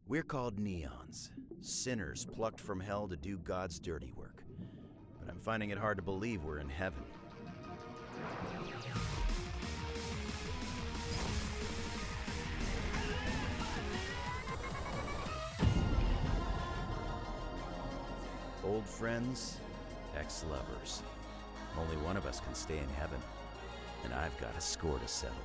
We're called neons, sinners plucked from hell to do God's dirty work. But I'm finding it hard to believe we're in heaven. Old friends, ex-lovers. Only one of us can stay in heaven, and I've got a score to settle.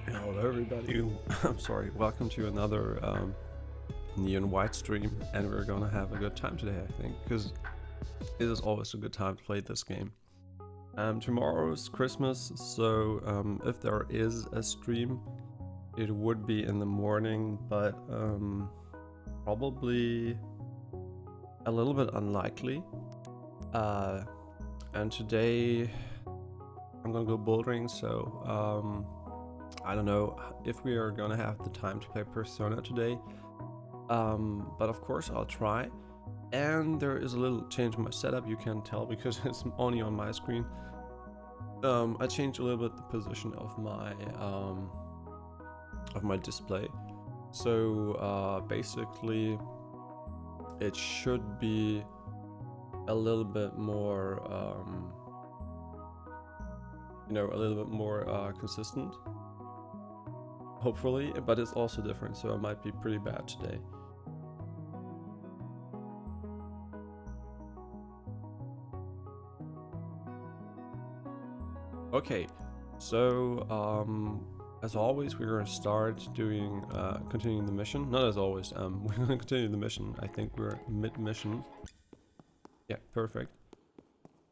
Hello everybody, I'm sorry, welcome to another Neon White stream, and we're gonna have a good time today, I think, because it is always a good time to play this game. Tomorrow's Christmas, so if there is a stream, it would be in the morning, but probably a little bit unlikely. And today I'm gonna go bouldering, so I don't know if we are gonna have the time to play Persona today, but of course I'll try. And there is a little change in my setup, you can tell because it's only on my screen. I changed a little bit the position of my display, so basically it should be a little bit more a little bit more consistent, hopefully, but it's also different, so it might be pretty bad today. Okay, so as always, we're gonna start doing continuing the mission. Not as always, we're gonna continue the mission. I think we're mid-mission. Yeah, perfect.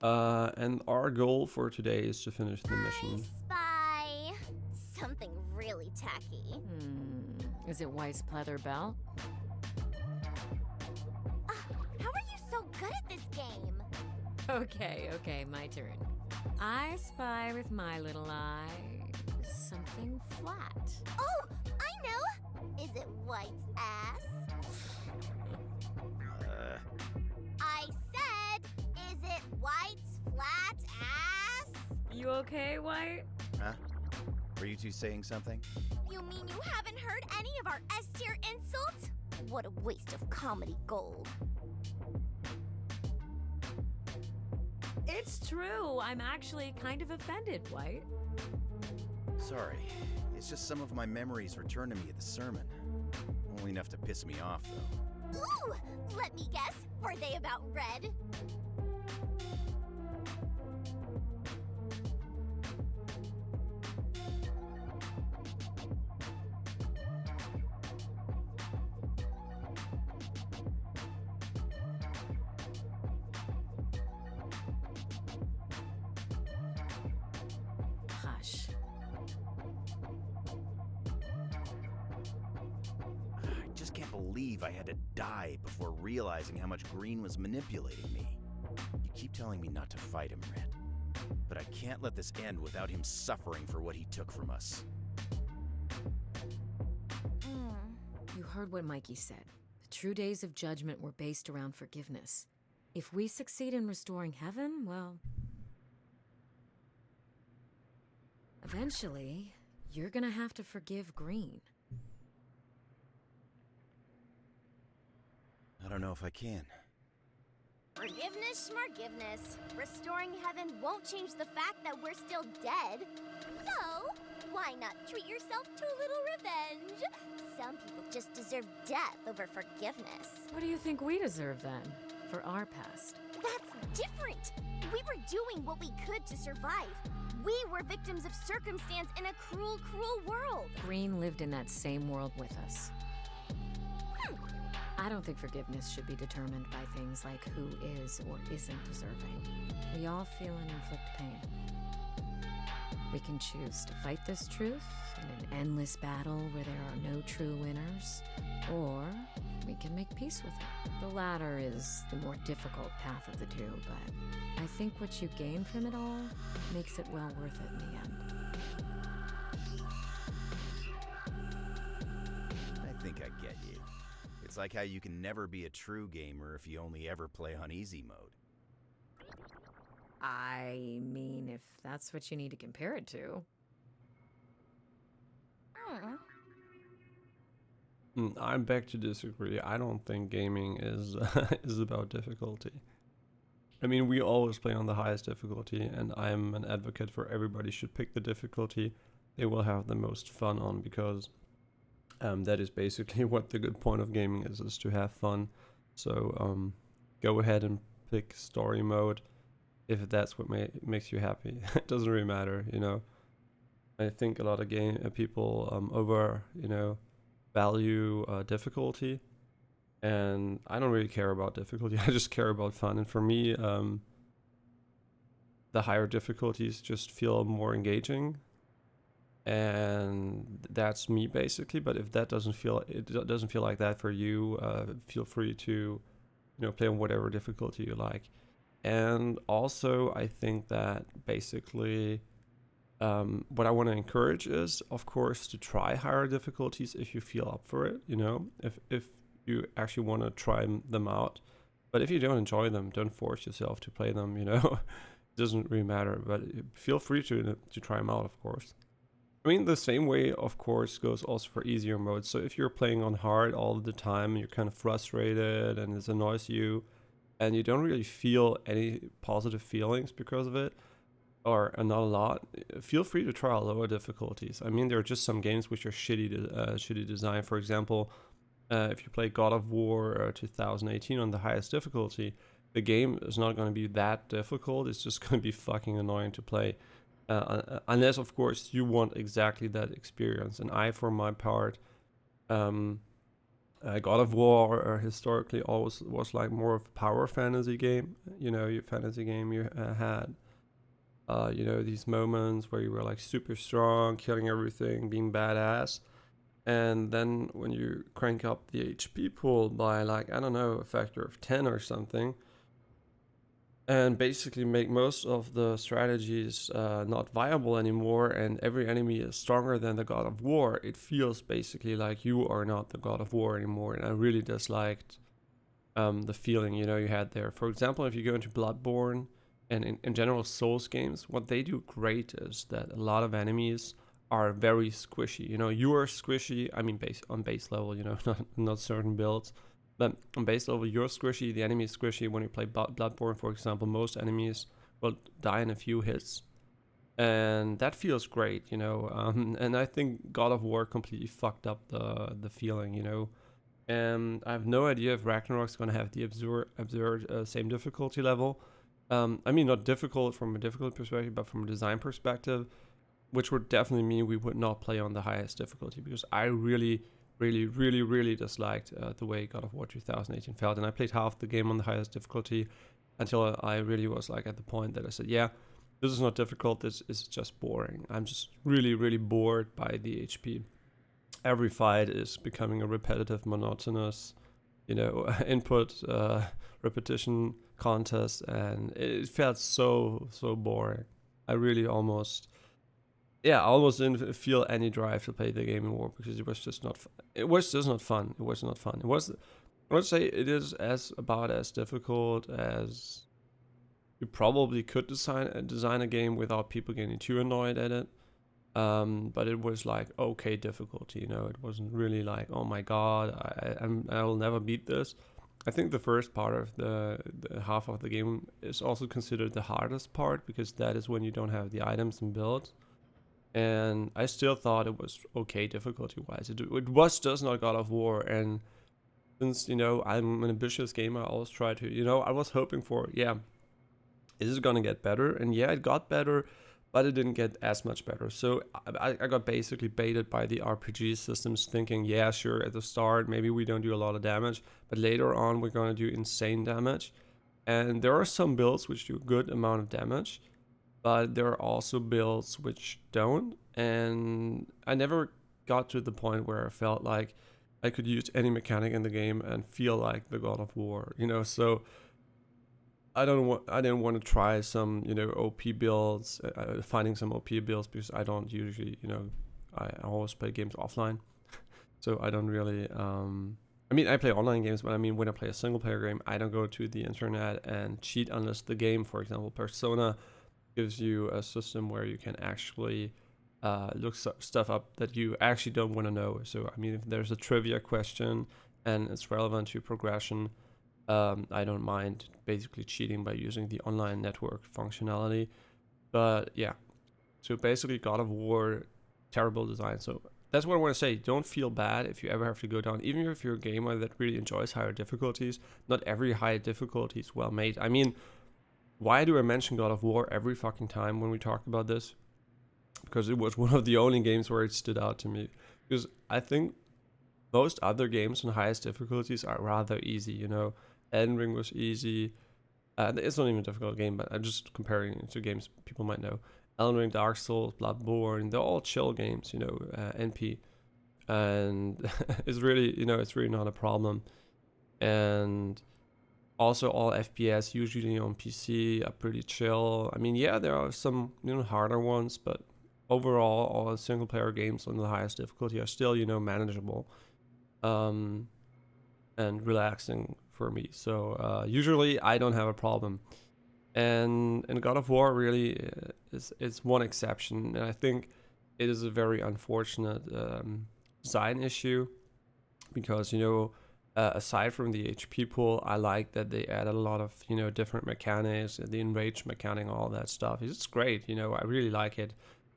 And our goal for today is to finish the mission. Spy. Something really tacky. Is it White's pleather belt? How are you so good at this game? Okay, my turn. I spy with my little eye something flat. Oh, I know. Is it White's ass? I said, is it White's flat ass? You okay, White? Huh? Were you two saying something? You mean you haven't heard any of our S-tier insults? What a waste of comedy gold. It's true. I'm actually kind of offended, White. Sorry. It's just some of my memories returned to me at the sermon. Only enough to piss me off, though. Ooh! Let me guess. Were they about red? Hush. I just can't believe I had to die before realizing how much Green was manipulating me. You keep telling me not to fight him, Red. But I can't let this end without him suffering for what he took from us. You heard what Mikey said. The true days of judgment were based around forgiveness. If we succeed in restoring heaven, well, eventually, you're gonna have to forgive Green. I don't know if I can. Forgiveness, schmargiveness. Restoring heaven won't change the fact that we're still dead. So, why not treat yourself to a little revenge? Some people just deserve death over forgiveness. What do you think we deserve then, for our past? That's different. We were doing what we could to survive. We were victims of circumstance in a cruel, cruel world. Green lived in that same world with us. I don't think forgiveness should be determined by things like who is or isn't deserving. We all feel and inflict pain. We can choose to fight this truth in an endless battle where there are no true winners, or we can make peace with it. The latter is the more difficult path of the two, but I think what you gain from it all makes it well worth it in the end. I think I get you. It's like how you can never be a true gamer if you only ever play on easy mode. I mean, if that's what you need to compare it to. I'm back to disagree. I don't think gaming is is about difficulty. I mean, we always play on the highest difficulty, and I'm an advocate for everybody should pick the difficulty they will have the most fun on, because that is basically what the good point of gaming is to have fun. So go ahead and pick story mode if that's what makes you happy. It doesn't really matter, you know. I think a lot of people over, value difficulty, and I don't really care about difficulty. I just care about fun. And for me, the higher difficulties just feel more engaging, and that's me basically. But if that doesn't feel like that for you, feel free to play on whatever difficulty you like. And also, I think that basically what I want to encourage is, of course, to try higher difficulties if you feel up for it, if you actually want to try them out. But if you don't enjoy them, don't force yourself to play them, It doesn't really matter, but feel free to try them out, of course. I mean, the same way, of course, goes also for easier modes. So if you're playing on hard all the time, you're kind of frustrated and it annoys you, and you don't really feel any positive feelings because of it, or not a lot, feel free to try out lower difficulties. I mean, there are just some games which are shitty design. For example, if you play God of War 2018 on the highest difficulty, the game is not going to be that difficult. It's just going to be fucking annoying to play. Unless, of course, you want exactly that experience. And I, for my part, God of War historically always was like more of a power fantasy game. Your fantasy game you had, these moments where you were like super strong, killing everything, being badass. And then when you crank up the HP pool by like, I don't know, a factor of 10 or something, and basically make most of the strategies not viable anymore, and every enemy is stronger than the God of War, it feels basically like you are not the God of War anymore. And I really disliked the feeling, you had there. For example, if you go into Bloodborne and in general Souls games, what they do great is that a lot of enemies are very squishy. You are squishy, I mean on base level, not certain builds. But on base level, you're squishy, the enemy is squishy. When you play Bloodborne, for example, most enemies will die in a few hits. And that feels great, and I think God of War completely fucked up the feeling, And I have no idea if Ragnarok's going to have the absurd same difficulty level. I mean, not difficult from a difficult perspective, but from a design perspective, which would definitely mean we would not play on the highest difficulty, because I really disliked the way God of War 2018 felt. And I played half the game on the highest difficulty until I really was like at the point that I said, yeah, this is not difficult, this is just boring. I'm just really bored by the HP. Every fight is becoming a repetitive, monotonous, input repetition contest, and it felt so boring. I really almost didn't feel any drive to play the game anymore, because it was just not fun. It was not fun. I would say it is about as difficult as you probably could design a game without people getting too annoyed at it. But it was like okay difficulty, It wasn't really like, oh my god, I will never beat this. I think the first part of the half of the game is also considered the hardest part, because that is when you don't have the items and builds. And I still thought it was okay difficulty wise. It was just not God of War, and since, you know, I'm an ambitious gamer, I always try to, you know, I was hoping for, yeah, is it gonna get better? And yeah, it got better, but it didn't get as much better. So I got basically baited by the RPG systems, thinking, yeah, sure, at the start, maybe we don't do a lot of damage, but later on, we're gonna do insane damage. And there are some builds which do a good amount of damage, but there are also builds which don't. And I never got to the point where I felt like I could use any mechanic in the game and feel like the God of War, you know. So I didn't want to try some, you know, OP builds, finding some OP builds, because I don't usually, you know, I always play games offline, so I don't really. I mean, I play online games, but I mean, when I play a single player game, I don't go to the internet and cheat unless the game, for example, Persona, gives you a system where you can actually look stuff up that you actually don't want to know. So I mean, if there's a trivia question and it's relevant to progression, I don't mind basically cheating by using the online network functionality. But yeah, so basically God of War, terrible design. So that's what I want to say. Don't feel bad if you ever have to go down, even if you're a gamer that really enjoys higher difficulties. Not every high difficulty is well made. I mean, why do I mention God of War every fucking time when we talk about this? Because it was one of the only games where it stood out to me. Because I think most other games on highest difficulties are rather easy, you know. Elden Ring was easy. It's not even a difficult game, but I'm just comparing it to games people might know. Elden Ring, Dark Souls, Bloodborne, they're all chill games, you know, NP. And it's really, you know, it's really not a problem. And also all FPS, usually on PC, are pretty chill. I mean, yeah, there are some, you know, harder ones, but overall, all single player games on the highest difficulty are still, you know, manageable. And relaxing for me. So usually I don't have a problem. And God of War really is one exception. And I think it is a very unfortunate design issue, because, you know, aside from the HP pool, I like that they added a lot of, you know, different mechanics, the enrage mechanic, all that stuff. It's great, you know, I really like it.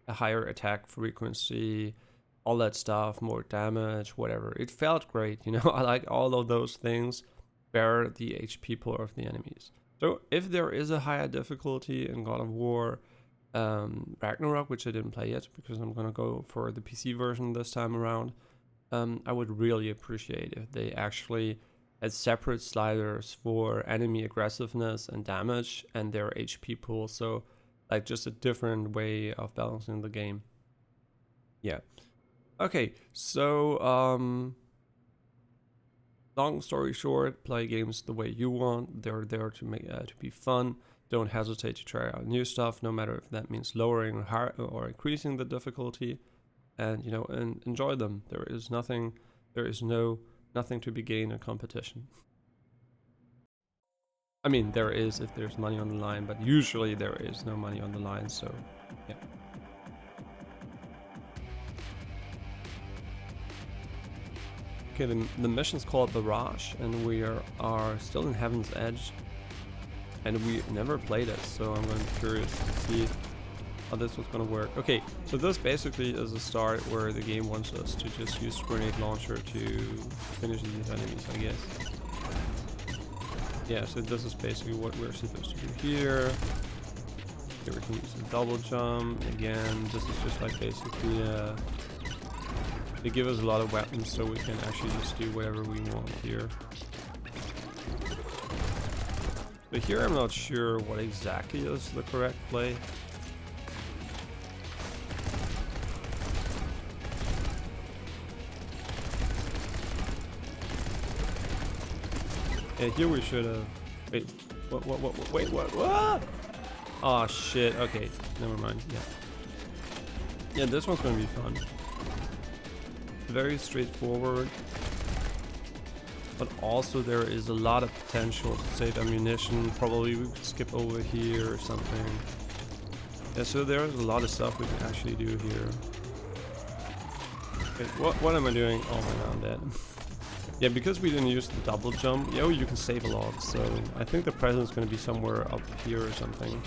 A higher attack frequency, all that stuff, more damage, whatever. It felt great, you know. I like all of those things, bear the HP pool of the enemies. So if there is a higher difficulty in God of War Ragnarok, which I didn't play yet because I'm gonna go for the PC version this time around, I would really appreciate if they actually had separate sliders for enemy aggressiveness and damage and their HP pool. So like just a different way of balancing the game. Yeah. Okay, so long story short, play games the way you want. They're there to make to be fun. Don't hesitate to try out new stuff, no matter if that means lowering or increasing the difficulty, and, you know, and enjoy them. There is nothing to be gained in competition. I mean, there is if there's money on the line, but usually there is no money on the line, so yeah. Okay, the mission's called Barrage, and we are still in Heaven's Edge, and we never played it, so I'm going to be curious to see how this was going to work. Okay, so this basically is a start where the game wants us to just use grenade launcher to finish these enemies, I guess. Yeah, so this is basically what we're supposed to do here. Here we can use a double jump. Again, this is just like basically they give us a lot of weapons, so we can actually just do whatever we want here. But here I'm not sure what exactly is the correct play. Yeah, here we should have. Wait, what? Oh shit. Okay, never mind. Yeah, this one's gonna be fun. Very straightforward, but also there is a lot of potential to save ammunition. Probably we could skip over here or something. Yeah, so there's a lot of stuff we can actually do here. Okay, what am I doing? Oh my god, I'm dead. Yeah, because we didn't use the double jump, you can save a lot. So I think the present's gonna be somewhere up here or something.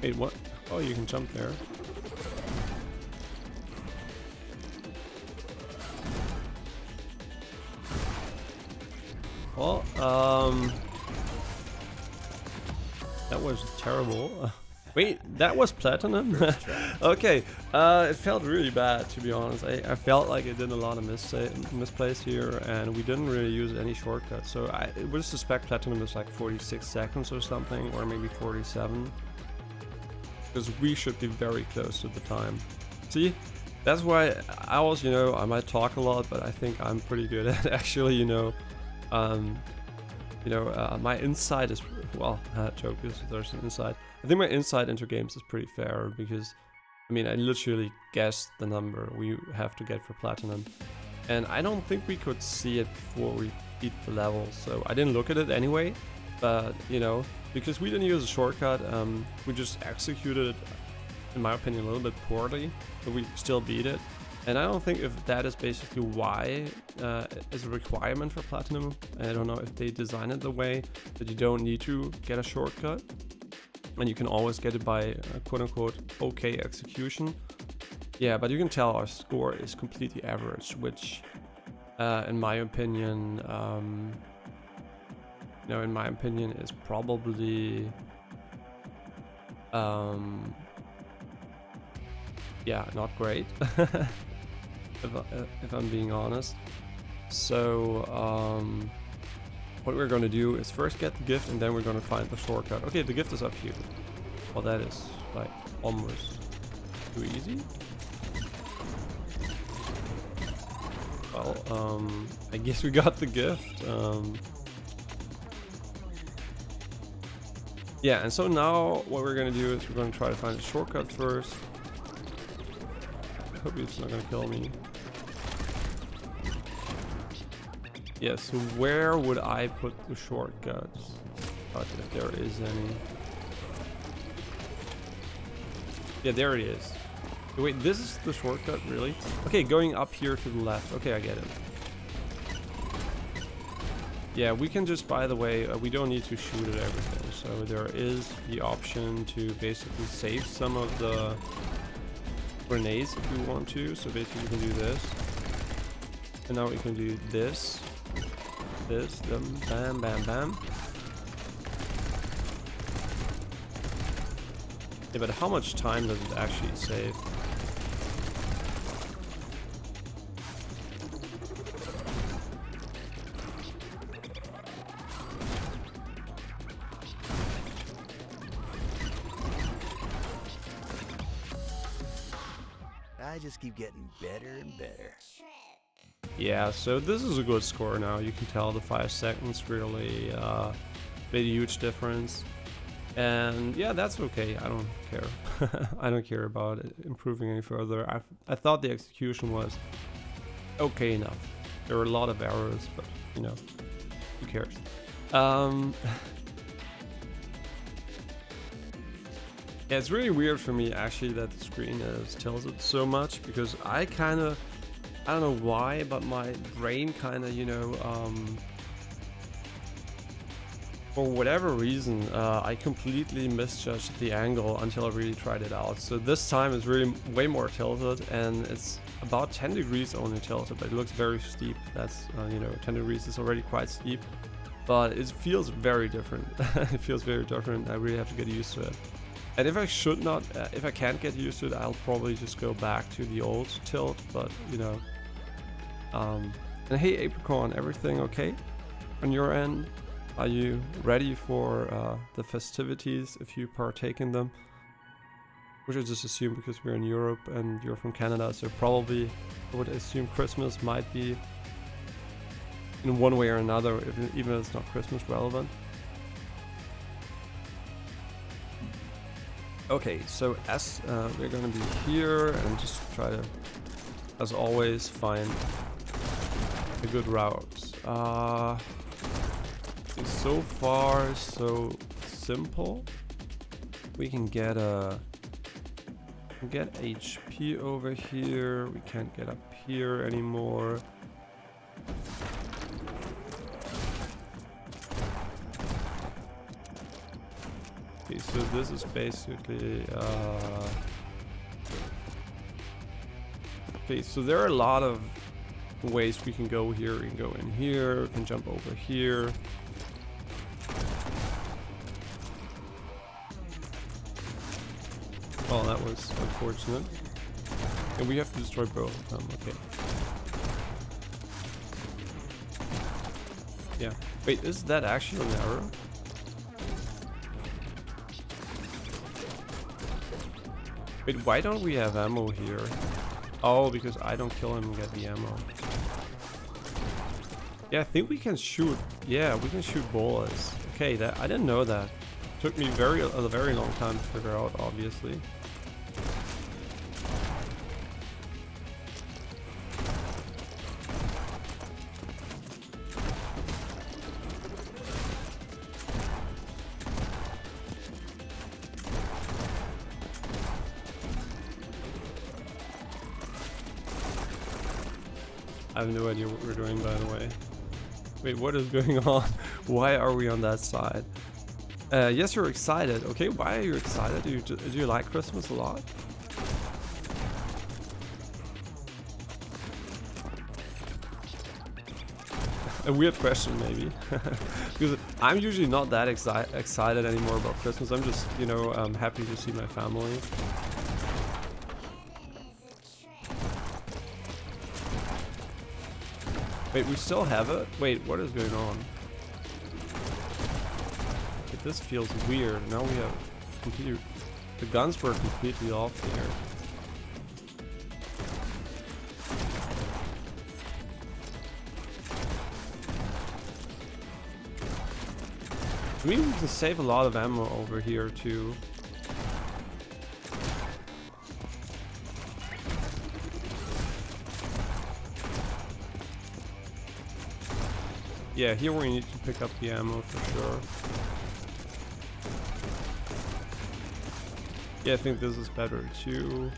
Wait, what? Oh, you can jump there. Well, that was terrible. Wait, that was platinum? Okay, it felt really bad, to be honest. I felt like I did a lot of misplays here, and we didn't really use any shortcuts. So I would suspect platinum is like 46 seconds or something, or maybe 47. Because we should be very close to the time. See, that's why I also, I might talk a lot, but I think I'm pretty good at actually, my insight is, well, joke is there's an insight. I think my insight into games is pretty fair because, I literally guessed the number we have to get for platinum. And I don't think we could see it before we beat the level, so I didn't look at it anyway. But, because we didn't use a shortcut, we just executed it, in my opinion, a little bit poorly, but we still beat it. And I don't think if that is basically why is a requirement for platinum. I don't know if they design it the way that you don't need to get a shortcut, and you can always get it by quote-unquote okay execution. Yeah, but you can tell our score is completely average, which, in my opinion, is probably, not great, if I'm being honest. So, what we're going to do is first get the gift, and then we're going to find the shortcut. Okay, the gift is up here. Well, that is, like, almost too easy. Well, I guess we got the gift. Yeah, and so now what we're gonna do is we're gonna try to find a shortcut first. I hope it's not gonna kill me. Yeah, so where would I put the shortcuts? If there is any. Yeah, there it is. Wait, this is the shortcut, really? Okay, going up here to the left. Okay, I get it. Yeah, we can just, by the way, we don't need to shoot at everything. So there is the option to basically save some of the grenades if we want to. So basically we can do this. And now we can do this. This, bam, bam, bam. Yeah, but how much time does it actually save? I just keep getting better and better. Yeah, so this is a good score now. You can tell the 5 seconds really made a huge difference. And yeah, that's okay. I don't care. I don't care about it improving any further. I thought the execution was okay enough. There were a lot of errors, but who cares? Yeah, it's really weird for me actually that the screen is tilted so much, because I don't know why, but my brain for whatever reason, I completely misjudged the angle until I really tried it out. So this time it's really way more tilted, and it's about 10 degrees only tilted, but it looks very steep. That's, 10 degrees is already quite steep, but it feels very different. It feels very different. I really have to get used to it. And if I can't get used to it, I'll probably just go back to the old tilt, but, and hey, Apricorn, everything okay on your end? Are you ready for the festivities if you partake in them? Which I just assume because we're in Europe and you're from Canada, so probably I would assume Christmas might be in one way or another, even if it's not Christmas relevant. Okay, so as we're gonna be here and just try to, as always, find a good route. So far, so simple. We can get HP over here. We can't get up here anymore. Okay, so this is basically okay, so there are a lot of ways we can go here. We can go in here, we can jump over here. Oh, that was unfortunate. And we have to destroy both of them, okay. Yeah. Wait, is that actually an arrow? Wait, why don't we have ammo here? Oh, because I don't kill him and get the ammo. Yeah, I think we can shoot. Yeah, we can shoot bullets. Okay, that I didn't know that. Took me a very long time to figure out, obviously. I have no idea what we're doing, by the way. Wait, what is going on? Why are we on that side? Yes, you're excited. Okay, why are you excited? Do you like Christmas a lot? A weird question, maybe. Because I'm usually not that excited anymore about Christmas. I'm just, you know, happy to see my family. Wait, we still have it? Wait, what is going on? Wait, this feels weird. Now we have completely... The guns were completely off here. I mean, we can save a lot of ammo over here too. Yeah, here we need to pick up the ammo for sure. Yeah, I think this is better too.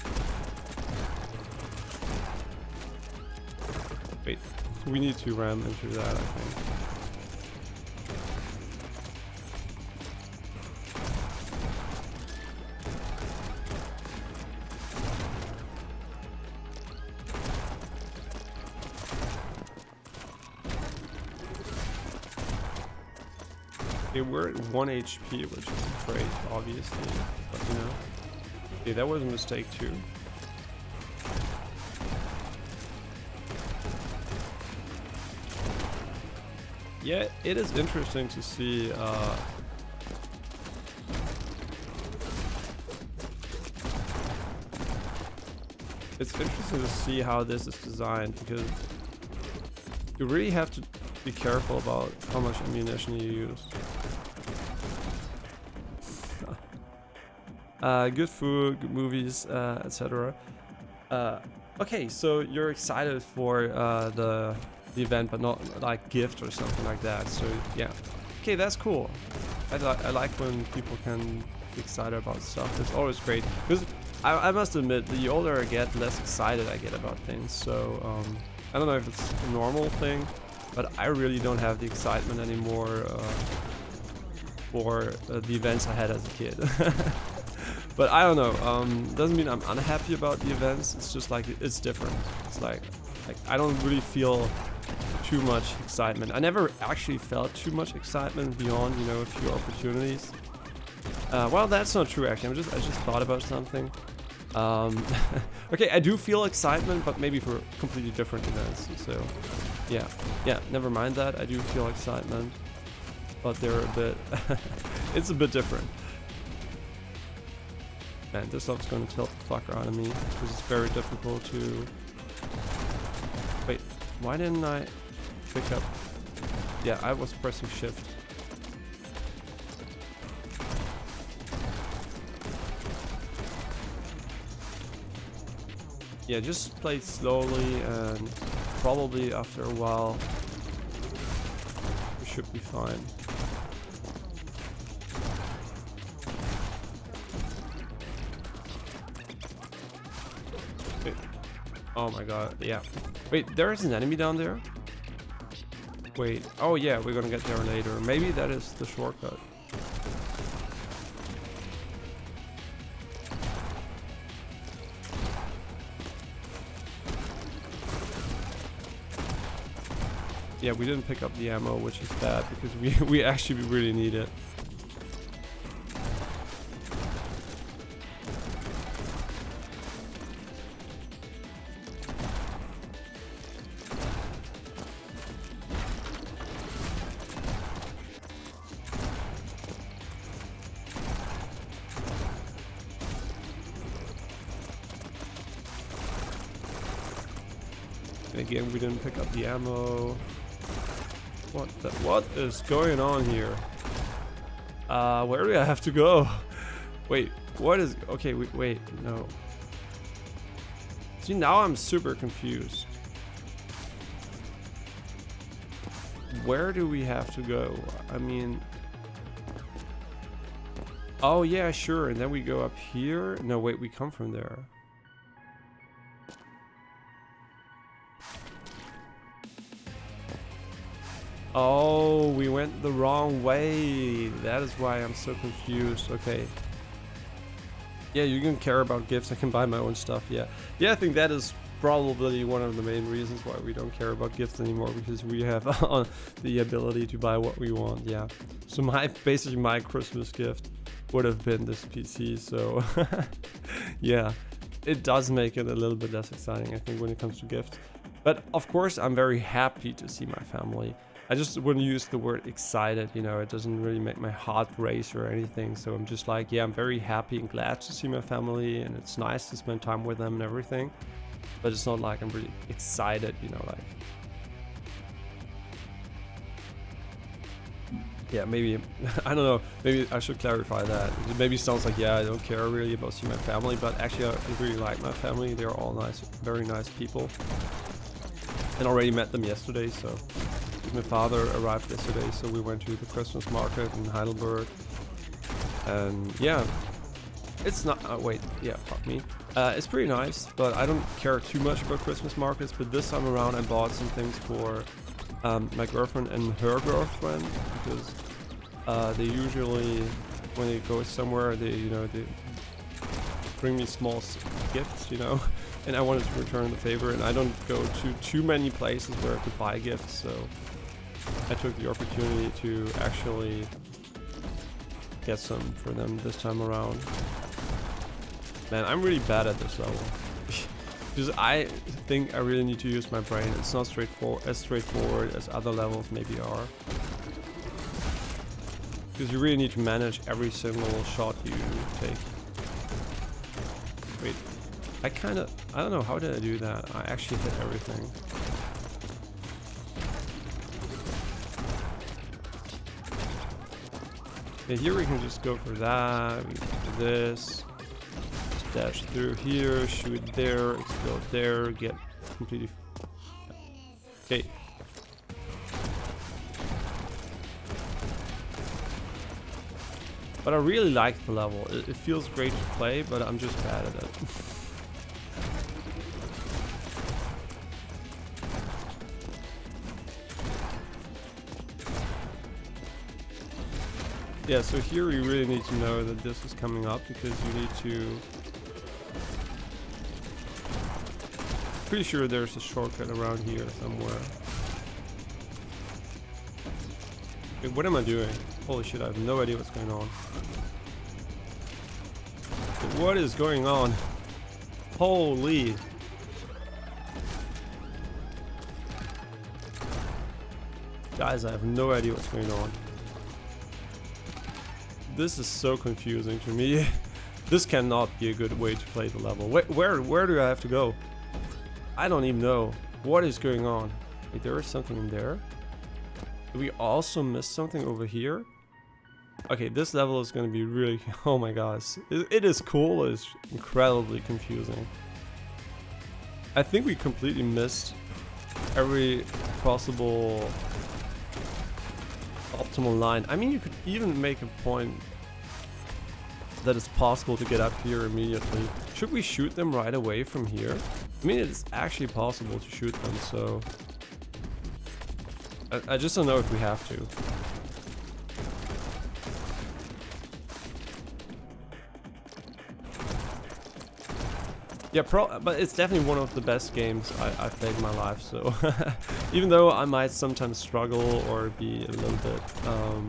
Wait, we need to ram into that, I think. Okay, we're at 1 HP, which is great, obviously, but you know. Okay, that was a mistake too. Yeah, it is interesting to see it's interesting to see how this is designed, because you really have to be careful about how much ammunition you use. Good food, good movies, etc. Okay, so you're excited for the event, but not like gift or something like that. So yeah, okay, that's cool. I like when people can be excited about stuff. It's always great, because I must admit, the older I get, the less excited I get about things. So I don't know if it's a normal thing, but I really don't have the excitement anymore for the events I had as a kid. But I don't know, doesn't mean I'm unhappy about the events. It's just like, it's different. It's like I don't really feel too much excitement. I never actually felt too much excitement beyond, you know, a few opportunities. Well, that's not true actually. I just thought about something. Okay, I do feel excitement, but maybe for completely different events. So yeah, never mind that. I do feel excitement, but they're a bit it's a bit different. Man, this stuff's gonna tilt the fuck out of me, because it's very difficult to... Wait, why didn't I pick up... Yeah, I was pressing shift. yeah, just play slowly, and probably after a while we should be fine. Wait. Oh my god, yeah. Wait, there is an enemy down there? Wait, oh yeah, we're gonna get there later. Maybe that is the shortcut. Yeah, we didn't pick up the ammo, which is bad because we actually really need it. And again, we didn't pick up the ammo. What is going on here? Where do I have to go? Wait, what is... Okay, wait, no. See, now I'm super confused. Where do we have to go? I mean... Oh, yeah, sure, and then we go up here? No, wait, we come from there. Oh, we went the wrong way. That is why I'm so confused. Okay. Yeah, you can care about gifts. I can buy my own stuff. Yeah. Yeah, I think that is probably one of the main reasons why we don't care about gifts anymore, because we have the ability to buy what we want. Yeah. So basically my Christmas gift would have been this PC. So yeah, it does make it a little bit less exciting, I think, when it comes to gifts. But of course, I'm very happy to see my family. I just wouldn't use the word excited, you know, it doesn't really make my heart race or anything. So I'm just like, yeah, I'm very happy and glad to see my family, and it's nice to spend time with them and everything. But it's not like I'm really excited, you know, like... Yeah, maybe, I don't know, maybe I should clarify that. It maybe sounds like, yeah, I don't care really about seeing my family, but actually I really like my family. They're all nice, very nice people. And already met them yesterday, so... My father arrived yesterday, so we went to the Christmas market in Heidelberg. And yeah, it's not... wait, yeah, fuck me. It's pretty nice, but I don't care too much about Christmas markets. But this time around I bought some things for my girlfriend and her girlfriend, because they usually, when they go somewhere, they bring me small gifts, you know. And I wanted to return the favor, and I don't go to too many places where I could buy gifts, so I took the opportunity to actually get some for them this time around. Man, I'm really bad at this level. Because I think I really need to use my brain. It's not as straightforward as other levels maybe are. Because you really need to manage every single shot you take. Wait, I don't know, how did I do that? I actually hit everything. Okay, here we can just go for that, we can do this. Just dash through here, shoot there, explode there, get completely... Okay. But I really like the level. It feels great to play, but I'm just bad at it. Yeah, so here you really need to know that this is coming up, because you need to... Pretty sure there's a shortcut around here somewhere. Wait, what am I doing? Holy shit, I have no idea what's going on. What is going on? Holy... Guys, I have no idea what's going on. This is so confusing to me. This cannot be a good way to play the level. Where do I have to go? I don't even know. What is going on? Wait, there is something in there? Did we also miss something over here? Okay, this level is going to be really... Oh my gosh. It is cool, it's incredibly confusing. I think we completely missed every possible optimal line. I mean, you could even make a point that it's possible to get up here immediately. Should we shoot them right away from here? I mean, it's actually possible to shoot them, so I just don't know if we have to. Yeah, but it's definitely one of the best games I've played in my life, so even though I might sometimes struggle or be a little bit, how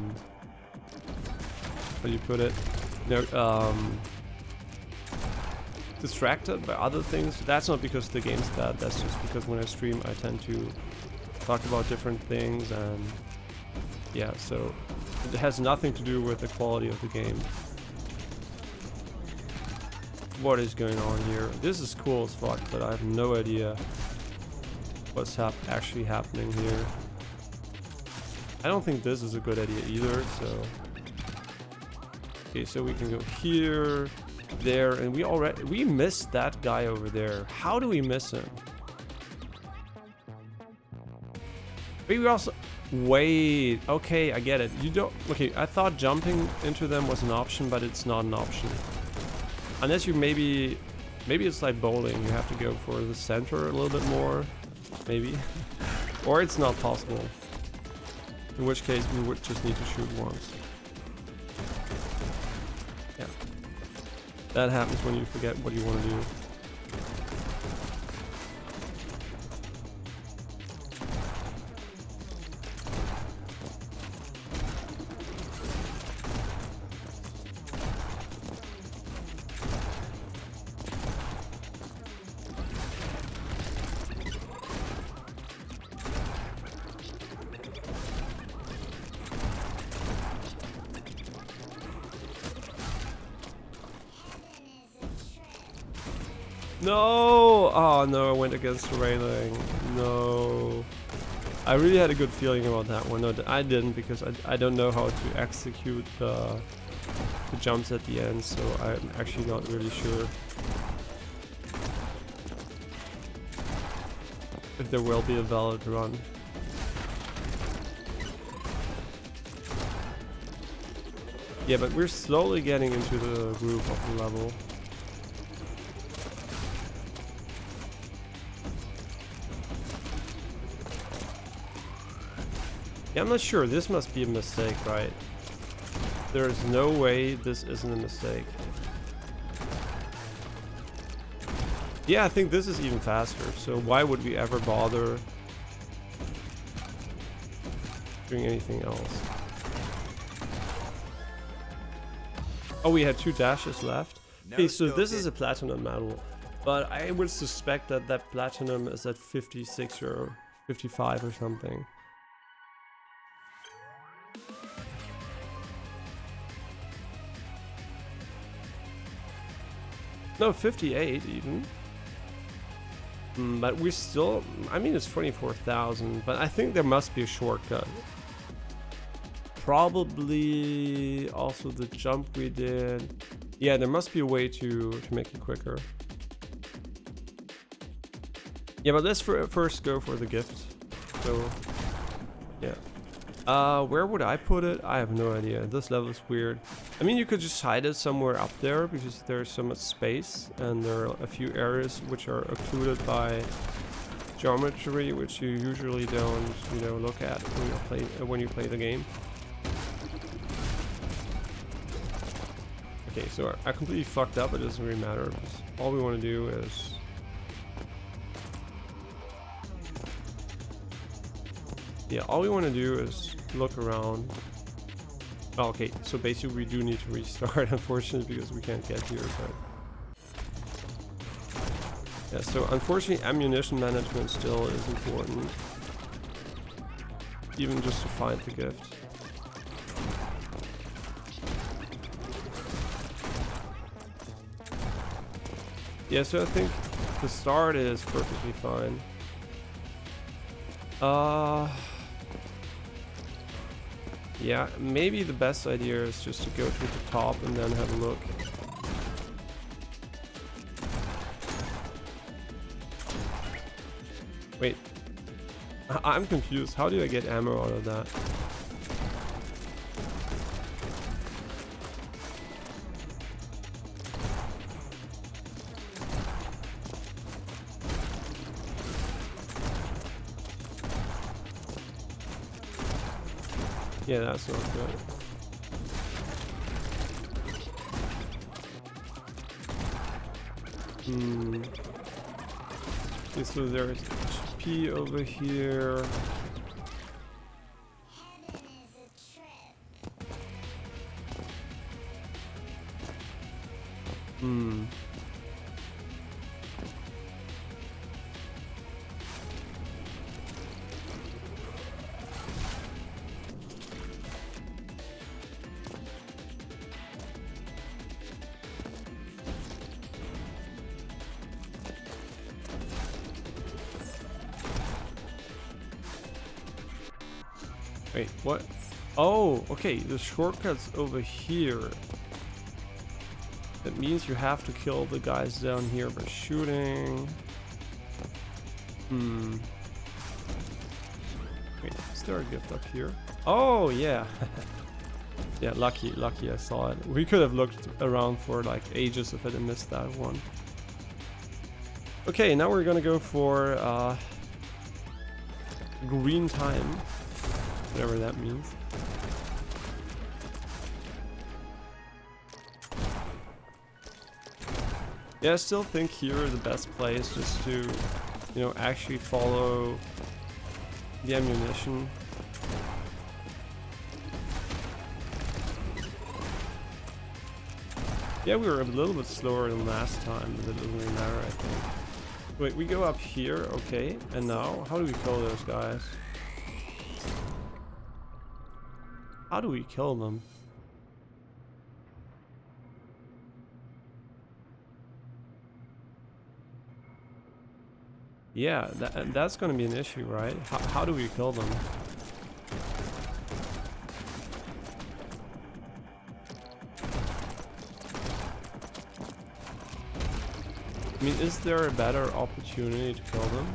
do you put it, distracted by other things, that's not because the game's bad, that's just because when I stream I tend to talk about different things, and yeah, so it has nothing to do with the quality of the game. What is going on here? This is cool as fuck, but I have no idea what's actually happening here. I don't think this is a good idea either, so... Okay, so we can go here, there, and we missed that guy over there. How do we miss him? We also... Wait, okay, I get it. You don't... Okay, I thought jumping into them was an option, but it's not an option. Unless you maybe it's like bowling, you have to go for the center a little bit more, maybe. Or it's not possible. In which case we would just need to shoot once. Yeah. That happens when you forget what you want to do. No! Oh no, I went against the railing. No. I really had a good feeling about that one. No, I didn't, because I don't know how to execute the jumps at the end, so I'm actually not really sure if there will be a valid run. Yeah, but we're slowly getting into the groove of the level. Yeah, I'm not sure. This must be a mistake, right? There's no way this isn't a mistake. Yeah, I think this is even faster. So why would we ever bother doing anything else? Oh, we had 2 dashes left. Okay, so this is a platinum medal. But I would suspect that that platinum is at 56 or 55 or something. No, 58 even. But we're still... I mean, it's 24,000, but I think there must be a shortcut. Probably also the jump we did. Yeah, there must be a way to make it quicker. Yeah, but let's first go for the gift. So, yeah. Where would I put it? I have no idea. This level is weird. I mean, you could just hide it somewhere up there because there's so much space, and there are a few areas which are occluded by geometry, which you usually don't, you know, look at when you play the game. Okay, so I completely fucked up. It doesn't really matter. All we want to do is... Yeah, all we want to do is look around. Oh, okay, so basically we do need to restart, unfortunately, because we can't get here. But yeah, so unfortunately ammunition management still is important. Even just to find the gift. Yeah, so I think the start is perfectly fine. Yeah, maybe the best idea is just to go to the top and then have a look. Wait. I'm confused. How do I get ammo out of that? Yeah, that's not good. Okay, so there's HP over here. Wait, what? Oh, okay, the shortcut's over here. That means you have to kill the guys down here by shooting. Wait, is there a gift up here? Oh, yeah. Yeah, lucky I saw it. We could have looked around for like ages if I didn't miss that one. Okay, now we're gonna go for green time. Whatever that means. Yeah, I still think here the best play is just to, you know, actually follow the ammunition. Yeah, we were a little bit slower than last time, but it doesn't really matter, I think. Wait, we go up here, okay. And now, how do we kill those guys? How do we kill them? Yeah, that's gonna be an issue, right? How do we kill them? I mean, is there a better opportunity to kill them?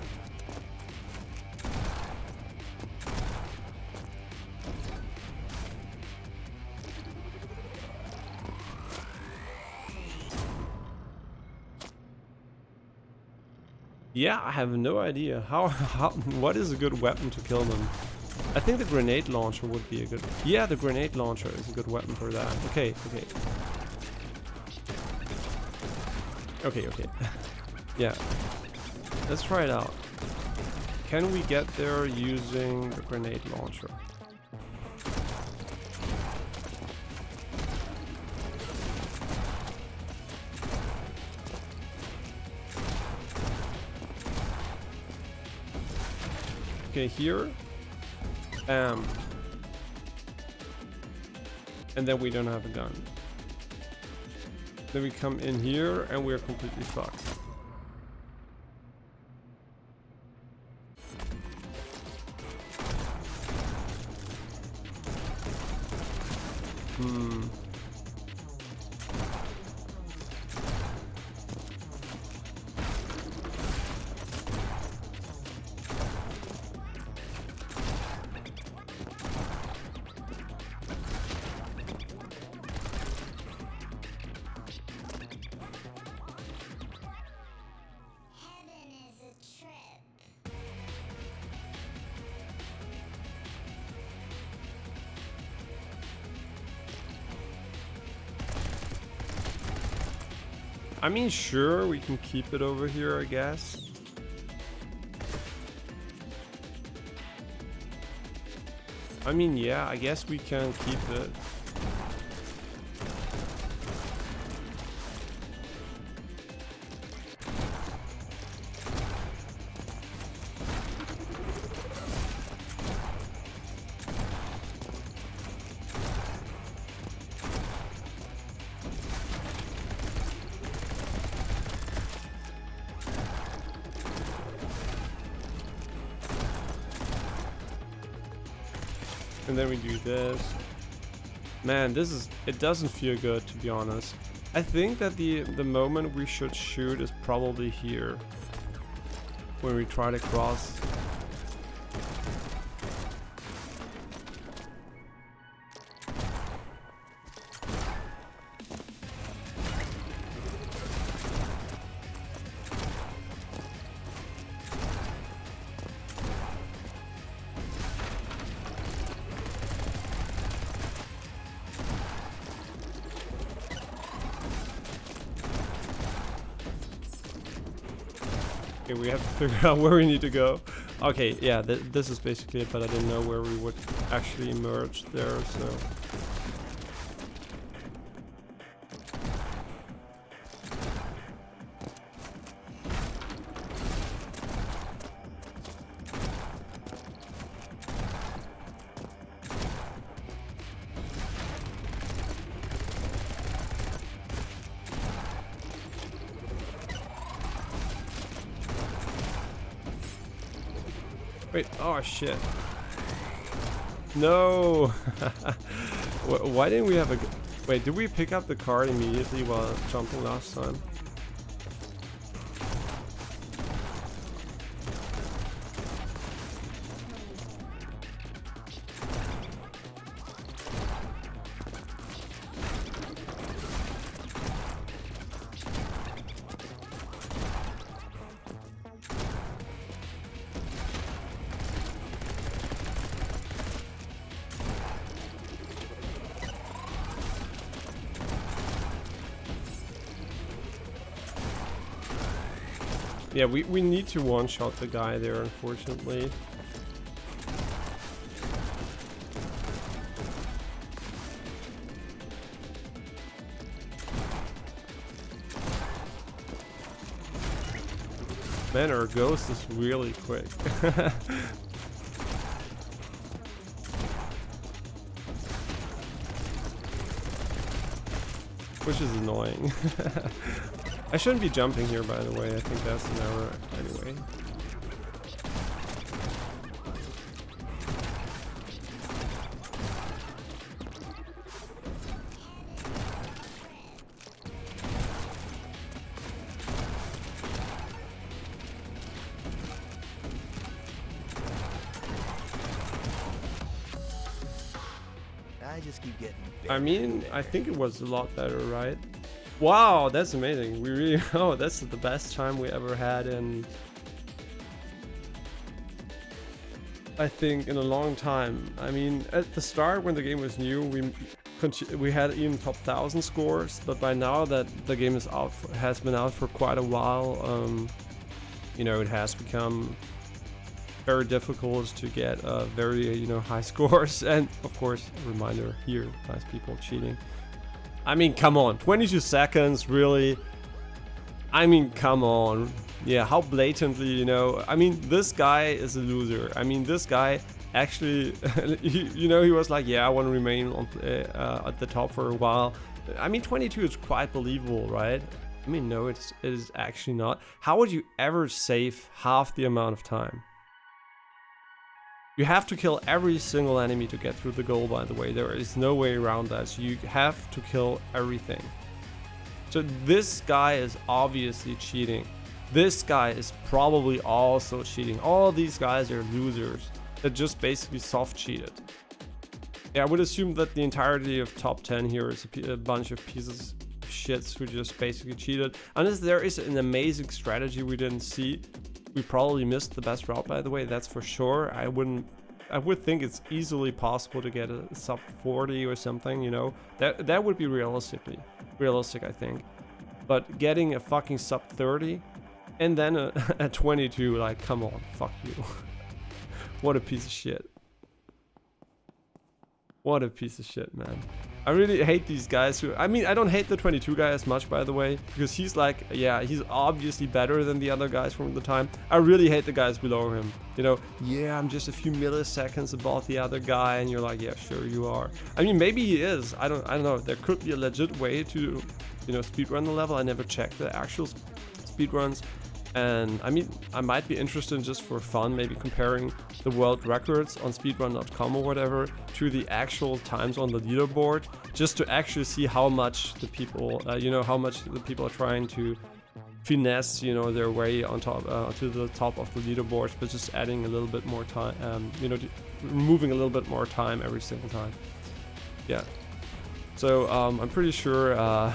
Yeah, I have no idea. What is a good weapon to kill them? I think the grenade launcher would be a good... Yeah, the grenade launcher is a good weapon for that. Okay. Okay. Yeah. Let's try it out. Can we get there using the grenade launcher? Okay, here. And then we don't have a gun. Then we come in here and we're completely fucked. I mean, sure, we can keep it over here, I guess. I mean, yeah, I guess we can keep it. And then we do this. Man, it doesn't feel good, to be honest. I think that the moment we should shoot is probably here. when we try to cross. Okay, we have to figure out where we need to go. Okay, yeah, this is basically it, but I didn't know where we would actually emerge there, so... Wait, oh shit. No! Why didn't we have a... Wait, did we pick up the card immediately while jumping last time? Yeah, we need to one-shot the guy there, unfortunately. Man, our ghost is really quick. Which is annoying. I shouldn't be jumping here, by the way. I think that's an error anyway. I just keep getting I mean, I think it was a lot better, right? Wow, that's amazing. We really, oh, that's the best time we ever had in, I think, in a long time. I mean, at the start when the game was new, we had even top 1000 scores, but by now that the game is out, has been out for quite a while, you know, it has become very difficult to get very, you know, high scores. And of course, a reminder here, nice people cheating. I mean, come on, 22 seconds, really? I mean, come on. Yeah, how blatantly, you know? I mean, this guy is a loser. I mean, this guy actually, you know, he was like, yeah, I want to remain on, at the top for a while. I mean, 22 is quite believable, right? I mean, no, it is actually not. How would you ever save half the amount of time? You have to kill every single enemy to get through the goal, by the way. There is no way around that. So you have to kill everything. So this guy is obviously cheating. This guy is probably also cheating. All these guys are losers that just basically soft cheated. Yeah, I would assume that the entirety of top 10 here is a bunch of pieces of shits who just basically cheated. Unless there is an amazing strategy we didn't see. We probably missed the best route, by the way, that's for sure. I would think it's easily possible to get a sub 40 or something, you know. That would be realistic, I think. But getting a fucking sub 30 and then a 22, like, come on, fuck you. What a piece of shit. What a piece of shit, man. I really hate these guys who, I mean, I don't hate the 22 guy as much, by the way, because he's like, yeah, he's obviously better than the other guys from the time. I really hate the guys below him. You know, yeah, I'm just a few milliseconds above the other guy, and you're like, yeah, sure you are. I mean, maybe he is. I don't know. There could be a legit way to, you know, speedrun the level. I never checked the actual speedruns. And I mean, I might be interested just for fun, maybe comparing the world records on speedrun.com or whatever to the actual times on the leaderboard, just to actually see how much the people, you know, how much the people are trying to finesse, you know, their way on top to the top of the leaderboards, but just adding a little bit more time, you know, removing a little bit more time every single time. Yeah. So I'm pretty sure I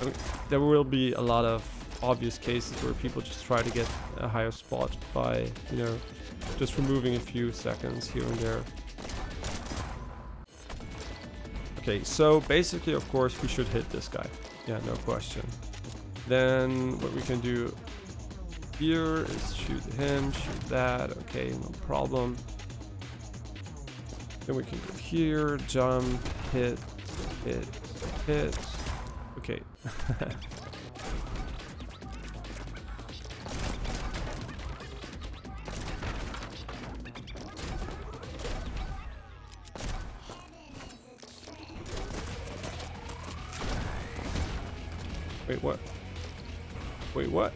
mean, there will be a lot of obvious cases where people just try to get a higher spot by, you know, just removing a few seconds here and there. Okay, so basically, of course, we should hit this guy. Yeah, no question. Then what we can do here is shoot him, shoot that. Okay, no problem. Then we can go here, jump, hit, hit, hit. Okay. Wait, what? Wait, what?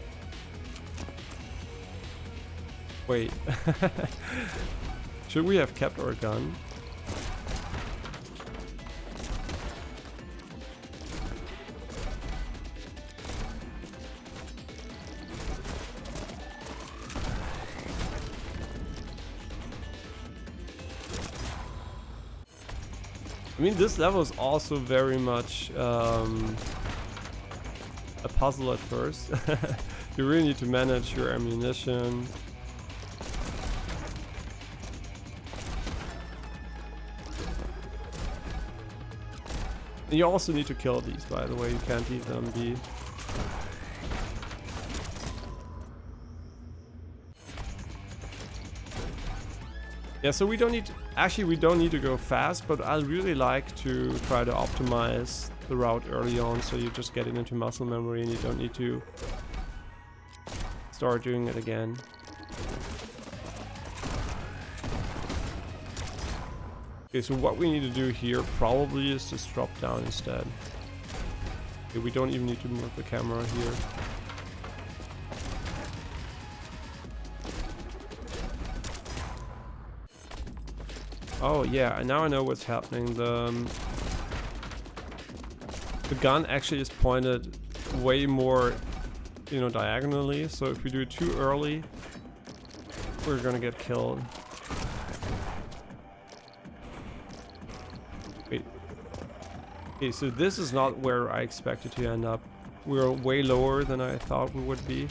Wait. Should we have kept our gun? I mean, this level is also very much a puzzle at first. You really need to manage your ammunition. And you also need to kill these, by the way. You can't leave them be. Yeah, so we don't need to, actually we don't need to go fast, but I really like to try to optimize the route early on, so you just get it into muscle memory and you don't need to start doing it again. Okay, so what we need to do here probably is just drop down instead. Okay, we don't even need to move the camera here. Oh yeah, now I know what's happening. The gun actually is pointed way more, you know, diagonally. So if we do it too early, we're gonna get killed. Wait. Okay, so this is not where I expected to end up. We're way lower than I thought we would be.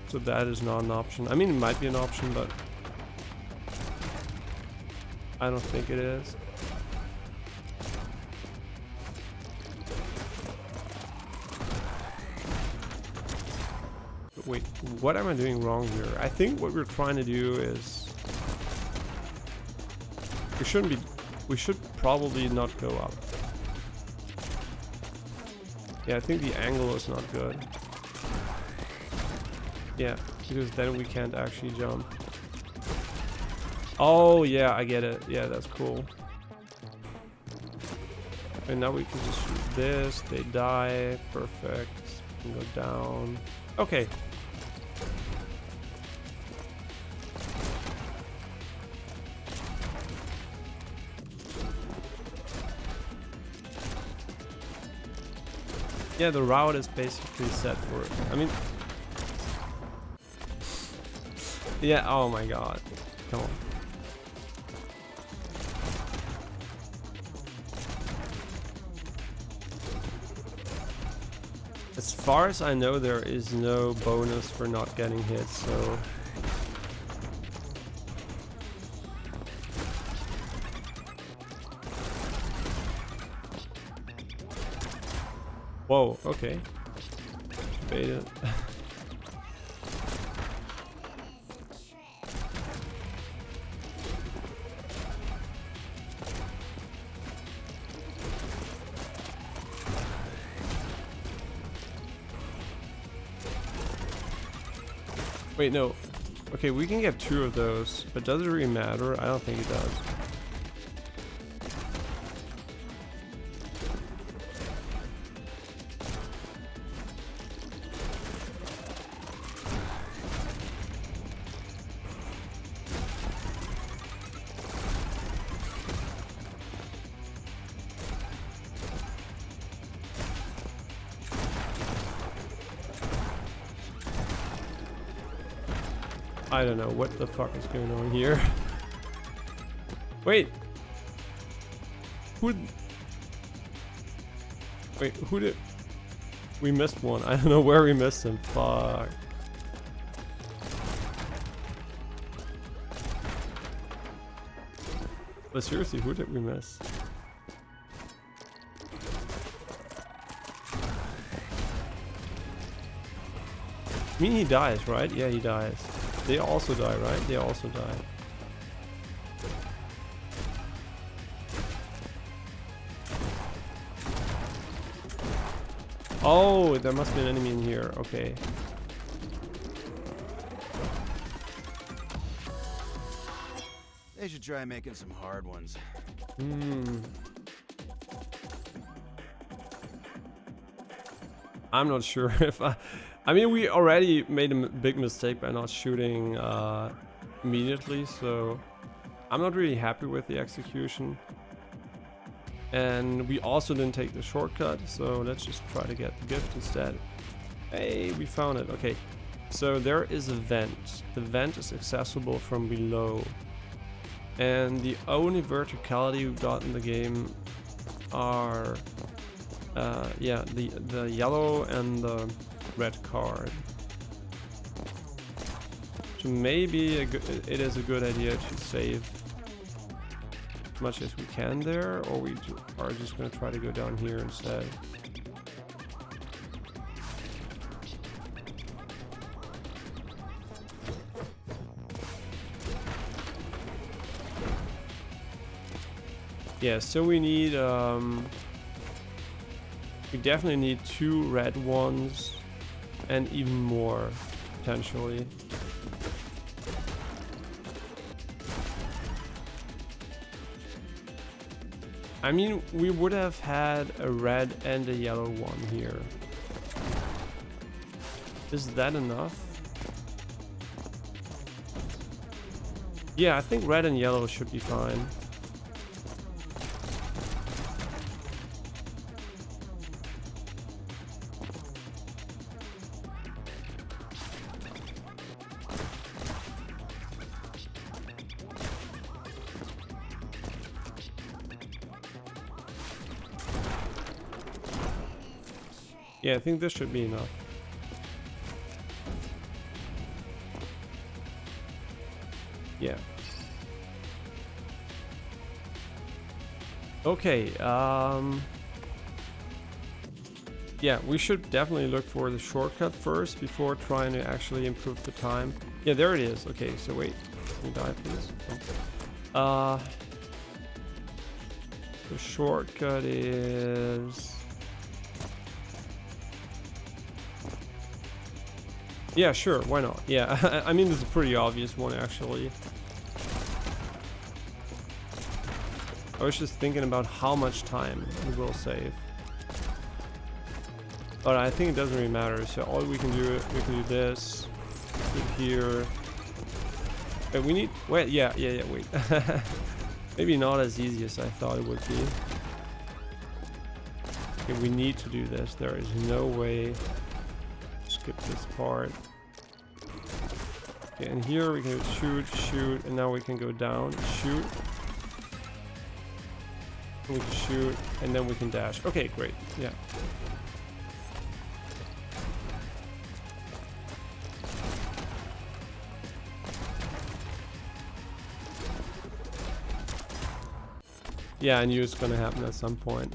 So that is not an option. I mean, it might be an option, but I don't think it is. But wait, what am I doing wrong here? I think what we're trying to do is we should probably not go up. Yeah, I think the angle is not good. Yeah, because then we can't actually jump. Oh yeah, I get it. Yeah, that's cool. And now we can just shoot this. They die. Perfect. We can go down. Okay. Yeah, the route is basically set for it. I mean, yeah. Oh my god. Come on. As far as I know, there is no bonus for not getting hit, so... Whoa, okay. Bait it. Wait, no. Okay, we can get 2 of those, but does it really matter? I don't think it does. I don't know what the fuck is going on here. Wait. Who did... We missed one. I don't know where we missed him. Fuck. But seriously, who did we miss? I mean, he dies, right? Yeah, he dies. They also die, right? They also die. Oh, there must be an enemy in here. Okay. They should try making some hard ones. I'm not sure if I mean, we already made a big mistake by not shooting immediately, so I'm not really happy with the execution. And we also didn't take the shortcut, so let's just try to get the gift instead. Hey, we found it. Okay, so there is a vent. The vent is accessible from below. And the only verticality we've got in the game are yeah, the yellow and the red card. So maybe it is a good idea to save as much as we can there, or we are just going to try to go down here instead. Yeah, so we need we definitely need 2 red ones and even more potentially. I mean, we would have had a red and a yellow one here. Is that enough? Yeah, I think red and yellow should be fine. Yeah, I think this should be enough. Yeah. Okay, yeah, we should definitely look for the shortcut first before trying to actually improve the time. Yeah, there it is. Okay, so wait. Can you die, please? Oh. The shortcut is... Yeah, sure, why not? Yeah, I mean, this is a pretty obvious one, actually. I was just thinking about how much time we will save. But I think it doesn't really matter, so all we can do this, put here. Wait, we need, wait, yeah, wait. Maybe not as easy as I thought it would be. Okay, we need to do this, there is no way. Skip this part. Okay, and here we can shoot, and now we can go down, shoot. We can shoot, and then we can dash. Okay, great, yeah. Yeah, I knew it's gonna happen at some point.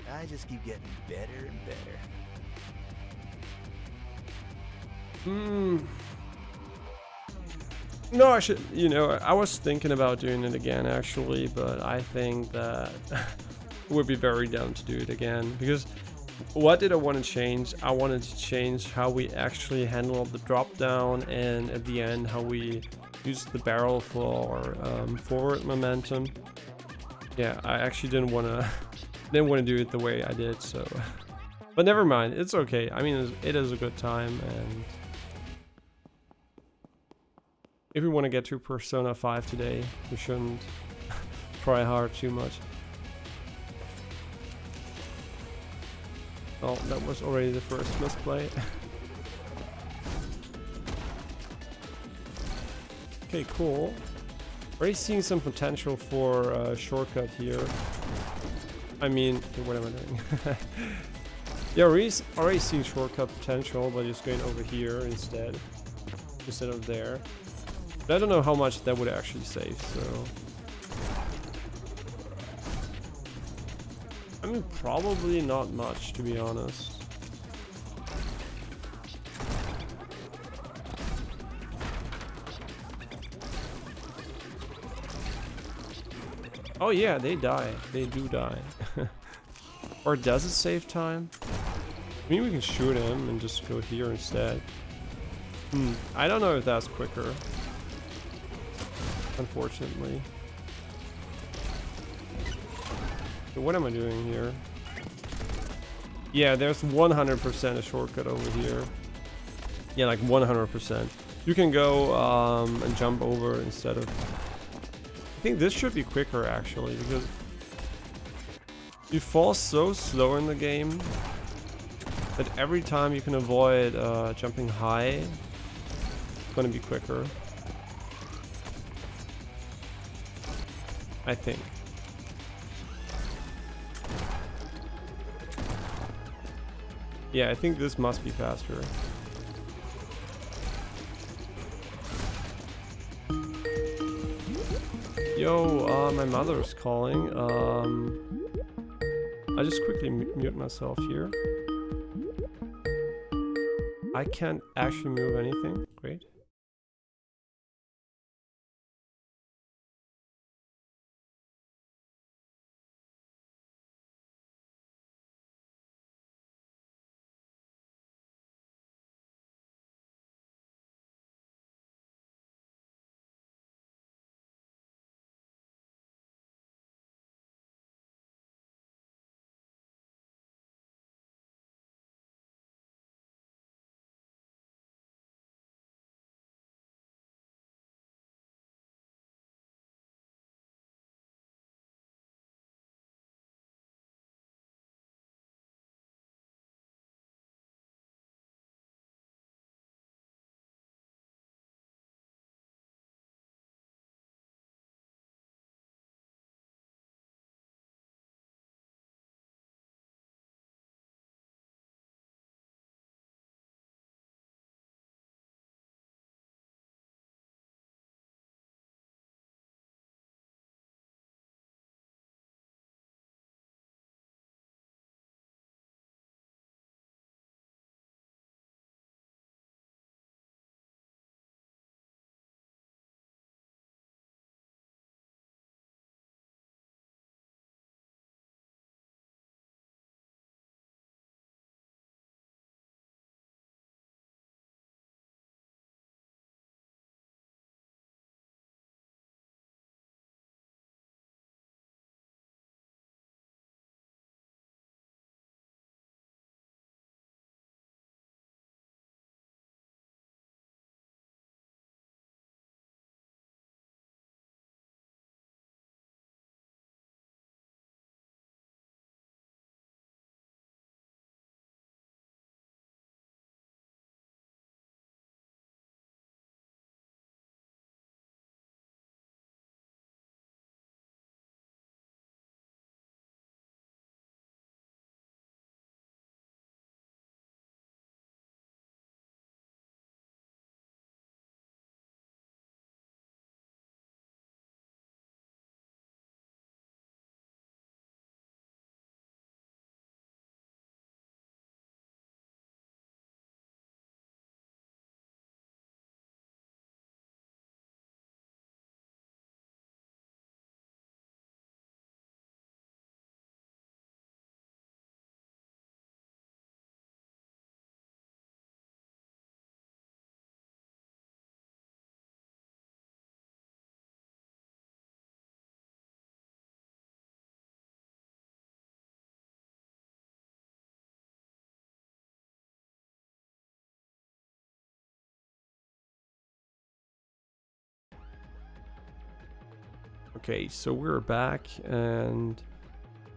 I just keep getting better and better. No, I should, you know, I was thinking about doing it again actually, but I think that would be very dumb to do it again, because what did I want to change? I wanted to change how we actually handle the drop down, and at the end how we use the barrel for forward momentum. Yeah, I actually didn't want to do it the way I did, so but never mind, it's okay. I mean, it is a good time, and if we want to get to Persona 5 today, we shouldn't try hard too much. Oh, that was already the first misplay. Okay, cool. Already seeing some potential for a shortcut here. I mean, okay, what am I doing? Yeah, already seeing shortcut potential by just going over here instead of there. But I don't know how much that would actually save, so... I mean, probably not much, to be honest. Oh yeah, they die. They do die. Or does it save time? I mean, we can shoot him and just go here instead. I don't know if that's quicker. Unfortunately. So what am I doing here? Yeah, there's 100% a shortcut over here. Yeah, like 100%. You can go and jump over instead of... I think this should be quicker actually, because you fall so slow in the game that every time you can avoid jumping high, it's gonna be quicker. I think. Yeah, I think this must be faster. Yo, my mother's calling. I just quickly mute myself here. I can't actually move anything. Great. Okay, so we're back, and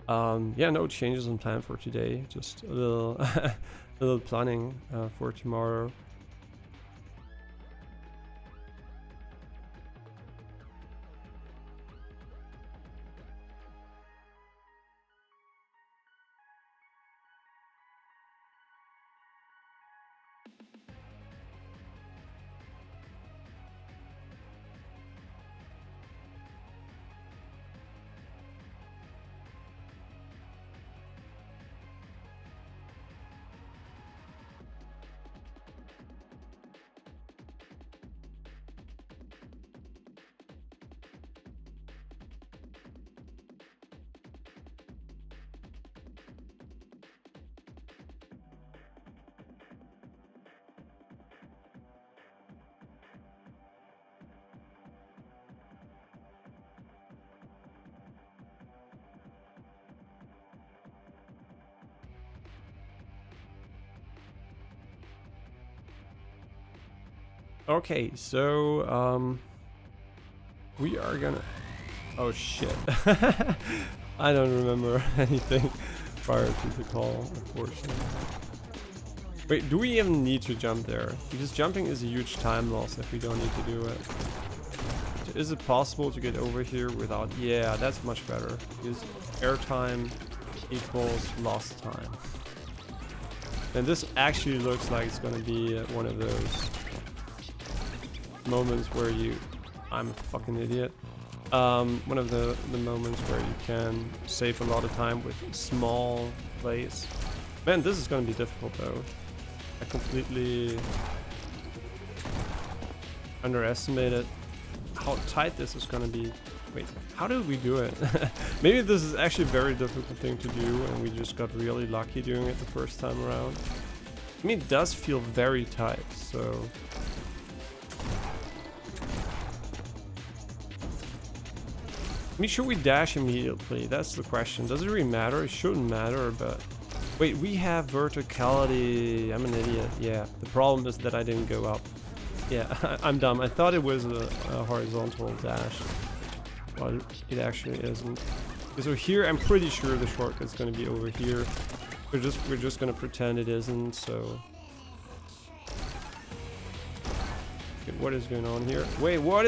yeah, no changes in plan for today. Just a little, a little planning for tomorrow. Okay, so we are gonna. Oh shit! I don't remember anything prior to the call, unfortunately. Wait, do we even need to jump there? Because jumping is a huge time loss if we don't need to do it. Is it possible to get over here without? Yeah, that's much better. Because airtime equals lost time. And this actually looks like it's gonna be one of those moments where I'm a fucking idiot. One of the moments where you can save a lot of time with small plays. Man, this is gonna be difficult though. I completely underestimated how tight this is gonna be. Wait, how did we do it? Maybe this is actually a very difficult thing to do and we just got really lucky doing it the first time around. I mean, it does feel very tight, so... I mean, should we dash immediately? That's the question. Does it really matter? It shouldn't matter, but... Wait, we have verticality. I'm an idiot. Yeah, the problem is that I didn't go up. Yeah, I'm dumb. I thought it was a horizontal dash. Well, it actually isn't. Okay, so here, I'm pretty sure the shortcut's going to be over here. We're just going to pretend it isn't, so... What is going on here? Wait, what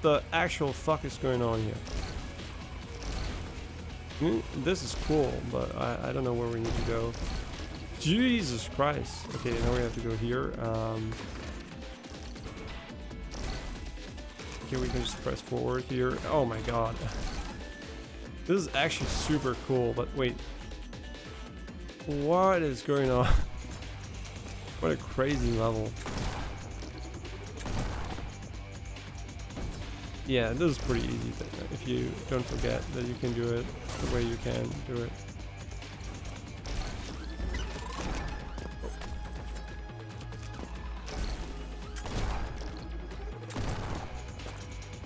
the actual fuck is going on here? This is cool, but I don't know where we need to go. Jesus Christ. Okay, now we have to go here. Okay, we can just press forward here. Oh my god. This is actually super cool, but wait. What is going on? What a crazy level. Yeah, this is pretty easy if you don't forget that you can do it the way you can do it.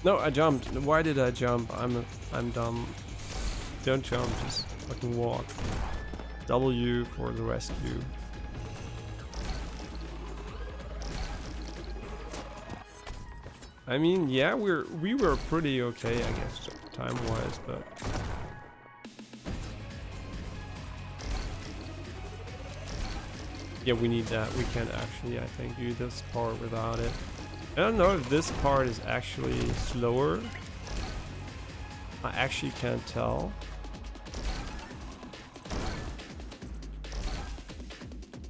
No, I jumped. Why did I jump? I'm dumb. Don't jump, just fucking walk. W for the rescue. I mean, yeah, we were pretty okay, I guess, time-wise, but... Yeah, we need that. We can actually, I think, do this part without it. I don't know if this part is actually slower. I actually can't tell.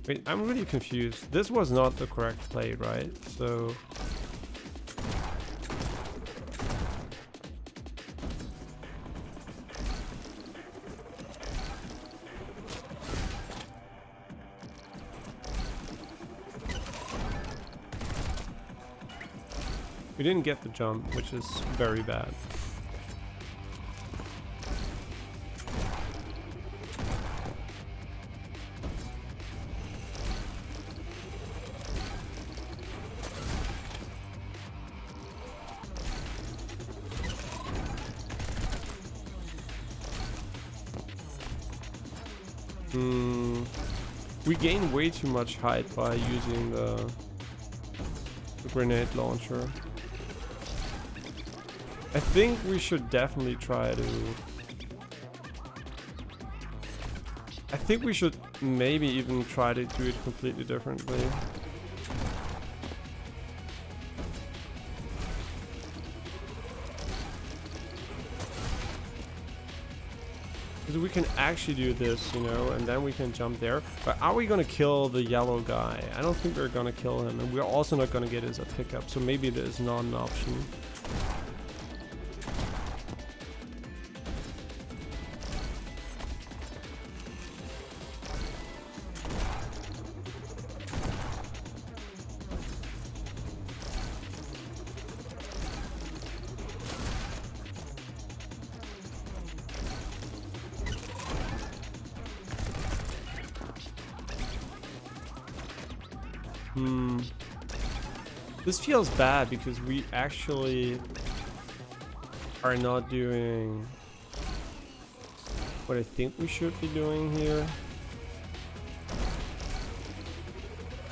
Wait, I'm really confused. This was not the correct play, right? So... We didn't get the jump, which is very bad. We gain way too much height by using the grenade launcher. I think we should definitely try to... I think we should maybe even try to do it completely differently. Because we can actually do this, you know, and then we can jump there. But are we gonna kill the yellow guy? I don't think we're gonna kill him, and we're also not gonna get his pickup, so maybe that is not an option. This feels bad because we actually are not doing what I think we should be doing here.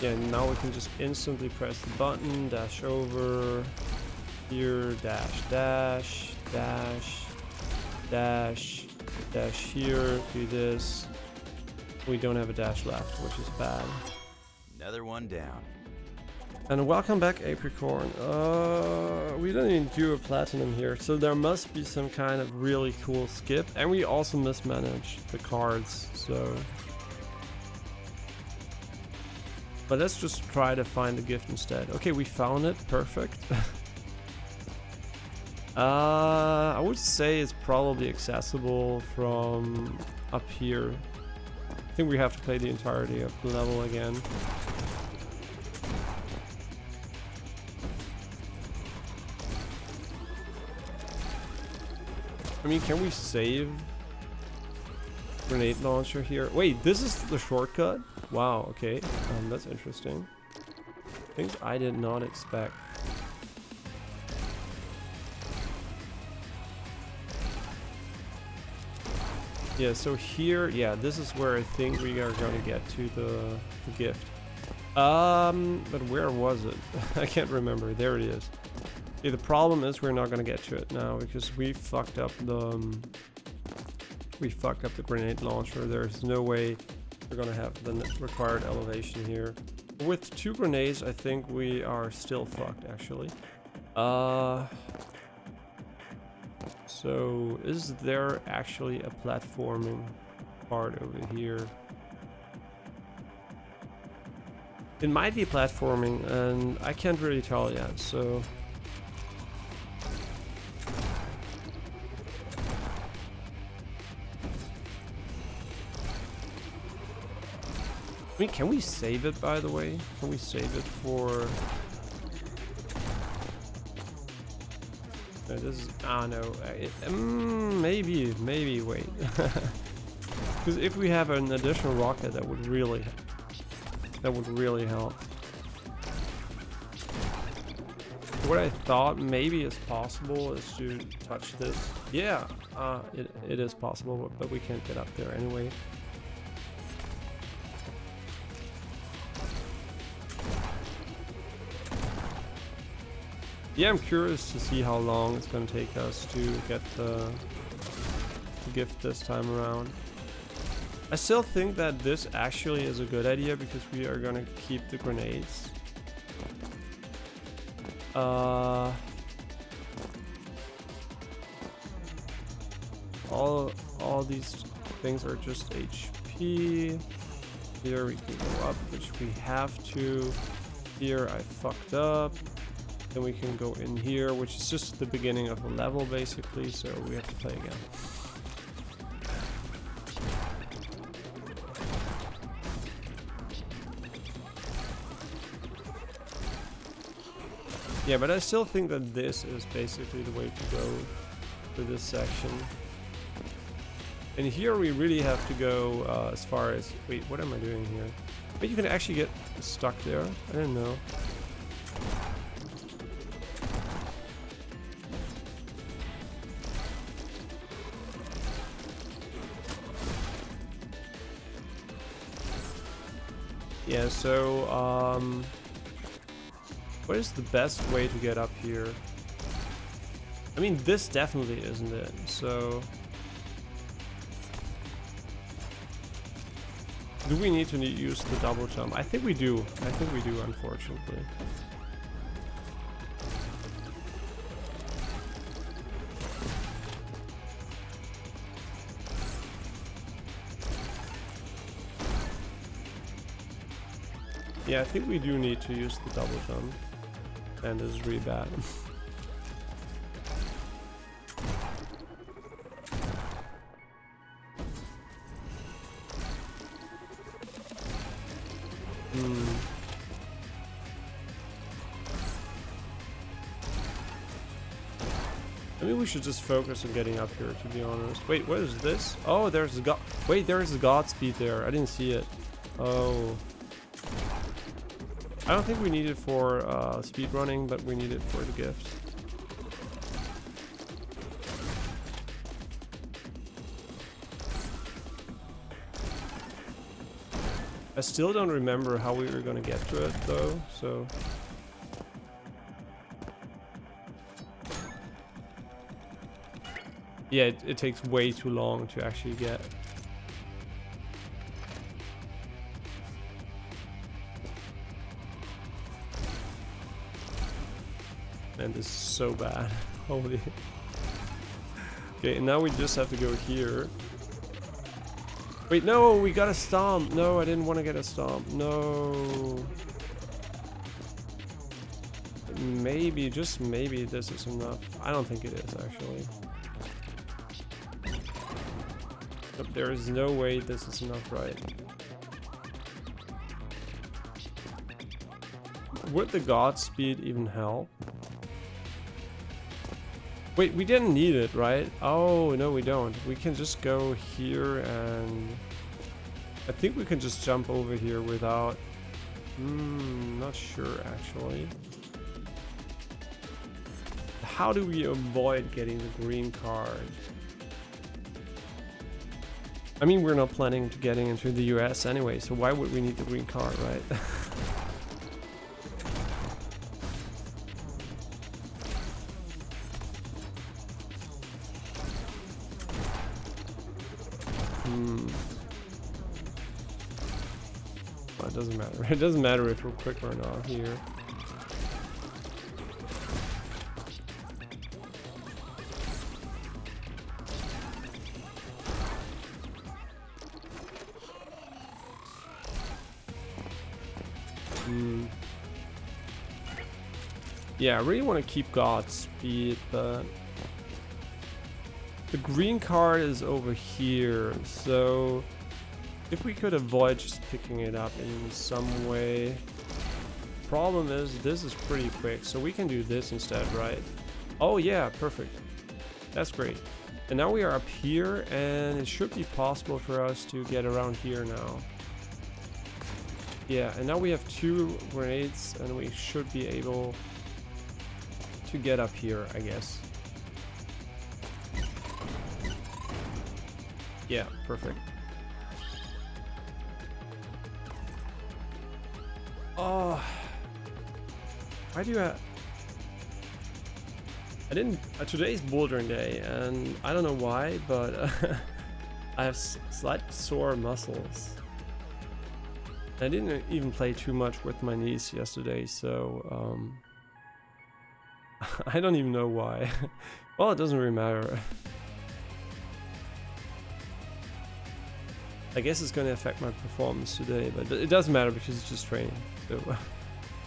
Yeah, now we can just instantly press the button, dash over here, dash, dash, dash, dash, dash here, do this. We don't have a dash left, which is bad. Another one down. And welcome back, Apricorn. We didn't even do a platinum here, so there must be some kind of really cool skip. And we also mismanaged the cards, so... But let's just try to find the gift instead. Okay, we found it. Perfect. I would say it's probably accessible from up here. I think we have to play the entirety of the level again. I mean, can we save grenade launcher here? Wait, this is the shortcut? Wow, okay. That's interesting. Things I did not expect. Yeah, so here, yeah, this is where I think we are gonna get to the gift. But where was it? I can't remember. There it is. Okay, the problem is we're not gonna get to it now because we fucked up the grenade launcher. There's no way we're gonna have the required elevation here. With 2 grenades, I think we are still fucked actually. So is there actually a platforming part over here? It might be platforming and I can't really tell yet, so... I mean, can we save it, by the way? Can we save it for... No, this is... Ah, no. Maybe, wait. Because if we have an additional rocket, that would really help. What I thought maybe is possible is to touch this. Yeah, it is possible, but we can't get up there anyway. Yeah, I'm curious to see how long it's going to take us to get the gift this time around. I still think that this actually is a good idea because we are going to keep the grenades. All these things are just HP. Here we can go up, which we have to. Here I fucked up. Then we can go in here, which is just the beginning of a level basically, so we have to play again. Yeah, but I still think that this is basically the way to go for this section. And here we really have to go as far as... Wait, what am I doing here? But you can actually get stuck there. I didn't know. Yeah, so, what is the best way to get up here? I mean, this definitely isn't it, so... Do we need to use the double jump? I think we do. I think we do, unfortunately. Yeah, I think we do need to use the double jump. And this is really bad. Maybe we should just focus on getting up here, to be honest. Wait, what is this? Oh, there's the god. Wait, there's the Godspeed there. I didn't see it. Oh. I don't think we need it for speed running, but we need it for the gift. I still don't remember how we were gonna get to it though, so... Yeah, it takes way too long to actually get. And this is so bad. Holy. Okay, and now we just have to go here. Wait, no, we got a stomp. No, I didn't want to get a stomp. No. Maybe, just maybe this is enough. I don't think it is, actually. But there is no way this is enough, right? Would the Godspeed even help? Wait, we didn't need it, right? Oh, no, we don't. We can just go here and... I think we can just jump over here without... not sure, actually. How do we avoid getting the green card? I mean, we're not planning to getting into the US anyway, so why would we need the green card, right? Well, it doesn't matter. It doesn't matter if we're quick or not here. Yeah, I really want to keep Godspeed, but the green card is over here, so if we could avoid just picking it up in some way. Problem is, this is pretty quick, so we can do this instead, right? Oh yeah, perfect. That's great. And now we are up here, and it should be possible for us to get around here now. Yeah, and now we have 2 grenades, and we should be able to get up here, I guess. Yeah, perfect. Oh, why do I didn't... today's bouldering day, and I don't know why, but I have slight sore muscles. I didn't even play too much with my knees yesterday, so I don't even know why. Well, it doesn't really matter. I guess it's going to affect my performance today, but it doesn't matter because it's just training. So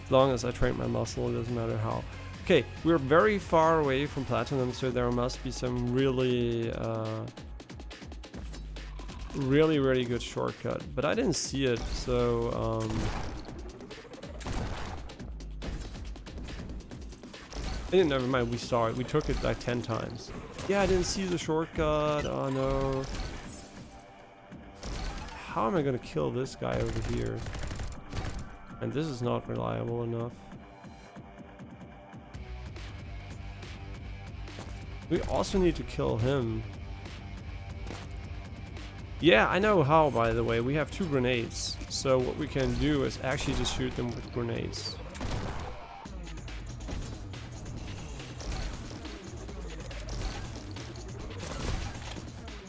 as long as I train my muscle, it doesn't matter how. Okay, we're very far away from platinum, so there must be some really really good shortcut, but I didn't see it, so never mind, we saw it. We took it like 10 times. Yeah, I didn't see the shortcut. Oh no. How am I gonna kill this guy over here? And this is not reliable enough. We also need to kill him. Yeah, I know how, by the way. We have 2 grenades. So what we can do is actually just shoot them with grenades.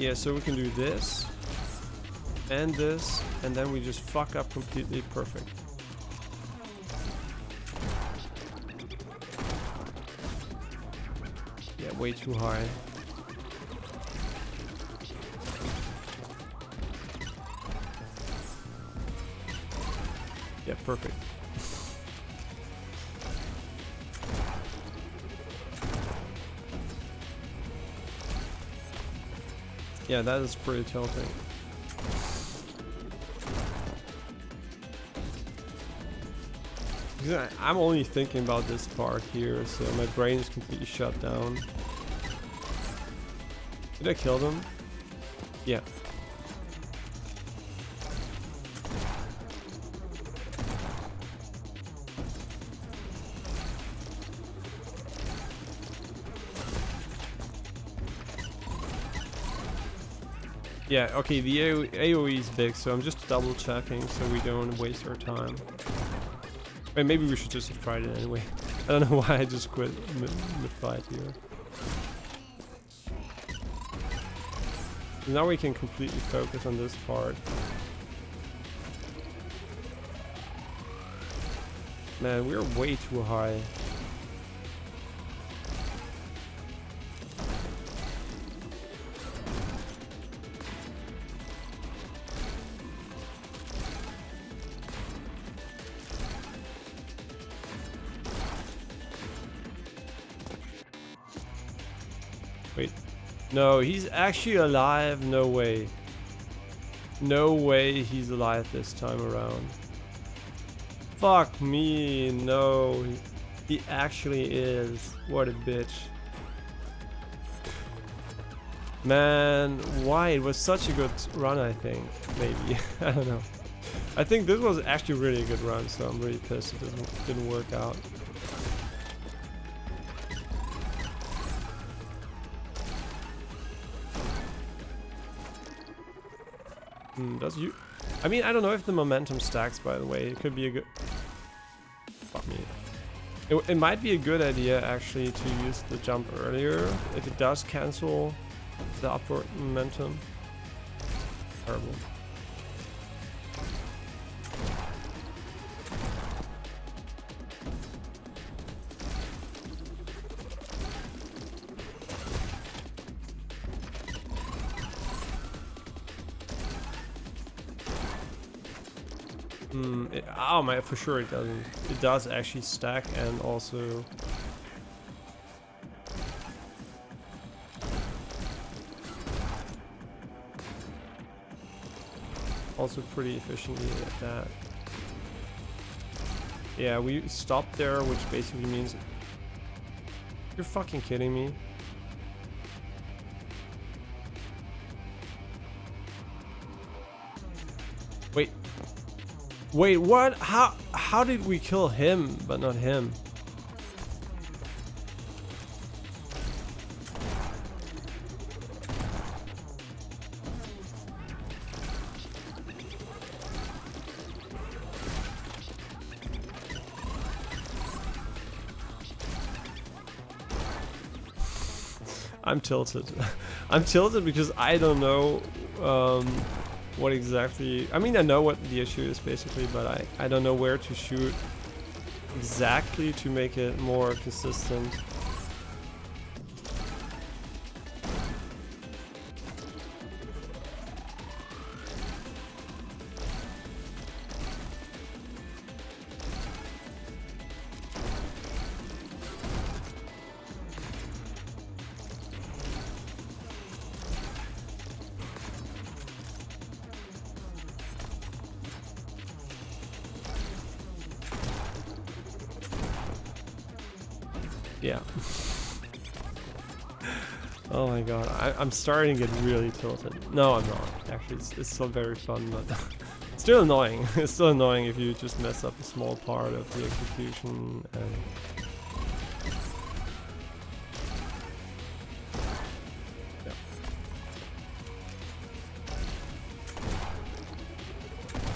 Yeah, so we can do this and this, and then we just fuck up completely. Perfect. Yeah, way too high. Yeah, perfect. Yeah, that is pretty tilting. I'm only thinking about this part here, so my brain is completely shut down. Did I kill them? Yeah. Yeah, okay, the AoE is big, so I'm just double checking so we don't waste our time. Wait, maybe we should just have tried it anyway. I don't know why I just quit mid-fight here. Now we can completely focus on this part. Man, we're way too high. Wait. No, he's actually alive. No way. No way he's alive this time around. Fuck me. No. He actually is. What a bitch. Man, why? It was such a good run, I think. Maybe. I don't know. I think this was actually really a good run, so I'm really pissed it didn't work out. Does you? I mean, I don't know if the momentum stacks, by the way. It could be a good... Fuck me. It might be a good idea, actually, to use the jump earlier. If it does cancel the upward momentum. Terrible. Oh my, for sure it doesn't. It does actually stack and also... Also pretty efficiently at that. Yeah, we stopped there, which basically means... You're fucking kidding me. Wait. Wait, what? How did we kill him, but not him? I'm tilted. I'm tilted because I don't know what exactly... I mean, I know what the issue is basically, but I don't know where to shoot exactly to make it more consistent. Yeah. Oh my god, I'm starting to get really tilted. No, I'm not. Actually, it's still very fun, but it's still annoying. It's still annoying if you just mess up a small part of the execution. And yeah.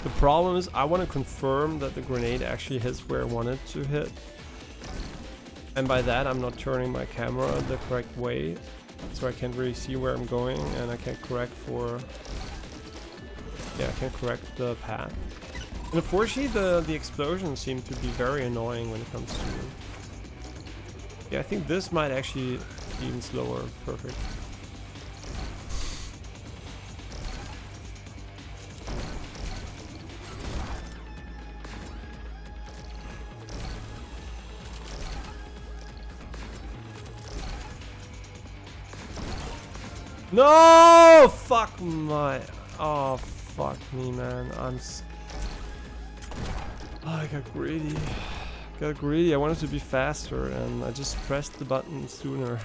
The problem is I want to confirm that the grenade actually hits where I want it to hit. And by that, I'm not turning my camera the correct way. so I can't really see where I'm going, and I can't correct for... Yeah, I can't correct the path. And unfortunately, the explosions seem to be very annoying when it comes to... Yeah, I think this might actually be even slower. Perfect. No! Fuck my... Oh, fuck me, man. Oh, I got greedy. I wanted to be faster, and I just pressed the button sooner.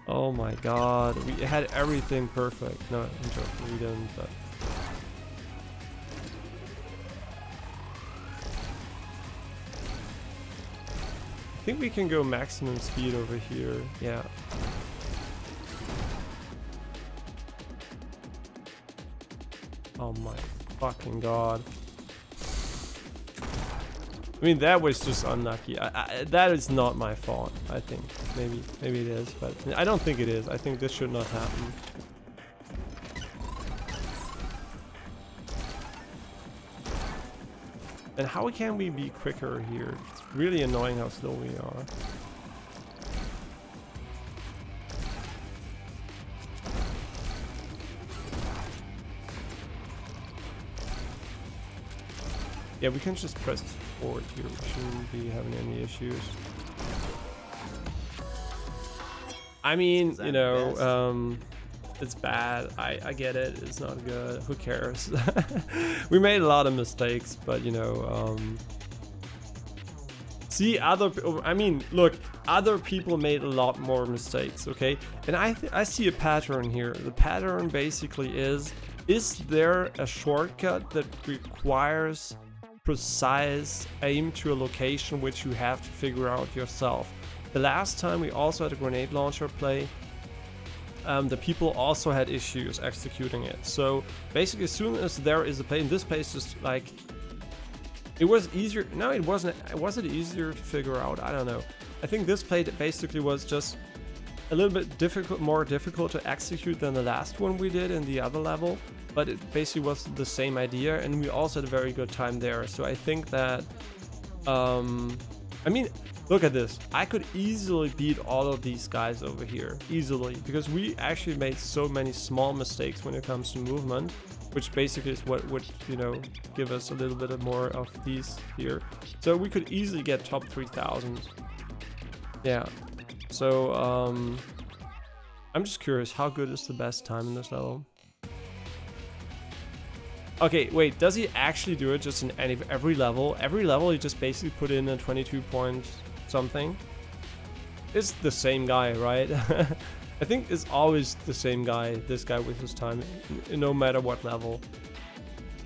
Oh my god. We had everything perfect. No, I'm joking. We didn't, but... I think we can go maximum speed over here. Yeah. Oh my fucking god. I mean, that was just unlucky. That is not my fault, I think. Maybe it is, but I don't think it is. I think this should not happen. And how can we be quicker here? It's really annoying how slow we are. Yeah, we can just press forward here. We shouldn't be having any issues. I mean, you know, it's bad. I get it. It's not good. Who cares? We made a lot of mistakes, but you know, see I mean, look, other people made a lot more mistakes, okay? And I see a pattern here. The pattern basically is there a shortcut that requires precise aim to a location which you have to figure out yourself? The last time we also had a grenade launcher play, the people also had issues executing it. So basically, as soon as there is a play, in this place, just like it was easier. No, it wasn't. Was it easier to figure out? I don't know. I think this play basically was just a little bit more difficult to execute than the last one we did in the other level. But it basically was the same idea, and we also had a very good time there. So I think that, I mean, look at this. I could easily beat all of these guys over here, easily, because we actually made so many small mistakes when it comes to movement, which basically is what would, you know, give us a little bit more of these here. So we could easily get top 3000. Yeah. So, I'm just curious, how good is the best time in this level? Okay, wait, does he actually do it just in every level? Every level he just basically put in a 22 point something? It's the same guy, right? I think it's always the same guy, this guy with his time, no matter what level.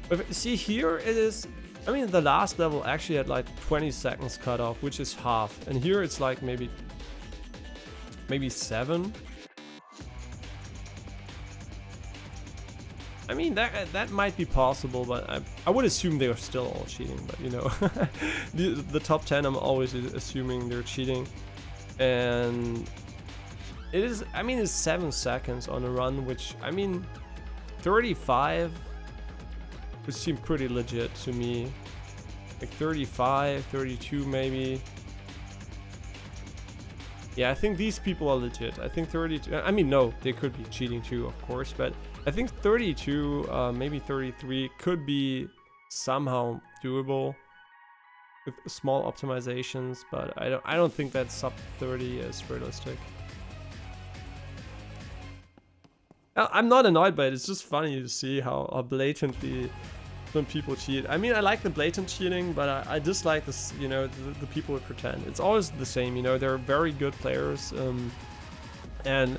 But see, here it is, I mean, the last level actually had like 20 seconds cut off, which is half. And here it's like maybe 7. I mean, that might be possible, but I would assume they are still all cheating. But you know, the top 10, I'm always assuming they're cheating. And it is, I mean, it's 7 seconds on a run, which, I mean, 35 would seem pretty legit to me. Like 35, 32 maybe. Yeah, I think these people are legit. I think 32, I mean, no, they could be cheating too, of course, but I think 32, maybe 33 could be somehow doable with small optimizations, but I don't think that sub 30 is realistic. I'm not annoyed by it. It's just funny to see how blatantly some people cheat. I mean, I like the blatant cheating, but I dislike this, you know, the people who pretend. It's always the same, you know. They're very good players, and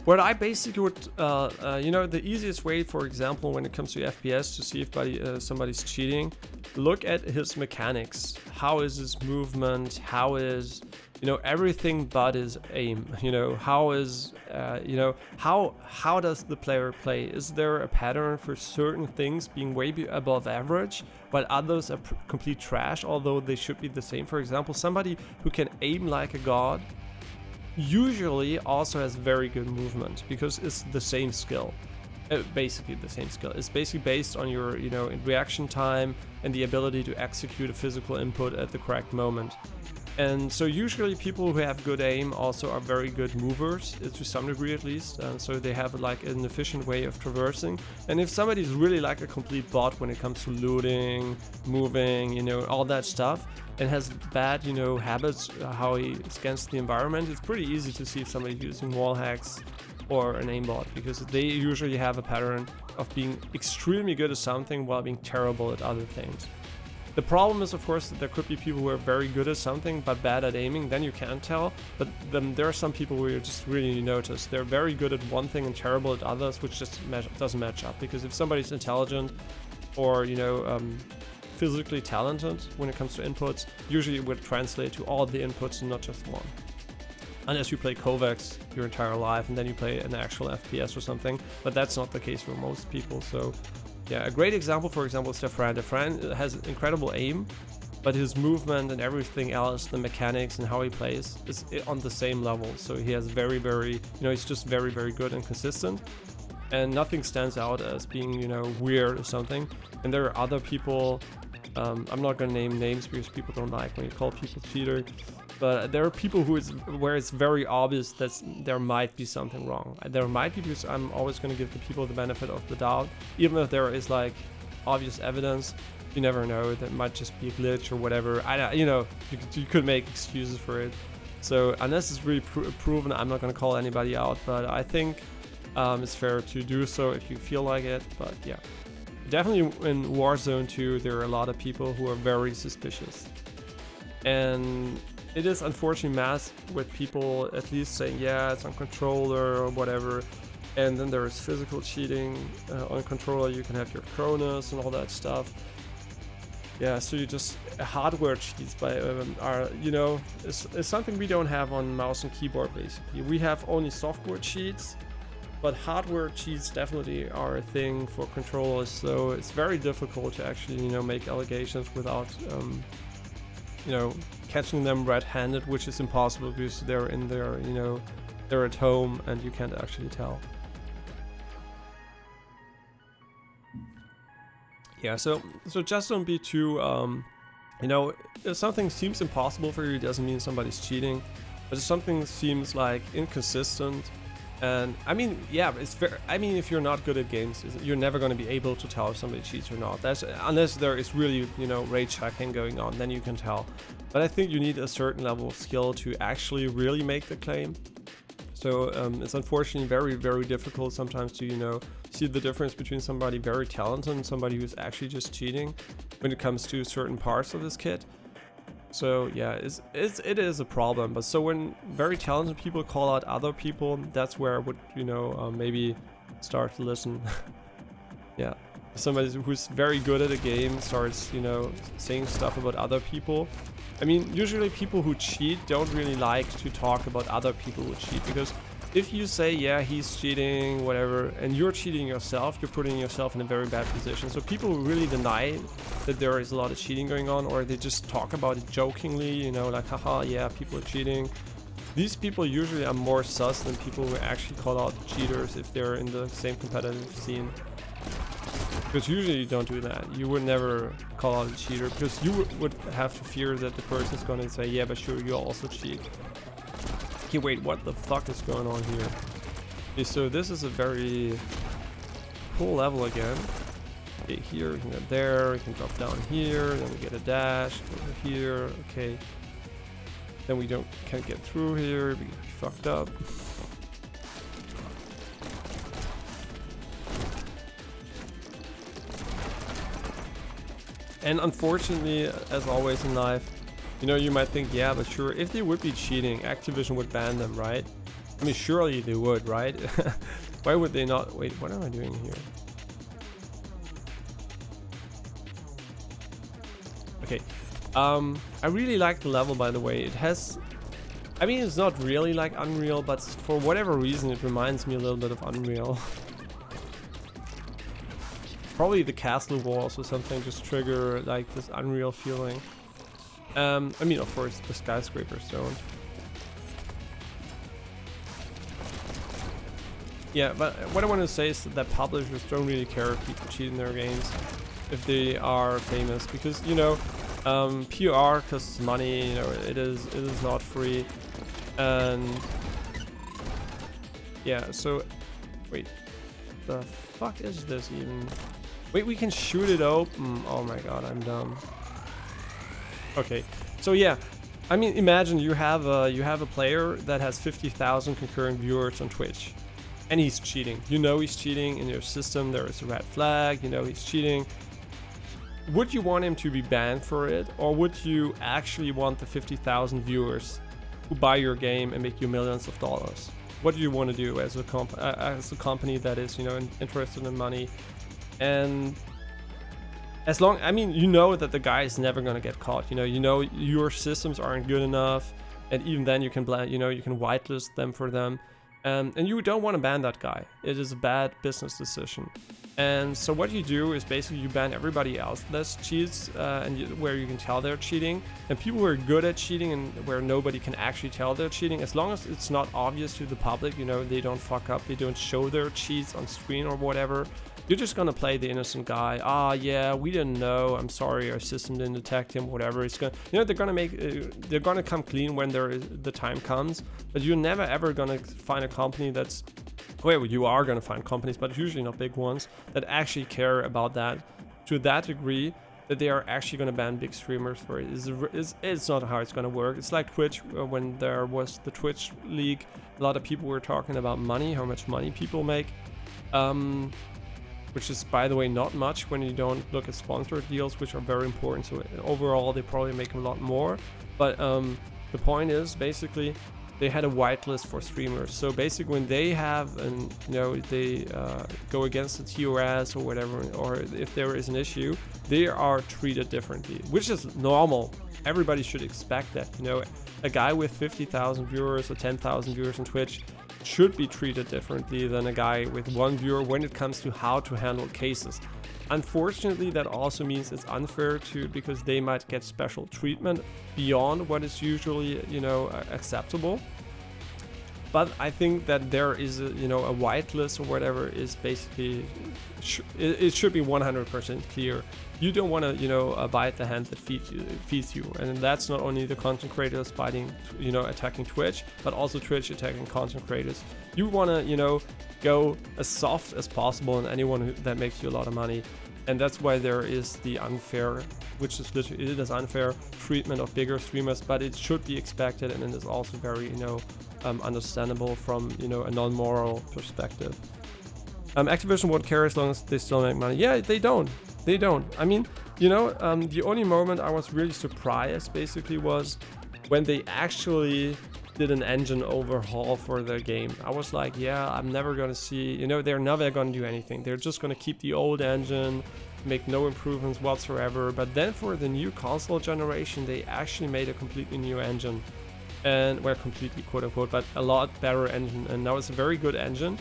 what I basically would, you know, the easiest way, for example, when it comes to FPS to see if somebody's cheating, look at his mechanics. How is his movement? How is, you know, everything but his aim? You know, how is, you know, how does the player play? Is there a pattern for certain things being way above average, while others are complete trash, although they should be the same? For example, somebody who can aim like a god, usually also has very good movement because it's the same skill. Basically the same skill. It's basically based on your, you know, reaction time and the ability to execute a physical input at the correct moment. And so usually people who have good aim also are very good movers, to some degree at least, and so they have like an efficient way of traversing. And if somebody's really like a complete bot when it comes to looting, moving, you know, all that stuff, and has bad, you know, habits, how he scans the environment, it's pretty easy to see if somebody's using wall hacks or an aimbot, because they usually have a pattern of being extremely good at something while being terrible at other things. The problem is, of course, that there could be people who are very good at something but bad at aiming, then you can't tell. But then there are some people where you just really notice they're very good at one thing and terrible at others, which just doesn't match up. Because if somebody's intelligent or, you know, physically talented when it comes to inputs, usually it would translate to all the inputs and not just one. Unless you play Kovacs your entire life and then you play an actual FPS or something, but that's not the case for most people. So yeah, a great example, for example, is Defran. Defran has incredible aim, but his movement and everything else, the mechanics and how he plays, is on the same level. So he has very, you know, he's just very, very good and consistent, and nothing stands out as being, you know, weird or something. And there are other people, I'm not gonna name names because people don't like when you call people cheater, but there are people where it's very obvious that there might be something wrong. There might be, because I'm always going to give the people the benefit of the doubt, even if there is like obvious evidence. You never know, that might just be a glitch or whatever. You know, you could make excuses for it. So unless it's really proven, I'm not going to call anybody out, but I think it's fair to do so if you feel like it. But yeah, definitely in Warzone 2 there are a lot of people who are very suspicious, and it is unfortunately masked with people at least saying, yeah, it's on controller or whatever. And then there is physical cheating on controller. You can have your Cronus and all that stuff. Yeah, so you just hardware cheats are, you know, is something we don't have on mouse and keyboard basically. We have only software cheats, but hardware cheats definitely are a thing for controllers. So it's very difficult to actually, you know, make allegations without, you know, catching them red-handed, which is impossible because they're in there, you know, they're at home and you can't actually tell. Yeah, so just don't be too, you know, if something seems impossible for you, doesn't mean somebody's cheating. But if something seems like inconsistent, and I mean, yeah, it's fair. I mean, if you're not good at games, you're never going to be able to tell if somebody cheats or not. That's unless there is really, you know, rage hacking going on, then you can tell. But I think you need a certain level of skill to actually really make the claim. So it's unfortunately very, very difficult sometimes to, you know, see the difference between somebody very talented and somebody who's actually just cheating when it comes to certain parts of this kit. So yeah, it is a problem. But so when very talented people call out other people, that's where I would, you know, maybe start to listen. Yeah, somebody who's very good at a game starts, you know, saying stuff about other people. I mean, usually people who cheat don't really like to talk about other people who cheat, because if you say, yeah, he's cheating, whatever, and you're cheating yourself, you're putting yourself in a very bad position. So people who really deny that there is a lot of cheating going on, or they just talk about it jokingly, you know, like, haha, yeah, people are cheating. These people usually are more sus than people who actually call out cheaters if they're in the same competitive scene. Because usually you don't do that. You would never call out a cheater, because you would have to fear that the person's going to say, yeah, but sure, you also cheat. Okay, wait, what the fuck is going on here? Okay, so this is a very cool level again. Okay, here, we can go there, we can drop down here, then we get a dash, over here, okay. Then we can't get through here, we get fucked up. And unfortunately, as always in life, you know, you might think, yeah, but sure, if they would be cheating, Activision would ban them, right? I mean, surely they would, right? Why would they not? Wait, what am I doing here? Okay, I really like the level, by the way. It has, I mean, it's not really like Unreal, but for whatever reason, it reminds me a little bit of Unreal. Probably the castle walls or something just trigger like this Unreal feeling. I mean, of course, the skyscrapers don't. Yeah, but what I want to say is that publishers don't really care if people cheat in their games, if they are famous, because PR costs money. It is not free, and yeah. So, wait, the fuck is this even? Wait, we can shoot it open. Oh my god, I'm dumb. Okay, so yeah. I mean, imagine you have a player that has 50,000 concurrent viewers on Twitch, and he's cheating. He's cheating. In your system there is a red flag. He's cheating. Would you want him to be banned for it, or would you actually want the 50,000 viewers who buy your game and make you millions of dollars? What do you want to do as a company that is interested in money? And as long, that the guy is never gonna get caught. Your systems aren't good enough, and even then you can you can whitelist them for them, and you don't want to ban that guy. It is a bad business decision. And so what you do is basically you ban everybody else that cheats, where you can tell they're cheating, and people who are good at cheating and where nobody can actually tell they're cheating, as long as it's not obvious to the public, they don't fuck up, they don't show their cheats on screen or whatever. You're just gonna play the innocent guy. Yeah, we didn't know. I'm sorry, our system didn't detect him. Whatever. It's gonna, they're gonna come clean when the time comes. But you're never ever gonna find a company that's, well, you are gonna find companies, but usually not big ones, that actually care about that to that degree that they are actually gonna ban big streamers for it. It's not how it's gonna work. It's like Twitch. When there was the Twitch League, a lot of people were talking about money, how much money people make. Which is, by the way, not much when you don't look at sponsored deals, which are very important. So overall, they probably make a lot more. But the point is, basically, they had a whitelist for streamers. So basically, when they have, they go against the TOS or whatever, or if there is an issue, they are treated differently, which is normal. Everybody should expect that. A guy with 50,000 viewers or 10,000 viewers on Twitch should be treated differently than a guy with 1 viewer when it comes to how to handle cases. Unfortunately, that also means it's unfair because they might get special treatment beyond what is usually acceptable. But I think that there is a whitelist or whatever is basically it should be 100% clear. You don't want to bite the hand that feeds you, and that's not only the content creators attacking Twitch, but also Twitch attacking content creators. You want to go as soft as possible on anyone that makes you a lot of money, and that's why there is the unfair, which is literally it is unfair treatment of bigger streamers, but it should be expected, and it is also very understandable from a non-moral perspective. Activision won't care as long as they still make money. Yeah, they don't. I mean, the only moment I was really surprised basically was when they actually did an engine overhaul for their game. I was like, yeah, I'm never gonna see, they're never gonna do anything. They're just gonna keep the old engine, make no improvements whatsoever. But then for the new console generation, they actually made a completely new engine. And, well, completely quote unquote, but a lot better engine. And now it's a very good engine.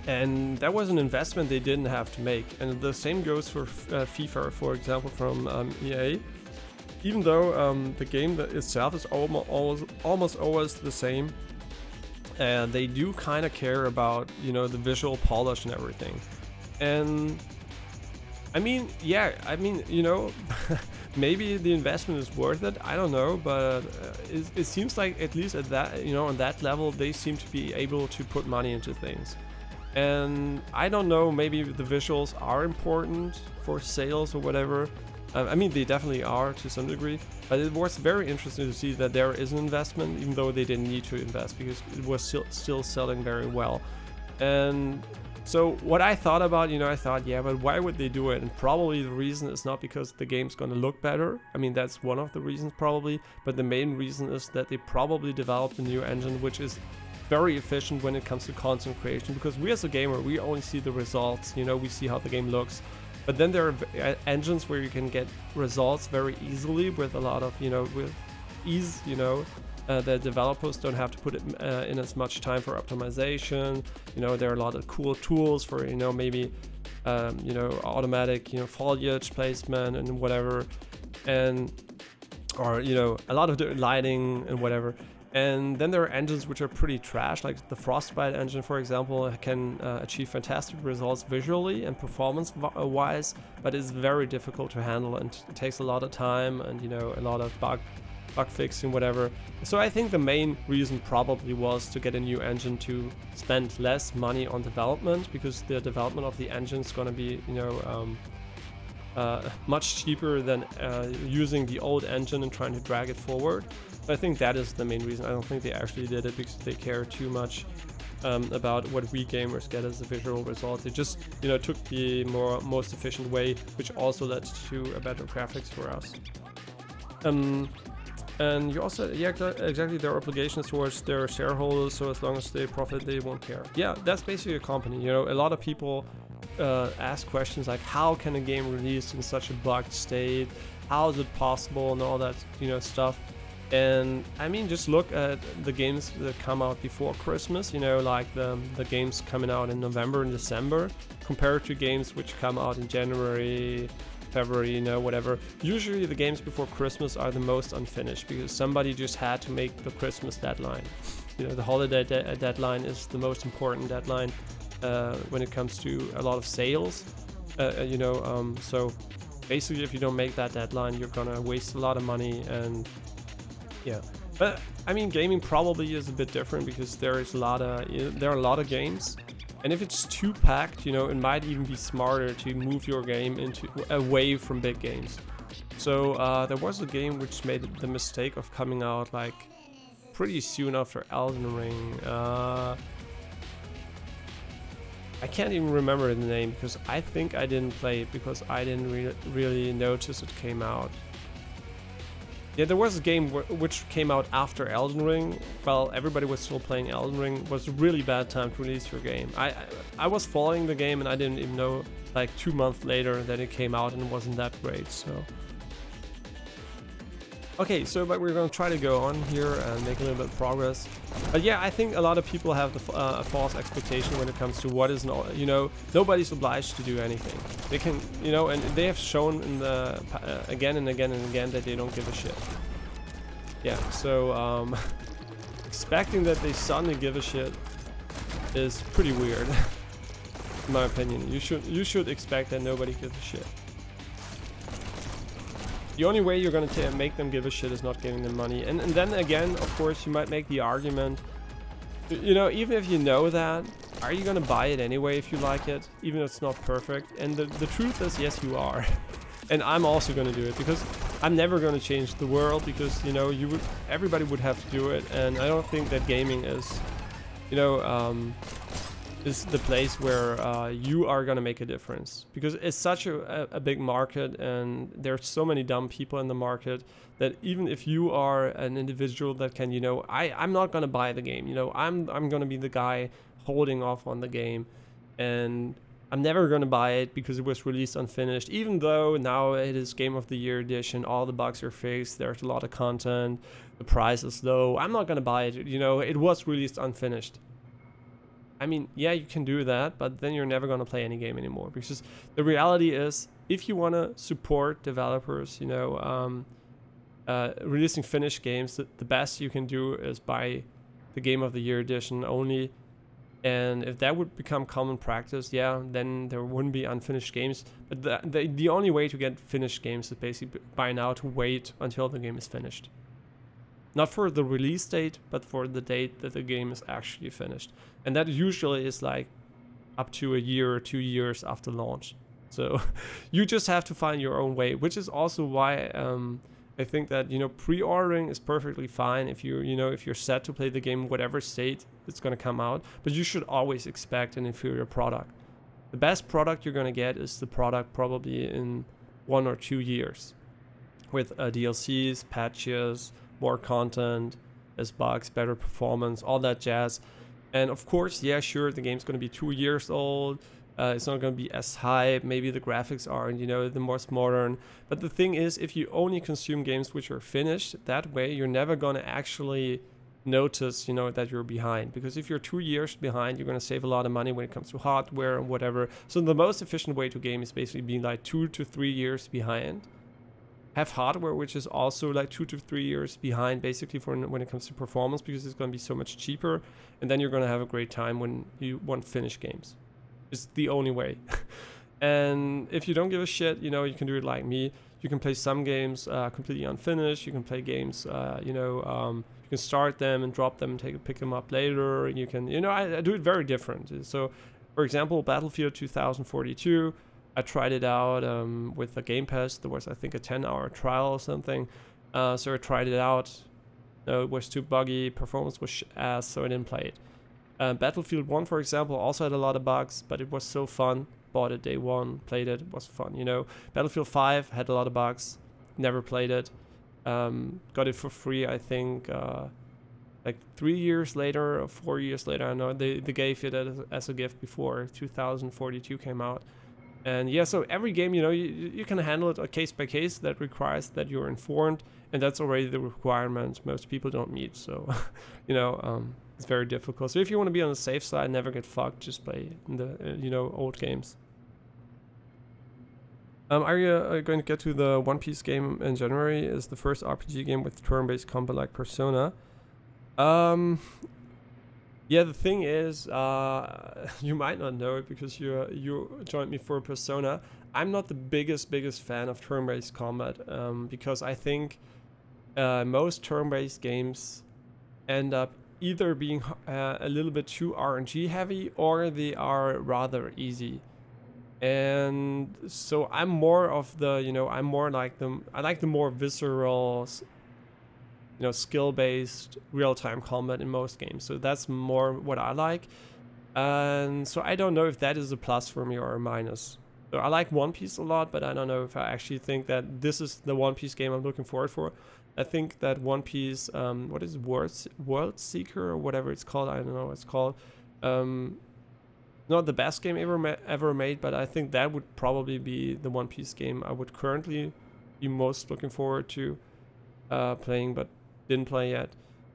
And that was an investment they didn't have to make. And the same goes for FIFA, for example, from EA. Even though the game itself is almost always the same, they do kind of care about the visual polish and everything. And I mean, yeah, maybe the investment is worth it. I don't know, but it seems like at least at that on that level they seem to be able to put money into things. And I don't know, maybe the visuals are important for sales or whatever. I mean, they definitely are to some degree, but it was very interesting to see that there is an investment, even though they didn't need to invest because it was still selling very well. And so what I thought about, I thought, yeah, but why would they do it? And probably the reason is not because the game's going to look better. I mean, that's one of the reasons probably, but the main reason is that they probably developed a new engine, which is very efficient when it comes to content creation, because we as a gamer, we only see the results, we see how the game looks. But then there are engines where you can get results very easily with a lot of, with ease, the developers don't have to put it in as much time for optimization. There are a lot of cool tools for, maybe, automatic, foliage placement and whatever. Or, a lot of the lighting and whatever. And then there are engines which are pretty trash, like the Frostbite engine, for example, can achieve fantastic results visually and performance-wise, but it's very difficult to handle and it takes a lot of time and, you know, a lot of bug fixing, whatever. So I think the main reason probably was to get a new engine to spend less money on development, because the development of the engine is going to be, you know, much cheaper than using the old engine and trying to drag it forward. I think that is the main reason. I don't think they actually did it because they care too much about what we gamers get as a visual result. They just, you know, took the most efficient way, which also led to a better graphics for us. And you also, yeah, exactly, their obligations towards their shareholders, so as long as they profit, they won't care. Yeah, that's basically a company. You know, a lot of people ask questions like, how can a game release in such a bugged state? How is it possible? And all that, you know, stuff. And I mean, just look at the games that come out before Christmas, you know, like the games coming out in November and December, compared to games which come out in January, February, you know, whatever. Usually the games before Christmas are the most unfinished because somebody just had to make the Christmas deadline. You know, the holiday deadline is the most important deadline when it comes to a lot of sales, you know, so basically if you don't make that deadline, you're gonna waste a lot of money. And yeah, but I mean, gaming probably is a bit different because there are a lot of games, and if it's too packed, you know, it might even be smarter to move your game away from big games. So there was a game which made the mistake of coming out like pretty soon after Elden Ring. I can't even remember the name because I think I didn't play it because I didn't really notice it came out. Yeah, there was a game which came out after Elden Ring. While everybody was still playing Elden Ring, it was a really bad time to release your game. I was following the game and I didn't even know like 2 months later that it came out and it wasn't that great. So okay, so but we're gonna try to go on here and make a little bit of progress. But yeah, I think a lot of people have a false expectation when it comes to what is not, you know, nobody's obliged to do anything. They can, you know, and they have shown in the again and again and again that they don't give a shit. Yeah, so expecting that they suddenly give a shit is pretty weird, in my opinion. You should expect that nobody gives a shit. The only way you're going to make them give a shit is not giving them money. And then again, of course, you might make the argument, you know, even if you know that, are you going to buy it anyway if you like it, even if it's not perfect? And the truth is, yes, you are. And I'm also going to do it because I'm never going to change the world because, you know, everybody would have to do it. And I don't think that gaming is, you know, is the place where you are going to make a difference, because it's such a big market and there's so many dumb people in the market that even if you are an individual that can, you know, I'm not going to buy the game, you know, I'm going to be the guy holding off on the game, and I'm never going to buy it because it was released unfinished, even though now it is Game of the Year edition, all the bugs are fixed, there's a lot of content, the price is low. I'm not going to buy it, you know, it was released unfinished. I mean, yeah, you can do that, but then you're never going to play any game anymore, because the reality is, if you want to support developers, you know, releasing finished games, the best you can do is buy the Game of the Year edition only. And if that would become common practice, yeah, then there wouldn't be unfinished games. But the only way to get finished games is basically by now to wait until the game is finished. Not for the release date, but for the date that the game is actually finished. And that usually is like up to a year or 2 years after launch. So you just have to find your own way, which is also why I think that, you know, pre-ordering is perfectly fine if you're set to play the game whatever state it's going to come out, but you should always expect an inferior product. The best product you're going to get is the product probably in 1 or 2 years with DLCs, patches, more content, as bugs, better performance, all that jazz. And of course, yeah, sure, the game's going to be 2 years old. It's not going to be as high. Maybe the graphics aren't, you know, the most modern. But the thing is, if you only consume games which are finished, that way you're never going to actually notice, you know, that you're behind. Because if you're 2 years behind, you're going to save a lot of money when it comes to hardware and whatever. So the most efficient way to game is basically being like 2 to 3 years behind. have hardware which is also like 2 to 3 years behind basically for when it comes to performance, because it's going to be so much cheaper, and then you're going to have a great time when you want finished games. It's the only way. And if you don't give a shit, you know, you can do it like me. You can play some games completely unfinished. You can play games, you can start them and drop them and pick them up later. You can, you know, I do it very different. So, for example, Battlefield 2042, I tried it out with the Game Pass. There was, I think, a 10-hour trial or something. So I tried it out. No, it was too buggy. Performance was ass, so I didn't play it. Battlefield 1, for example, also had a lot of bugs, but it was so fun. Bought it day one, played it, was fun, you know. Battlefield 5 had a lot of bugs, never played it. Got it for free, I think, like 3 years later or 4 years later. I know they gave it as a gift before 2042 came out. And yeah, so every game, you know, you can handle it case by case. That requires that you're informed, and that's already the requirement most people don't meet. So, you know, it's very difficult. So if you want to be on the safe side, never get fucked, just play in the, you know, old games. Are you going to get to the One Piece game in January? Is the first RPG game with turn-based combat like Persona. Yeah, the thing is, you might not know it because you joined me for Persona. I'm not the biggest fan of turn-based combat, because I think most turn-based games end up either being a little bit too RNG heavy, or they are rather easy. And so I'm more of the, you know, I like the more visceral, you know, skill-based real-time combat in most games. So that's more what I like. And so I don't know if that is a plus for me or a minus. So I like One Piece a lot, but I don't know if I actually think that this is the One Piece game I'm looking forward for. I think that One Piece, what is it, World Seeker or whatever it's called, I don't know what it's called. Not the best game ever made, but I think that would probably be the One Piece game I would currently be most looking forward to playing, but didn't play yet.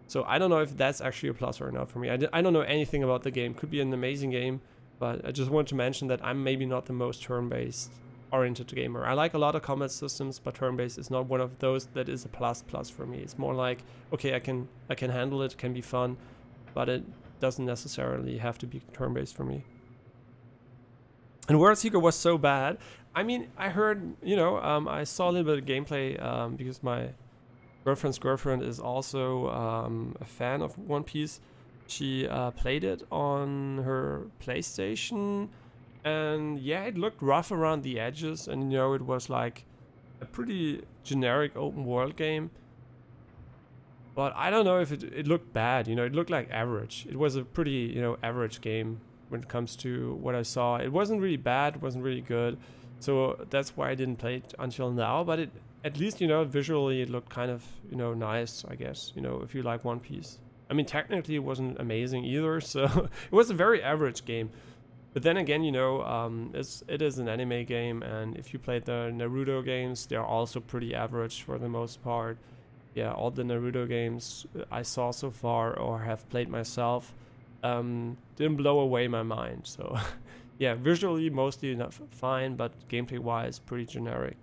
So I don't know if that's actually a plus or not for me. I don't know anything about the game. Could be an amazing game, but I just wanted to mention that I'm maybe not the most turn-based oriented gamer. I like a lot of combat systems, but turn-based is not one of those that is a plus for me. It's more like, okay, I can handle it, can be fun, but it doesn't necessarily have to be turn-based for me. And World Seeker was so bad. I mean, I heard, you know, I saw a little bit of gameplay because my girlfriend's girlfriend is also a fan of One Piece. She played it on her PlayStation, and yeah, it looked rough around the edges, and you know, it was like a pretty generic open world game. But I don't know if it looked bad, you know, it looked like average. It was a pretty, you know, average game when it comes to what I saw. It wasn't really bad, it wasn't really good. So that's why I didn't play it until now, but it, at least, you know, visually it looked kind of, you know, nice, I guess, you know, if you like One Piece. I mean, technically it wasn't amazing either, so it was a very average game. But then again, you know, it is an anime game, and if you played the Naruto games, they're also pretty average for the most part. Yeah, all the Naruto games I saw so far or have played myself didn't blow away my mind. So yeah, visually mostly not fine, but gameplay wise pretty generic.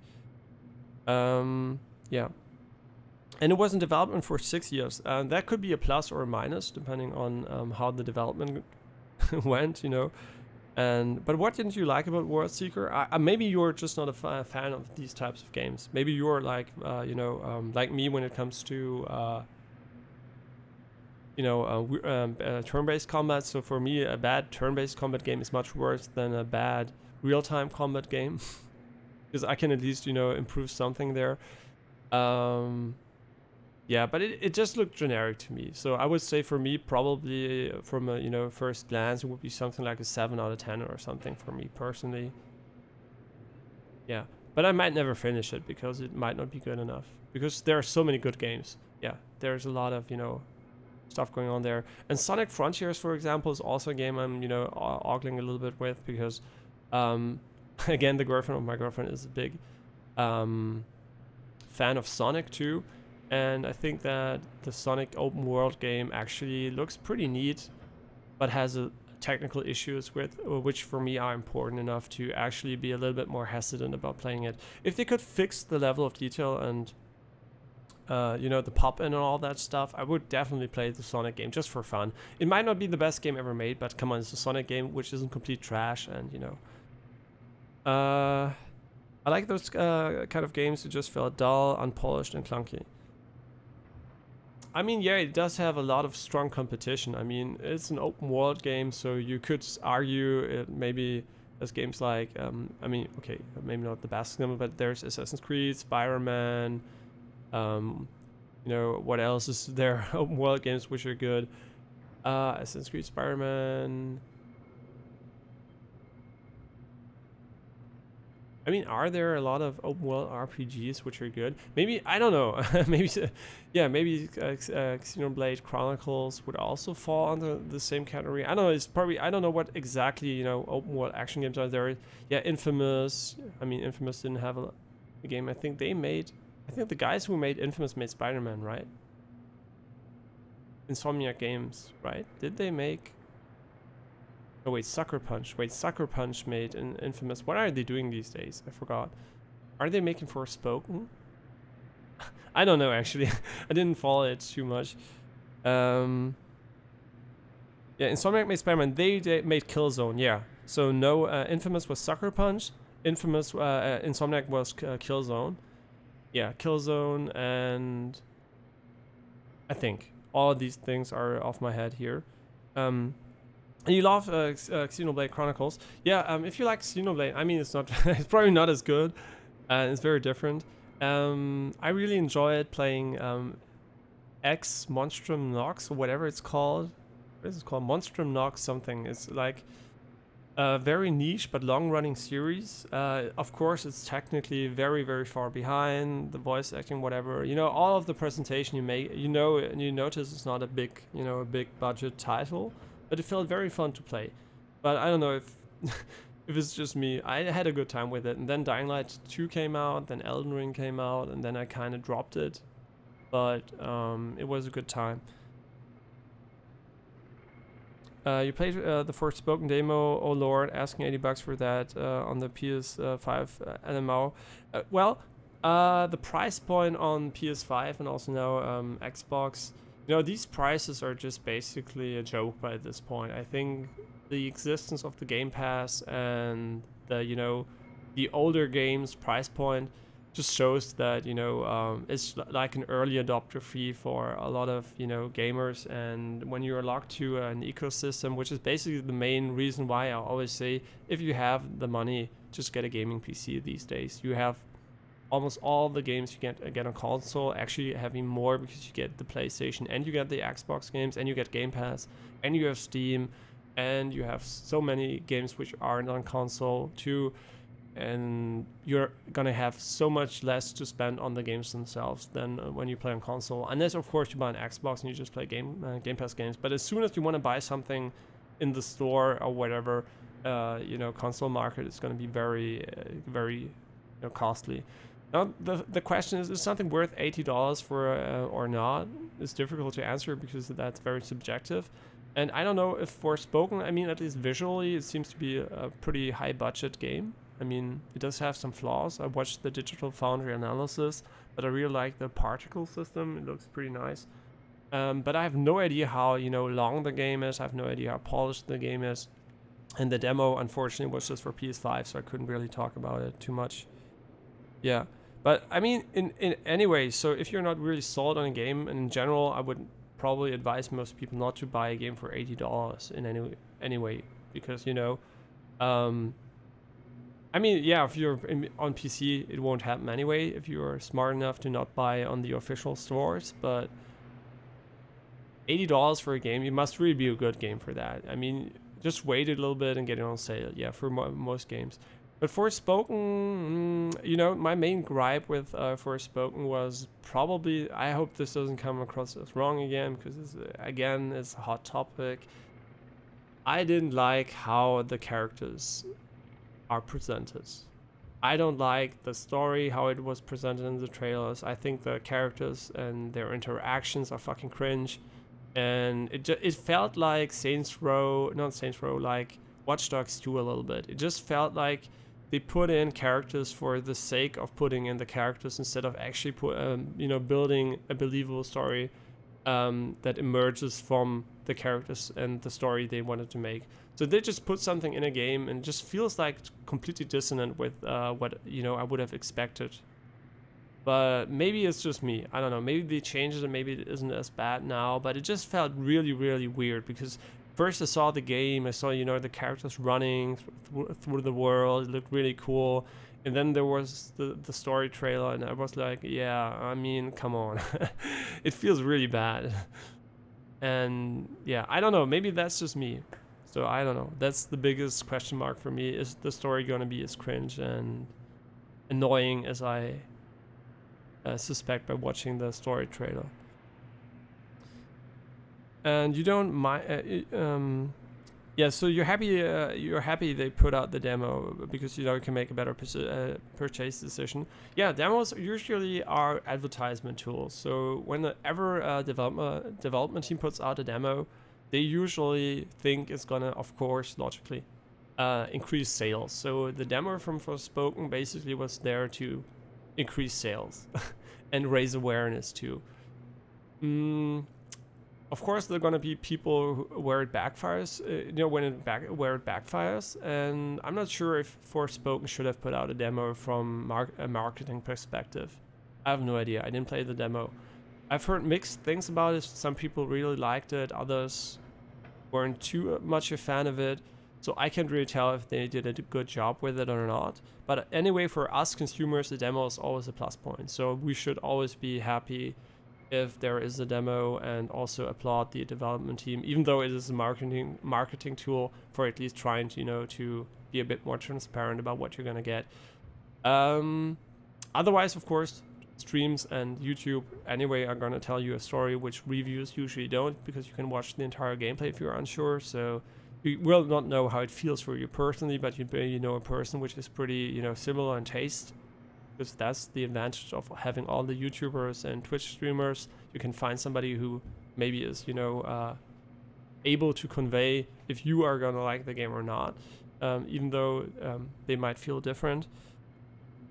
Yeah, and it was in development for 6 years. That could be a plus or a minus depending on how the development went, you know. But what didn't you like about World Seeker? Maybe you're just not a fan of these types of games. Maybe you're like, you know, like me when it comes to, you know, turn-based combat. So for me, a bad turn-based combat game is much worse than a bad real-time combat game, because I can at least, you know, improve something there. Yeah, but it just looked generic to me. So I would say for me, probably from a, you know, first glance, it would be something like a 7 out of 10 or something for me personally. Yeah, but I might never finish it because it might not be good enough. Because there are so many good games. Yeah, there's a lot of, you know, stuff going on there. And Sonic Frontiers, for example, is also a game I'm, you know, ogling a little bit with because, again, the girlfriend of my girlfriend is a big fan of Sonic too. And I think that the Sonic open world game actually looks pretty neat, but has a technical issues with, which for me are important enough to actually be a little bit more hesitant about playing it. If they could fix the level of detail and the pop-in and all that stuff, I would definitely play the Sonic game just for fun. It might not be the best game ever made, but come on, it's a Sonic game which isn't complete trash, and I like those kind of games that just feel dull, unpolished, and clunky. I mean, yeah, it does have a lot of strong competition. I mean, it's an open world game, so you could argue it maybe there's games like, okay, maybe not the best example, but there's Assassin's Creed, Spider-Man, what else is there? Open world games which are good. Assassin's Creed, Spider-Man. I mean, are there a lot of open world RPGs which are good? Maybe, I don't know. maybe Xenoblade Chronicles would also fall under the same category. I don't know. It's probably, I don't know what exactly open world action games are there. Yeah, Infamous. I mean, Infamous didn't have a game. I think the guys who made Infamous made Spider-Man, right? Insomniac Games, right? Did they make? Oh wait, Sucker Punch. Wait, Sucker Punch made an Infamous. What are they doing these days? I forgot. Are they making Forspoken? I don't know actually. I didn't follow it too much. Yeah, Insomniac made Spider-Man. They made Killzone. Yeah. So no, Infamous was Sucker Punch. Insomniac was Killzone. Yeah, Killzone, and I think all of these things are off my head here. And you love Xenoblade Chronicles. Yeah, if you like Xenoblade, I mean, it's probably not as good. It's very different. I really enjoyed playing X Monstrum Nox, or whatever it's called. What is it called? Monstrum Nox something. It's like a very niche but long-running series. Of course, it's technically very, very far behind. The voice acting, whatever. All of the presentation you make, and you notice it's not a big budget title. But it felt very fun to play. But I don't know if if it's just me. I had a good time with it. And then Dying Light 2 came out, then Elden Ring came out, and then I kind of dropped it. But it was a good time. You played the Forspoken demo, oh lord, asking $80 for that on the PS5 MMO. The price point on PS5 and also now Xbox, these prices are just basically a joke by this point. I think the existence of the Game Pass and the older games price point just shows that it's like an early adopter fee for a lot of gamers, and when you're locked to an ecosystem, which is basically the main reason why I always say, if you have the money, just get a gaming PC these days. You have almost all the games you get on console, actually having more, because you get the PlayStation and you get the Xbox games and you get Game Pass and you have Steam and you have so many games which aren't on console too, and you're gonna have so much less to spend on the games themselves than when you play on console, unless of course you buy an Xbox and you just play Game Pass games. But as soon as you want to buy something in the store or whatever, console market is going to be very very costly. Now the question is something worth $80 for or not? It's difficult to answer because that's very subjective. And I don't know if Forspoken, I mean, at least visually, it seems to be a pretty high budget game. I mean, it does have some flaws. I watched the Digital Foundry analysis, but I really like the particle system. It looks pretty nice. But I have no idea how long the game is. I have no idea how polished the game is. And the demo, unfortunately, was just for PS5, so I couldn't really talk about it too much. Yeah. But I mean, in anyway, so if you're not really sold on a game, and in general, I would probably advise most people not to buy a game for $80 in any way, because I mean, yeah, if you're on PC, it won't happen anyway if you're smart enough to not buy on the official stores. But $80 for a game, it must really be a good game for that. I mean, just wait a little bit and get it on sale. Yeah, for most games. But Forspoken, my main gripe with Forspoken was probably, I hope this doesn't come across as wrong again, because it's a hot topic. I didn't like how the characters are presented. I don't like the story, how it was presented in the trailers. I think the characters and their interactions are fucking cringe. and it felt like like Watch Dogs 2 a little bit. It just felt like they put in characters for the sake of putting in the characters instead of actually building a believable story that emerges from the characters and the story they wanted to make. So they just put something in a game and it just feels like completely dissonant with what I would have expected. But maybe it's just me. I don't know. Maybe they changed it and maybe it isn't as bad now. But it just felt really, really weird because first I saw the game. I saw, the characters running through the world. It looked really cool. And then there was the story trailer and I was like, yeah, I mean, come on. It feels really bad. And yeah, I don't know. Maybe that's just me. So I don't know. That's the biggest question mark for me. Is the story going to be as cringe and annoying as I suspect by watching the story trailer? And you don't mind yeah, so you're happy they put out the demo because you can make a better purchase decision. Yeah, demos usually are advertisement tools. So whenever a development team puts out a demo, they usually think it's gonna, of course, logically increase sales. So the demo from Forspoken basically was there to increase sales and raise awareness too. Of course, there are going to be people where it backfires, where it backfires, and I'm not sure if Forspoken should have put out a demo from a marketing perspective. I have no idea. I didn't play the demo. I've heard mixed things about it. Some people really liked it, others weren't too much a fan of it. So I can't really tell if they did a good job with it or not. But anyway, for us consumers, the demo is always a plus point. So we should always be happy if there is a demo and also applaud the development team, even though it is a marketing tool for at least trying to, to be a bit more transparent about what you're going to get. Otherwise, of course, streams and YouTube anyway are going to tell you a story which reviews usually don't, because you can watch the entire gameplay if you're unsure. So you will not know how it feels for you personally, but you know a person which is pretty, similar in taste. Because that's the advantage of having all the YouTubers and Twitch streamers. You can find somebody who maybe is, able to convey if you are gonna like the game or not, even though they might feel different.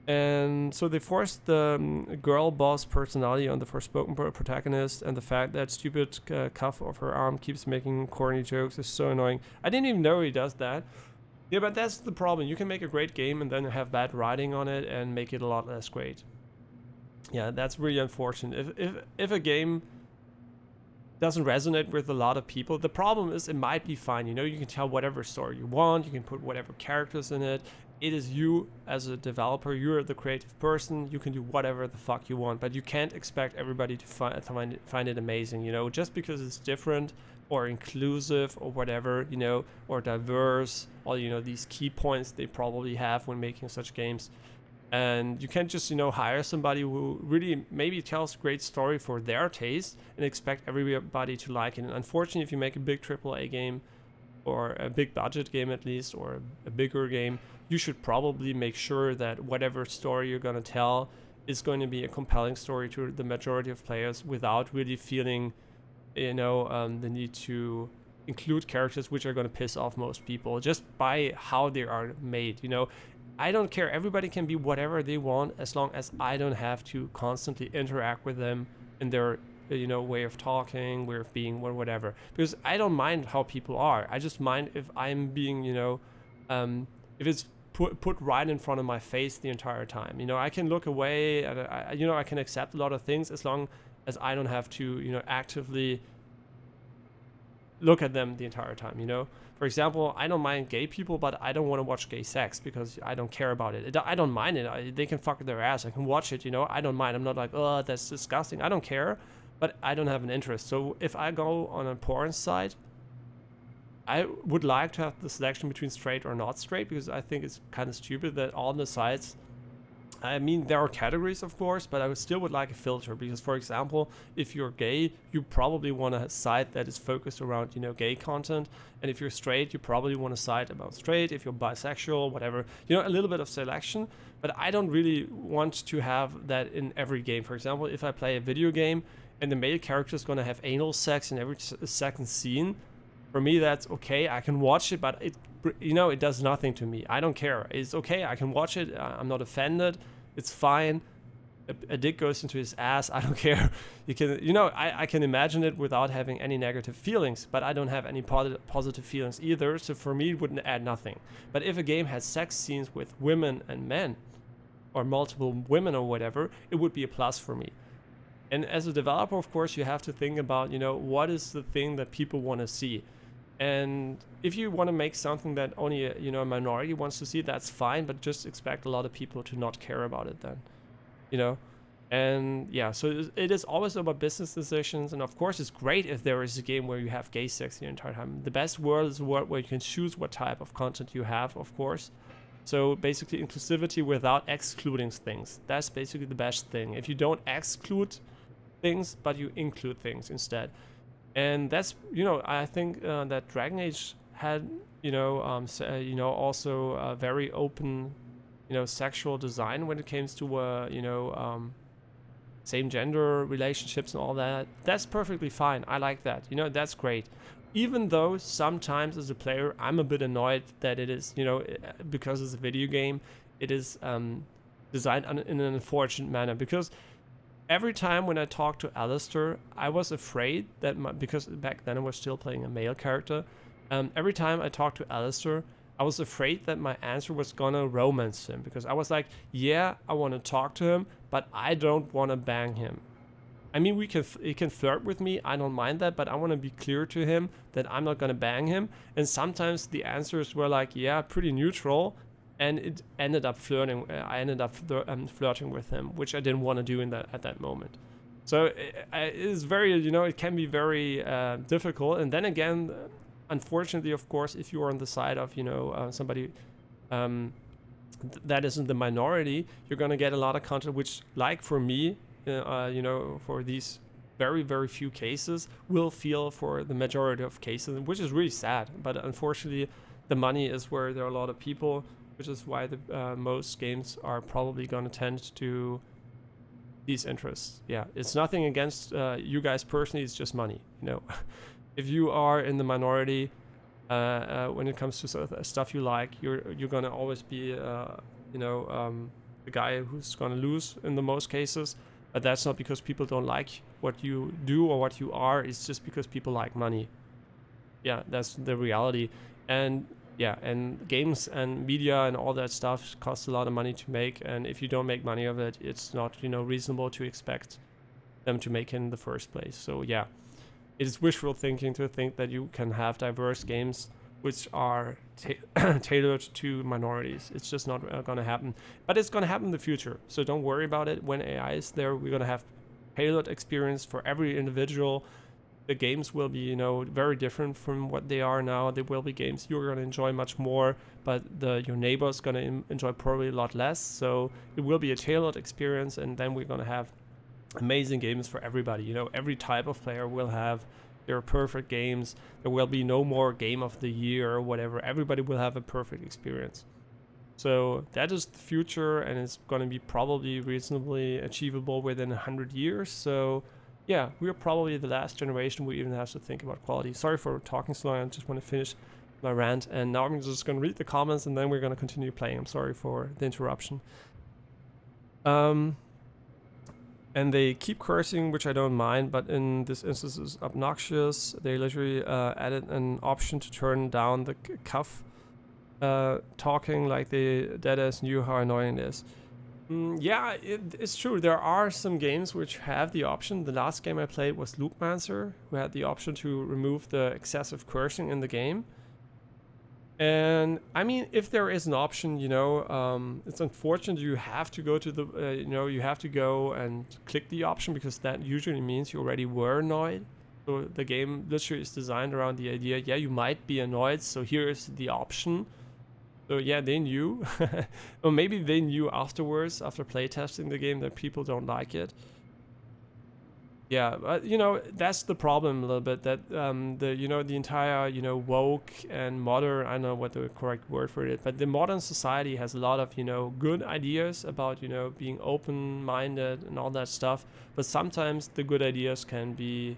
And so they forced the girl boss personality on the Forspoken protagonist, and the fact that stupid cuff of her arm keeps making corny jokes is so annoying. I didn't even know he does that. Yeah, but that's the problem. You can make a great game and then have bad writing on it and make it a lot less great. Yeah, that's really unfortunate. If a game doesn't resonate with a lot of people, the problem is it might be fine. You can tell whatever story you want. You can put whatever characters in it. It is you as a developer. You're the creative person. You can do whatever the fuck you want, but you can't expect everybody to find it amazing. Just because it's different or inclusive or whatever, or diverse, all these key points they probably have when making such games. And you can't just hire somebody who really maybe tells a great story for their taste and expect everybody to like it. And unfortunately, if you make a big AAA game, or a big budget game at least, or a bigger game, you should probably make sure that whatever story you're going to tell is going to be a compelling story to the majority of players, without really feeling the need to include characters which are going to piss off most people just by how they are made. I don't care. Everybody can be whatever they want as long as I don't have to constantly interact with them in their way of talking, way of being, or whatever. Because I don't mind how people are. I just mind if I'm being if it's put right in front of my face the entire time. I can look away and I can accept a lot of things as long as I don't have to, actively look at them the entire time, For example, I don't mind gay people, but I don't want to watch gay sex because I don't care about it. I don't mind it. They can fuck their ass. I can watch it, I don't mind. I'm not like, oh, that's disgusting. I don't care, but I don't have an interest. So if I go on a porn site, I would like to have the selection between straight or not straight, because I think it's kind of stupid that all the sites, I mean, there are categories, of course, but I still would like a filter, because, for example, if you're gay, you probably want a site that is focused around, gay content. And if you're straight, you probably want a site about straight. If you're bisexual, whatever, a little bit of selection. But I don't really want to have that in every game. For example, if I play a video game and the male character is gonna have anal sex in every second scene, for me that's okay. I can watch it, but it does nothing to me. I don't care. It's okay. I can watch it. I'm not offended. It's fine. A dick goes into his ass. I don't care. You can, I can imagine it without having any negative feelings, but I don't have any positive feelings either. So for me, it wouldn't add nothing. But if a game has sex scenes with women and men, or multiple women or whatever, it would be a plus for me. And as a developer, of course, you have to think about, what is the thing that people want to see. And if you want to make something that only a minority wants to see, that's fine, but just expect a lot of people to not care about it then. And yeah, so it is always about business decisions. And of course, it's great if there is a game where you have gay sex the entire time. The best world is a world where you can choose what type of content you have, of course. So basically inclusivity without excluding things. That's basically the best thing. If you don't exclude things, but you include things instead. And that's, I think that Dragon Age had, also a very open, sexual design when it comes to, same gender relationships and all that. That's perfectly fine. I like that. That's great. Even though sometimes as a player, I'm a bit annoyed that it is, because it's a video game, it is designed in an unfortunate manner. Because every time when I talked to Alistair, I was afraid that because back then I was still playing a male character. Every time I talked to Alistair, I was afraid that my answer was gonna romance him, because I was like, yeah, I want to talk to him, but I don't want to bang him. I mean, he can flirt with me, I don't mind that, but I want to be clear to him that I'm not gonna bang him. And sometimes the answers were like, yeah, pretty neutral, and it ended up flirting. I ended up flirting with him, which I didn't want to do at that moment. So it is very, it can be very difficult. And then again, unfortunately, of course, if you are on the side of, somebody that isn't the minority, you're going to get a lot of content, which, like for me, for these very, very few cases, will feel for the majority of cases, which is really sad. But unfortunately, the money is where there are a lot of people, which is why the most games are probably going to tend to these interests. Yeah, it's nothing against you guys personally, it's just money, If you are in the minority when it comes to stuff you like, you're gonna always be the guy who's gonna lose in the most cases. But that's not because people don't like what you do or what you are. It's just because people like money. Yeah, that's the reality. And yeah, and games and media and all that stuff costs a lot of money to make. And if you don't make money of it, it's not reasonable to expect them to make it in the first place. So yeah. It is wishful thinking to think that you can have diverse games which are tailored to minorities. It's just not going to happen. But it's going to happen in the future. So don't worry about it. When AI is there, we're going to have tailored experience for every individual. The games will be, very different from what they are now. There will be games you're going to enjoy much more, but your neighbor's going to enjoy probably a lot less. So it will be a tailored experience, and then we're going to have amazing games for everybody. Every type of player will have their perfect games. There will be no more game of the year or whatever. Everybody will have a perfect experience. So that is the future, and it's going to be probably reasonably achievable within 100 years. So yeah, we are probably the last generation who even has to think about quality. Sorry for talking so long. I just want to finish my rant, and now I'm just going to read the comments, and then we're going to continue playing. I'm sorry for the interruption. And they keep cursing, which I don't mind, but in this instance is obnoxious. They literally added an option to turn down the cuff talking, like they deadass knew how annoying it is. Yeah, it's true. There are some games which have the option. The last game I played was Loopmancer, who had the option to remove the excessive cursing in the game. And I mean, if there is an option, it's unfortunate you have to go to the, you have to go and click the option, because that usually means you already were annoyed. So the game literally is designed around the idea, yeah, you might be annoyed, so here is the option. So yeah, they knew, or maybe they knew afterwards, after playtesting the game, that people don't like it. Yeah, but that's the problem a little bit, that the entire woke and modern, I don't know what the correct word for it, but the modern society has a lot of good ideas about being open-minded and all that stuff, but sometimes the good ideas can be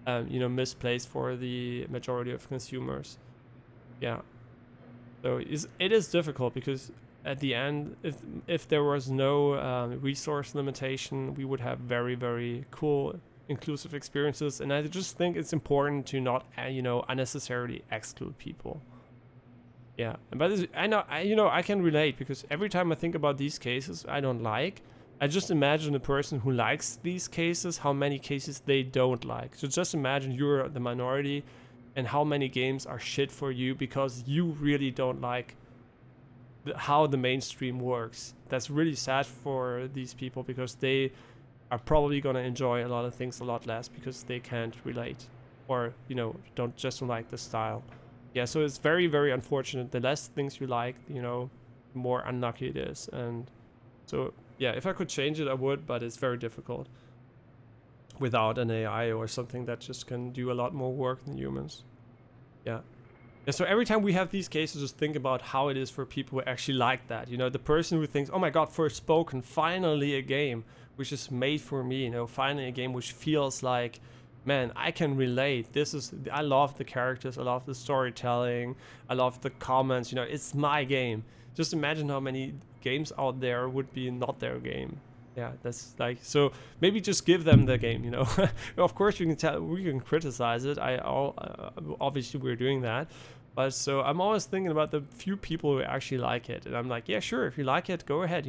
misplaced for the majority of consumers. Yeah, so it is difficult, because at the end, if there was no resource limitation, we would have very, very cool inclusive experiences. And I just think it's important to not unnecessarily exclude people. Yeah, but I can relate, because every time I think about these cases I don't like, I just imagine a person who likes these cases, how many cases they don't like. So just imagine you're the minority and how many games are shit for you because you really don't like how the mainstream works. That's really sad for these people, because they are probably going to enjoy a lot of things a lot less because they can't relate, or don't like the style. Yeah, so it's very, very unfortunate. The less things you like, the more unlucky it is. And so yeah, if I could change it I would, but it's very difficult without an AI or something that just can do a lot more work than humans. Yeah. Yeah, so every time we have these cases, just think about how it is for people who actually like that. The person who thinks, oh my god, Forspoken, finally a game which is made for me, finally a game which feels like, man, I can relate. I love the characters, I love the storytelling, I love the comments, it's my game. Just imagine how many games out there would be not their game. Yeah, that's like, so maybe just give them the game, Of course we can criticize it. Obviously we're doing that. But so I'm always thinking about the few people who actually like it. And I'm like, yeah, sure, if you like it, go ahead,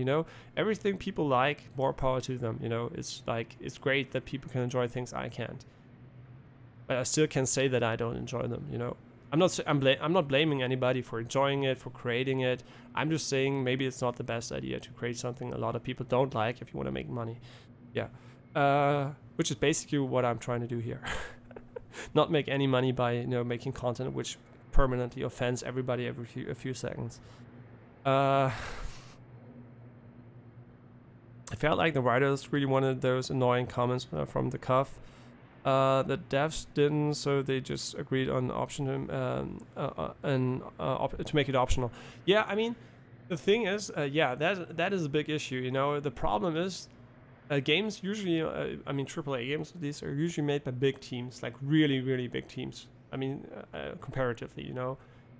Everything people like, more power to them, It's like, it's great that people can enjoy things I can't. But I still can say that I don't enjoy them, I'm not blaming anybody for enjoying it, for creating it. I'm just saying maybe it's not the best idea to create something a lot of people don't like if you want to make money. Yeah. Which is basically what I'm trying to do here. Not make any money by, making content which permanently offends everybody every few seconds. I felt like the writers really wanted those annoying comments from the cuff. The devs didn't, so they just agreed on option to make it optional. Yeah, I mean, the thing is, that is a big issue. The problem is, games usually, AAA games, these are usually made by big teams, like really, really big teams. Comparatively,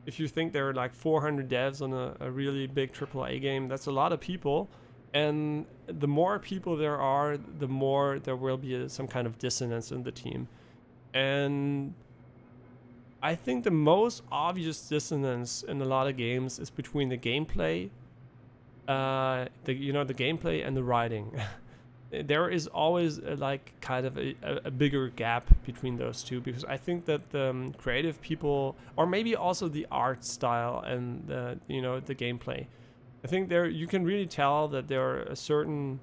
if you think there are like 400 devs on a really big AAA game, that's a lot of people. And the more people there are, the more there will be some kind of dissonance in the team. And I think the most obvious dissonance in a lot of games is between the gameplay, the gameplay and the writing. There is always a bigger gap between those two, because I think that the creative people, or maybe also the art style and the gameplay, I think you can really tell that there's a certain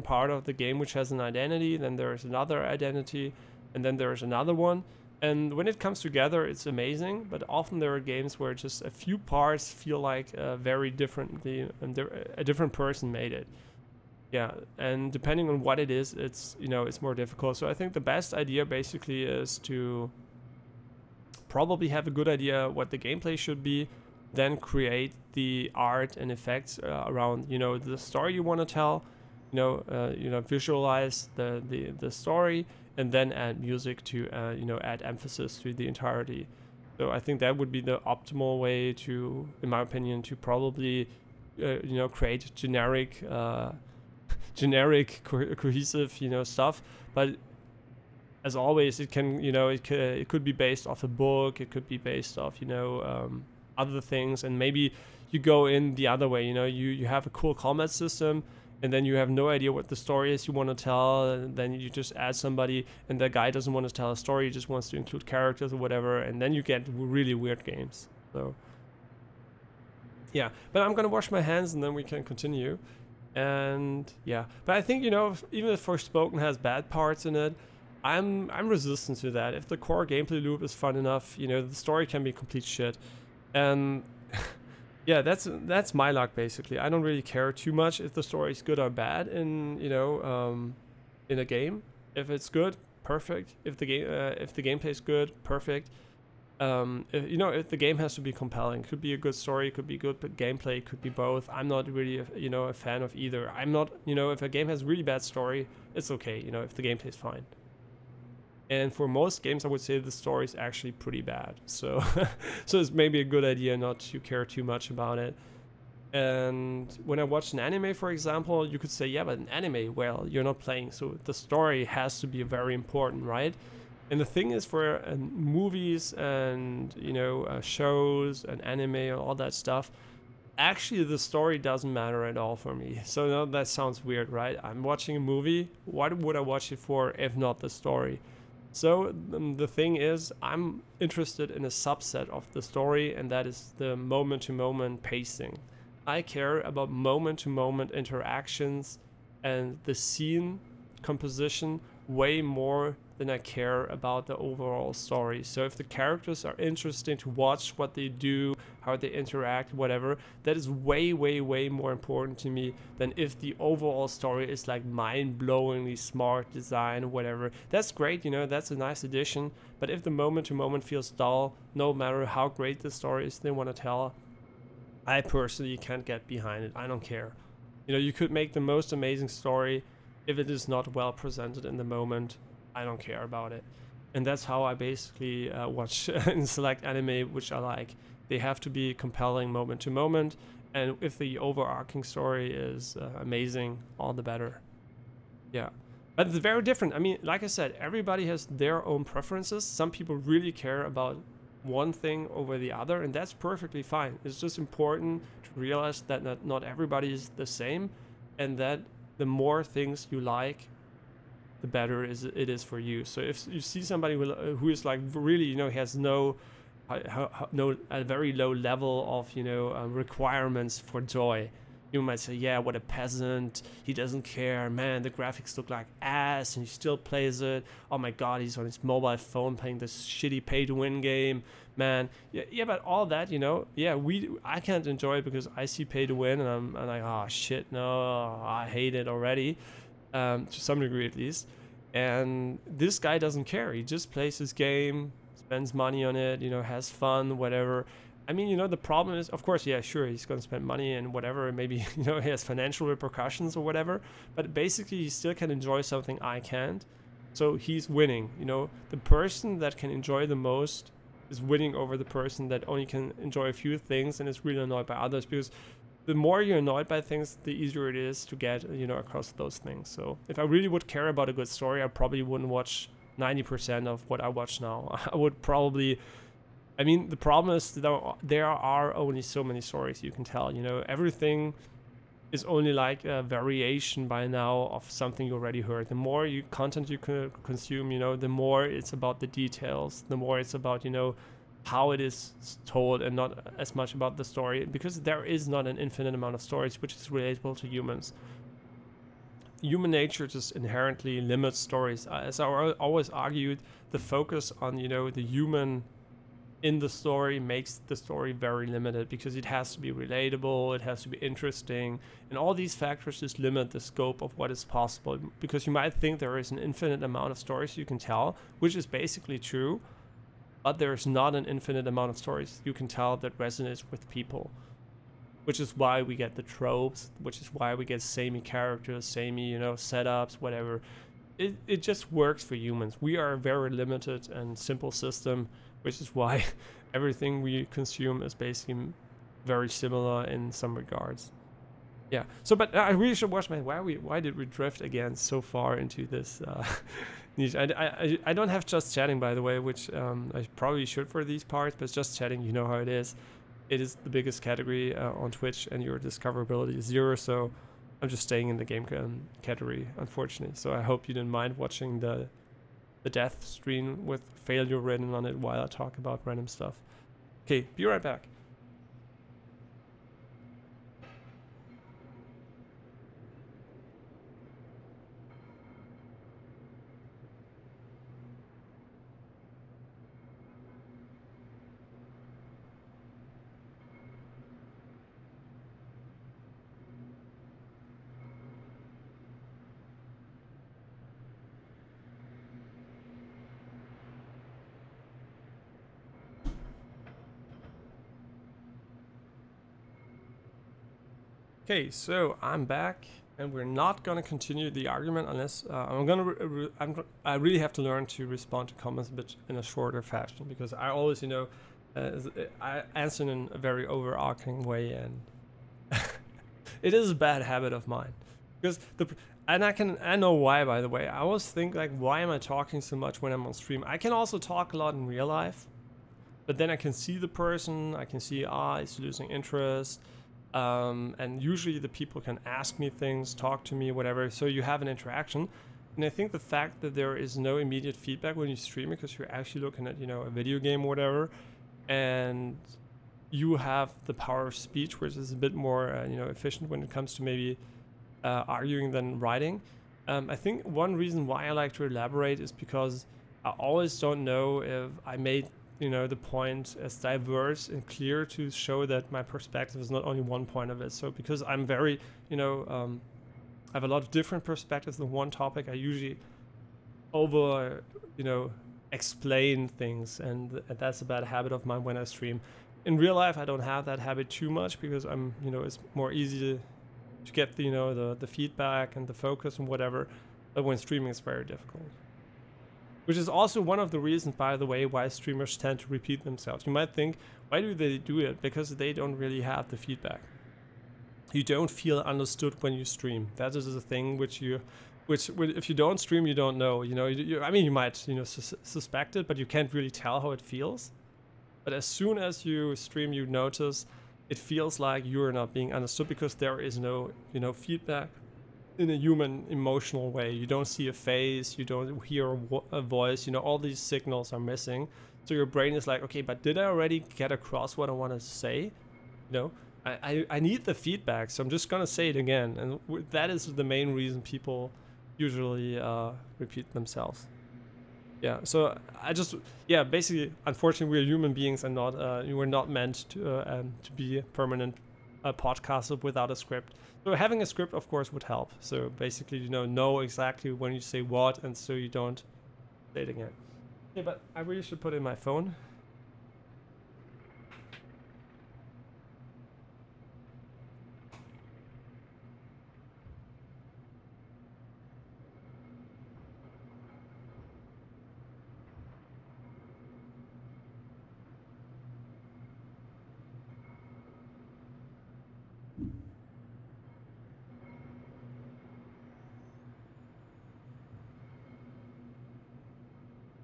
part of the game which has an identity, then there's another identity, and then there's another one. And when it comes together, it's amazing. But often there are games where just a few parts feel like very differently, and a different person made it. Yeah, and depending on what it is, it's more difficult. So I think the best idea basically is to probably have a good idea what the gameplay should be, then create the art and effects around the story you want to tell, visualize the story, and then add music to add emphasis to the entirety. So I think that would be the optimal way to, in my opinion, to probably create generic cohesive stuff. But as always, it can it could be based off a book, it could be based off other things, and maybe you go in the other way. You have a cool combat system, and then you have no idea what the story is you want to tell, and then you just add somebody, and that guy doesn't want to tell a story, he just wants to include characters or whatever, and then you get really weird games. So yeah, but I'm gonna wash my hands and then we can continue. And yeah, but I think even if Forspoken has bad parts in it, I'm resistant to that. If the core gameplay loop is fun enough, the story can be complete shit. And yeah, that's my luck basically. I don't really care too much if the story is good or bad in a game. If it's good, perfect. If the gameplay is good, perfect. If the game has to be compelling, could be a good story, could be good gameplay, could be both. I'm not really a fan of either. I'm not, if a game has really bad story, it's okay, if the gameplay is fine. And for most games, I would say the story is actually pretty bad. So so it's maybe a good idea not to care too much about it. And when I watch an anime, for example, you could say, yeah, but an anime, well, you're not playing, so the story has to be very important, right? And the thing is, for movies and shows and anime and all that stuff, actually the story doesn't matter at all for me. So now that sounds weird, right? I'm watching a movie. What would I watch it for if not the story? So the thing is, I'm interested in a subset of the story, and that is the moment-to-moment pacing. I care about moment-to-moment interactions and the scene composition way more than I care about the overall story. So if the characters are interesting to watch, what they do, how they interact, whatever, that is way, way, way more important to me than if the overall story is like mind-blowingly smart design, whatever. That's great, that's a nice addition. But if the moment-to-moment feels dull, no matter how great the story is they want to tell, I personally can't get behind it. I don't care. You could make the most amazing story. If it is not well presented in the moment, I don't care about it. And that's how I basically watch and select anime which I like. They have to be compelling moment to moment, and if the overarching story is amazing, all the better. Yeah, but it's very different. I mean, like I said, everybody has their own preferences. Some people really care about one thing over the other, and that's perfectly fine. It's just important to realize that not everybody is the same, and that the more things you like, the better it is for you. So if you see somebody who is like really, has a very low level of requirements for joy, you might say, yeah, what a peasant, he doesn't care, man, the graphics look like ass and he still plays it, oh my god, he's on his mobile phone playing this shitty pay-to-win game, man. Yeah, but all that, I can't enjoy it because I see pay-to-win and I'm like, oh shit, no, I hate it already, to some degree at least. And this guy doesn't care, he just plays his game, spends money on it, has fun, whatever. I mean, the problem is, of course, yeah, sure, he's going to spend money and whatever, maybe, he has financial repercussions or whatever, but basically he still can enjoy something I can't. So he's winning, the person that can enjoy the most is winning over the person that only can enjoy a few things and is really annoyed by others, because the more you're annoyed by things, the easier it is to get, across those things. So if I really would care about a good story, I probably wouldn't watch 90% of what I watch now. I would probably, the problem is that there are only so many stories you can tell, everything is only like a variation by now of something you already heard. The more content you consume, the more it's about the details, the more it's about, how it is told and not as much about the story, because there is not an infinite amount of stories which is relatable to humans. Human nature just inherently limits stories. As I always argued, the focus on, the human in the story makes the story very limited, because it has to be relatable, it has to be interesting, and all these factors just limit the scope of what is possible, because you might think there is an infinite amount of stories you can tell, which is basically true, but there's not an infinite amount of stories you can tell that resonates with people, which is why we get the tropes, which is why we get samey characters, samey, setups, whatever. It just works for humans. We are a very limited and simple system, which is why everything we consume is basically very similar in some regards. Yeah. So, but I really should watch, man. Why did we drift again so far into this niche? I don't have just chatting, by the way, which I probably should for these parts, but just chatting, you know how it is. It is the biggest category on Twitch, and your discoverability is 0. So I'm just staying in the game category, unfortunately. So I hope you didn't mind watching the death screen with failure written on it while I talk about random stuff. Okay, be right back. Okay, so I'm back, and we're not gonna continue the argument unless I really have to learn to respond to comments a bit in a shorter fashion, because I always, I answer in a very overarching way, and it is a bad habit of mine. Because I know why, by the way. I always think like, why am I talking so much when I'm on stream? I can also talk a lot in real life, but then I can see the person, I can see, he's losing interest. And usually the people can ask me things, talk to me, whatever, so you have an interaction. And I think the fact that there is no immediate feedback when you stream, because you're actually looking at, a video game or whatever, and you have the power of speech, which is a bit more, efficient when it comes to maybe arguing than writing. I think one reason why I like to elaborate is because I always don't know if I made the point as diverse and clear to show that my perspective is not only one point of it. So because I'm very, I have a lot of different perspectives on one topic, I usually explain things, and that's a bad habit of mine when I stream. In real life, I don't have that habit too much, because I'm, it's more easy to get the feedback and the focus and whatever. But when streaming, it's very difficult. Which is also one of the reasons, by the way, why streamers tend to repeat themselves. You might think, why do they do it? Because they don't really have the feedback. You don't feel understood when you stream. That is a thing which if you don't stream, you don't know. You might suspect it, but you can't really tell how it feels. But as soon as you stream, you notice it feels like you're not being understood, because there is no feedback in a human emotional way. You don't see a face, you don't hear a voice, all these signals are missing. So your brain is like, okay, but did I already get across what I wanted to say? I need the feedback, so I'm just gonna say it again. And that is the main reason people usually repeat themselves. Yeah, so basically, unfortunately, we're human beings and not, we're not meant to be permanent podcasters without a script. So having a script, of course, would help. So basically, know exactly when you say what, and so you don't say it again. Yeah, but I really should put in my phone.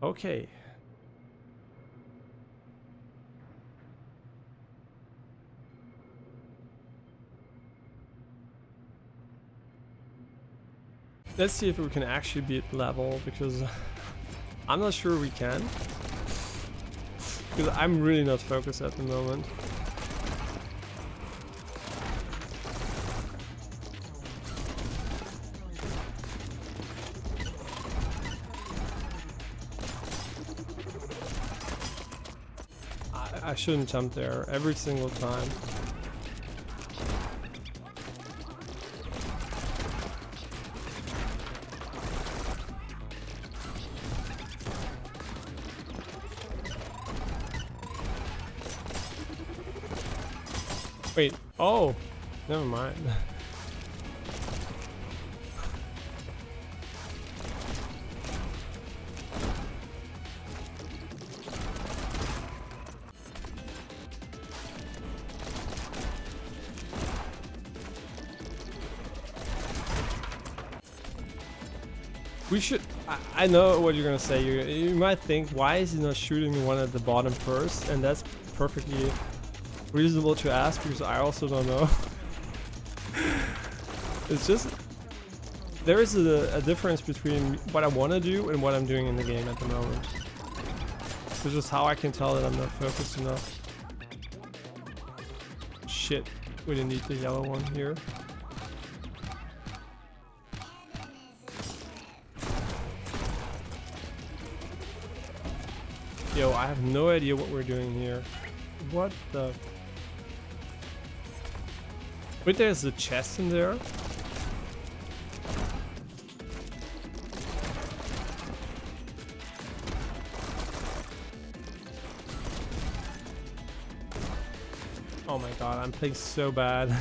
Okay. Let's see if we can actually beat level, because I'm not sure we can. Because I'm really not focused at the moment. I shouldn't jump there every single time. Wait, oh, never mind. We should. I know what you're gonna say. You might think, why is he not shooting the one at the bottom first? And that's perfectly reasonable to ask, because I also don't know. It's just, there is a difference between what I want to do and what I'm doing in the game at the moment. Which is how I can tell that I'm not focused enough. Shit, we didn't need the yellow one here. Yo, I have no idea what we're doing here. What the... Wait, there's a chest in there? Oh my god, I'm playing so bad.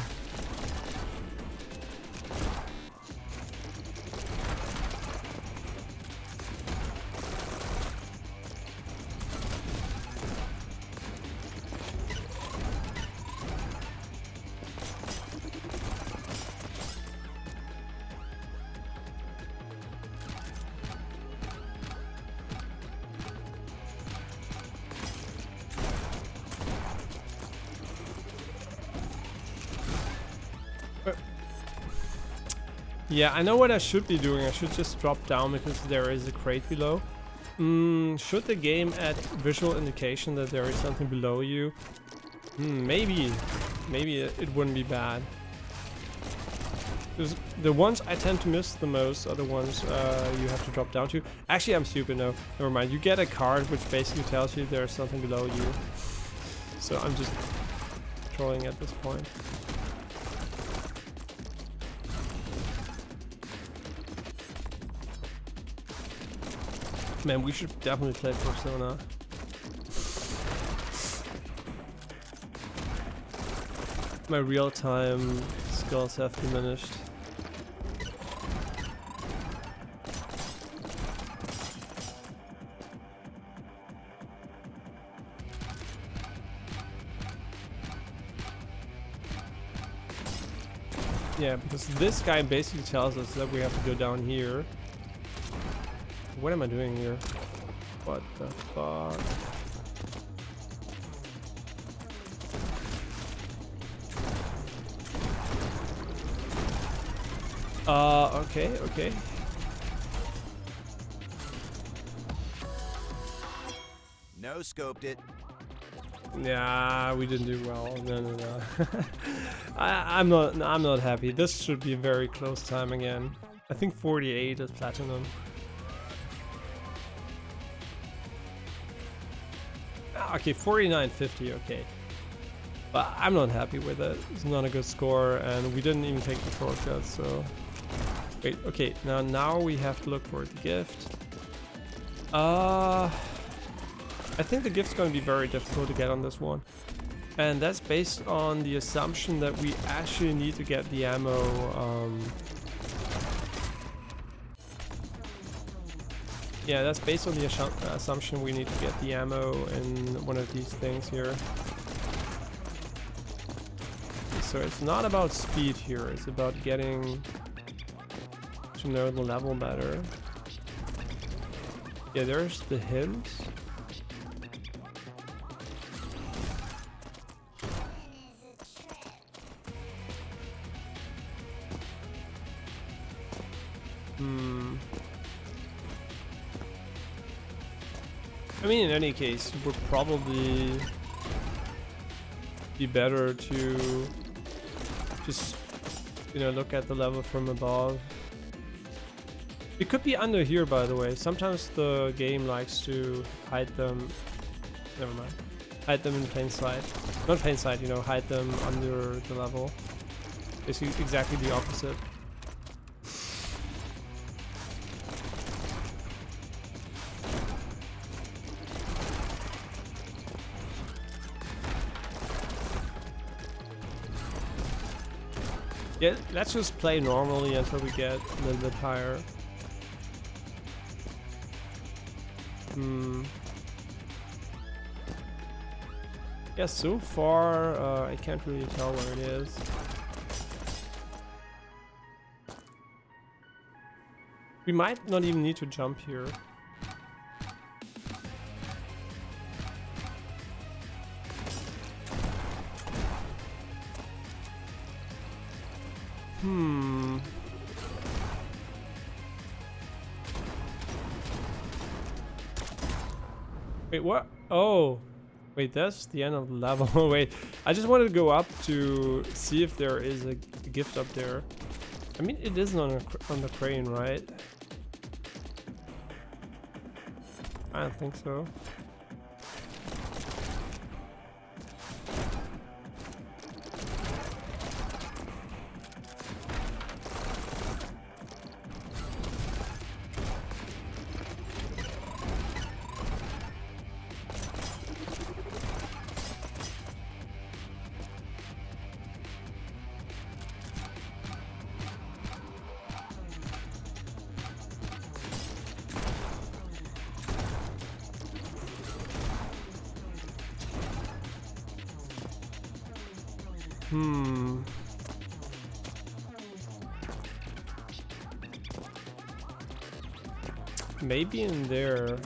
Yeah, I know what I should be doing. I should just drop down because there is a crate below. Should the game add visual indication that there is something below you? Maybe. Maybe it wouldn't be bad. Because the ones I tend to miss the most are the ones you have to drop down to. Actually, I'm stupid. No, never mind. You get a card which basically tells you there's something below you. So I'm just trolling at this point. Man, we should definitely play Persona. My real-time skills have diminished. Yeah, because this guy basically tells us that we have to go down here. What am I doing here? What the fuck? Okay. No scoped it. Yeah, we didn't do well. No. I'm not happy. This should be a very close time again. I think 48 is platinum. Okay, 49.50, okay. But I'm not happy with it. It's not a good score, and we didn't even take the shortcut, so... Wait, okay, now we have to look for the gift. I think the gift's gonna be very difficult to get on this one. And that's based on the assumption that we actually need to get the ammo, yeah, that's based on the assumption we need to get the ammo in one of these things here. So it's not about speed here, it's about getting to know the level better. Yeah, there's the hint. I mean, in any case, it would probably be better to just, you know, look at the level from above. It could be under here, by the way. Sometimes the game likes to hide them. Never mind. Hide them in plain sight. Not plain sight, you know, hide them under the level. It's exactly the opposite. Yeah, let's just play normally until we get a little bit higher. Yeah, so far I can't really tell where it is. We might not even need to jump here. Wait, what? Oh. Wait, that's the end of the level. Wait, I just wanted to go up to see if there is a gift up there. I mean, it isn't on the crane, right? I don't think so. Maybe in there.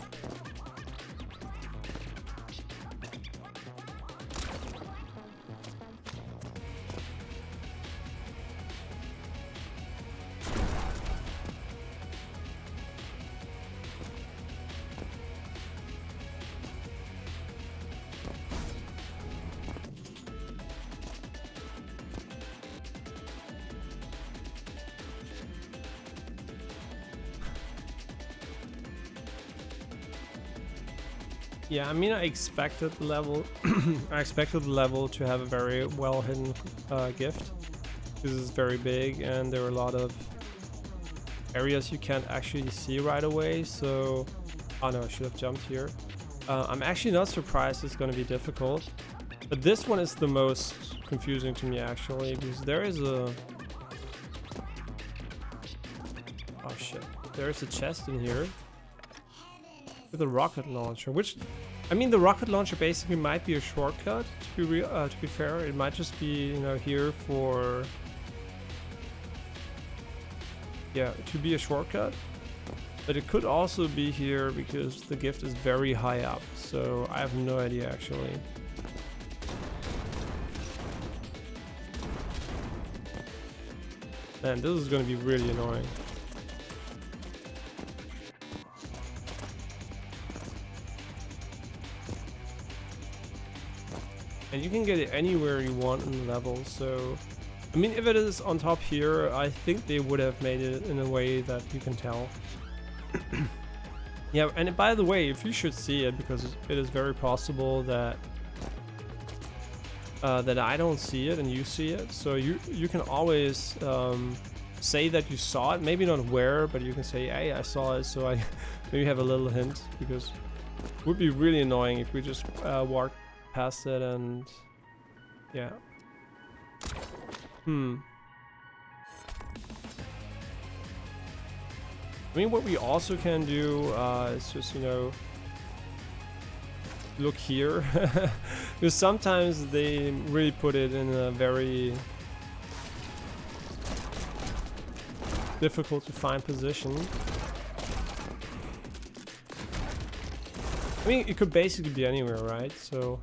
Yeah, I mean, I expected the level. I expected the level to have a very well hidden gift. This is very big, and there are a lot of areas you can't actually see right away. So, oh no, I should have jumped here. I'm actually not surprised it's going to be difficult, but this one is the most confusing to me actually, because there is a oh shit, there is a chest in here with a rocket launcher, which, I mean, the rocket launcher basically might be a shortcut. To be fair, it might just be, you know, here for, yeah, to be a shortcut. But it could also be here because the gift is very high up, so I have no idea actually. Man, this is gonna be really annoying. And you can get it anywhere you want in the level, so... I mean, if it is on top here, I think they would have made it in a way that you can tell. Yeah, and by the way, if you should see it, because it is very possible that that I don't see it and you see it, so you can always say that you saw it, maybe not where, but you can say, hey, I saw it, so I maybe have a little hint, because it would be really annoying if we just walked past it and yeah. I mean, what we also can do is just, you know, look here. Because sometimes they really put it in a very difficult to find position. I mean, it could basically be anywhere, right? So...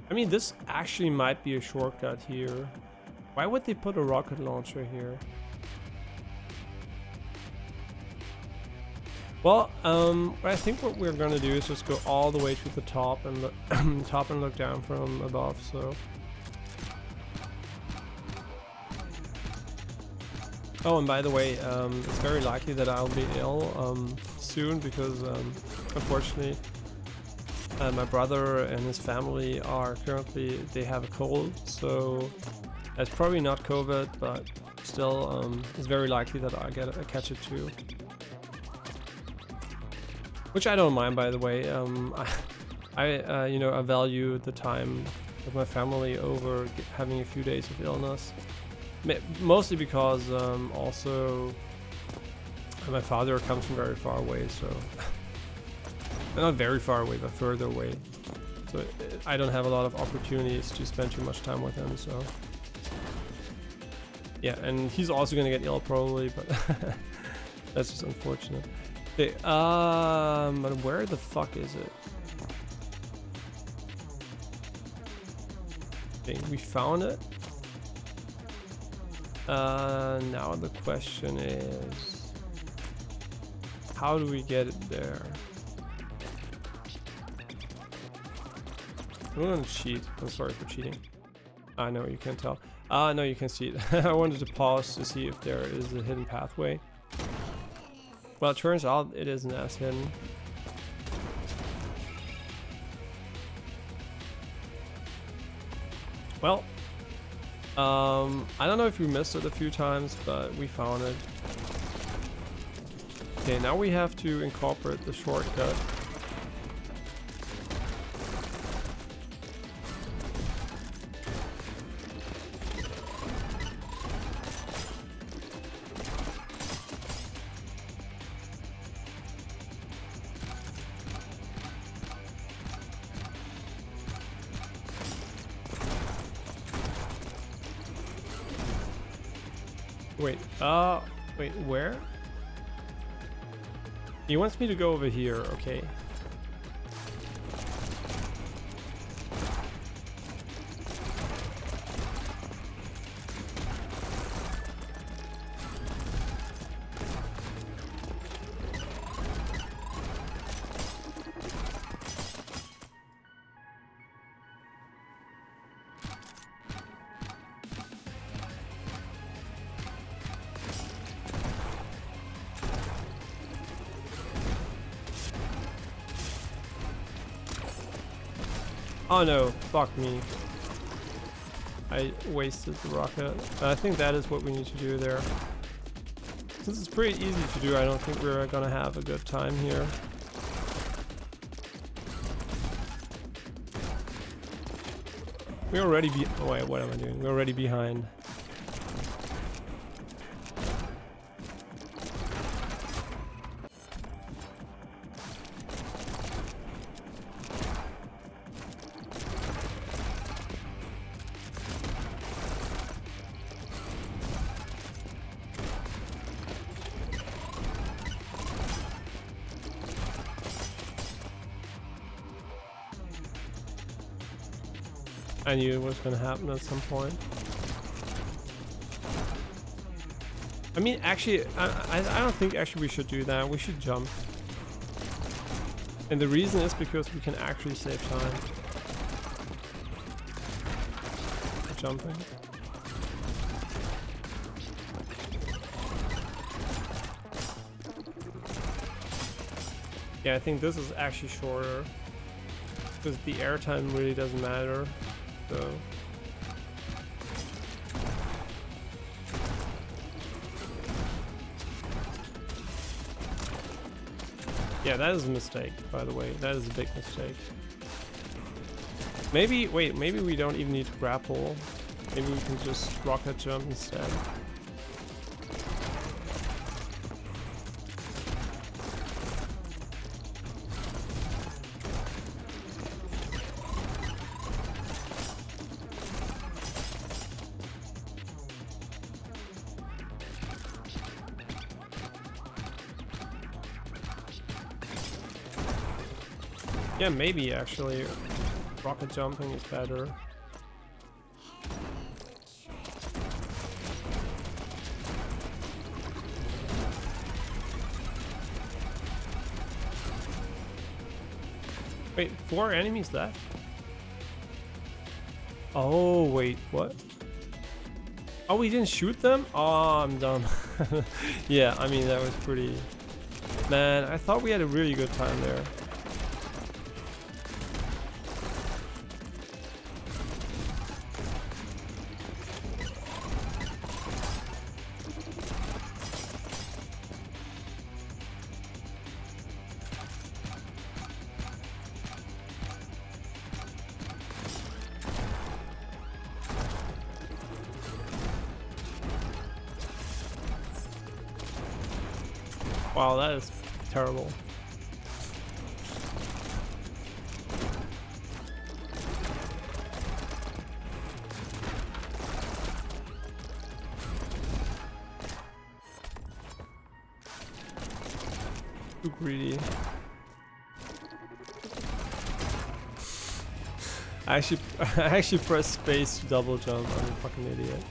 I mean, this actually might be a shortcut here. Why would they put a rocket launcher here? Well, I think what we're gonna do is just go all the way to the top and look top and look down from above. So. Oh, and by the way, it's very likely that I'll be ill soon because, unfortunately, my brother and his family are currently, they have a cold, so it's probably not COVID, but still, it's very likely that I catch it too. Which I don't mind, by the way. I you know, I value the time with my family over having a few days of illness. Mostly because also my father comes from very far away, so not very far away, but further away. So I don't have a lot of opportunities to spend too much time with him. So yeah, and he's also gonna get ill probably, but that's just unfortunate. Okay, but where the fuck is it? Okay, we found it. Now the question is, how do we get it there? I'm gonna cheat. I'm sorry for cheating. I know you can't tell. No, you can see it. I wanted to pause to see if there is a hidden pathway. Well, it turns out it isn't as hidden. Well, I don't know if we missed it a few times, but we found it. Okay, now we have to incorporate the shortcut. Wait, where? He wants me to go over here, okay. Oh no, fuck me. I wasted the rocket. I think that is what we need to do there. Since it's pretty easy to do, I don't think we're gonna have a good time here. We're already oh wait, what am I doing? We're already behind. I knew it was gonna happen at some point. I mean, actually, I don't think actually we should do that. We should jump. And the reason is because we can actually save time. Jumping. Yeah, I think this is actually shorter. Because the airtime really doesn't matter. So yeah, that is a mistake, by the way. That is a big mistake. Maybe, wait, maybe we don't even need to grapple. Maybe we can just rocket jump instead. Yeah, maybe actually rocket jumping is better. Wait, 4 enemies left? Oh, wait, what? Oh, we didn't shoot them? Oh, I'm dumb. Yeah, I mean, that was pretty... Man, I thought we had a really good time there. Wow, that is terrible. Too greedy. I actually pressed space to double jump. I'm a fucking idiot.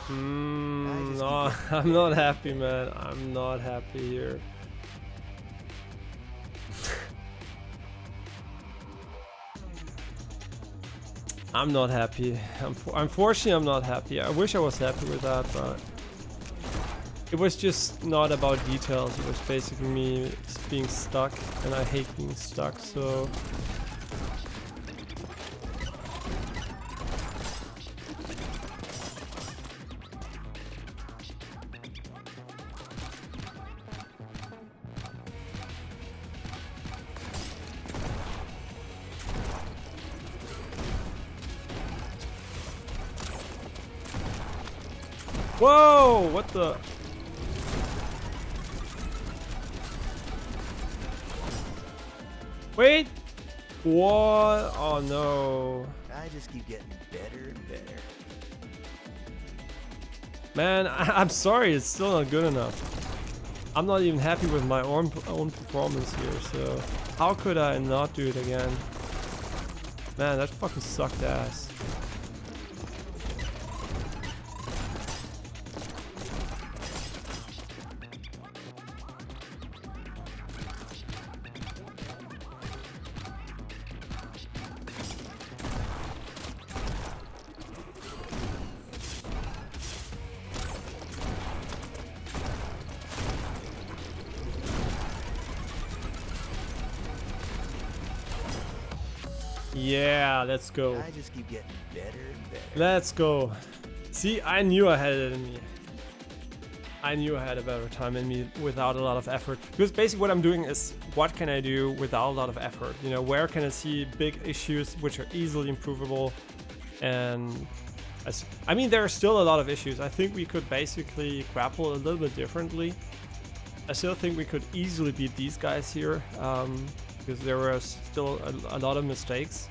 No, I'm not happy, man. I'm not happy here. I'm not happy. Unfortunately, I'm not happy. I wish I was happy with that, but it was just not about details. It was basically me being stuck, and I hate being stuck, so... Whoa! What the? Wait! What? Oh no. I just keep getting better and better. Man, I'm sorry, it's still not good enough. I'm not even happy with my own performance here, so how could I not do it again? Man, that fucking sucked ass. Yeah, let's go. I just keep getting better and better. Let's go. See, I knew I had it in me. I knew I had a better time in me without a lot of effort. Because basically what I'm doing is, what can I do without a lot of effort? You know, where can I see big issues which are easily improvable? And I mean, there are still a lot of issues. I think we could basically grapple a little bit differently. I still think we could easily beat these guys here. Because there were still a lot of mistakes.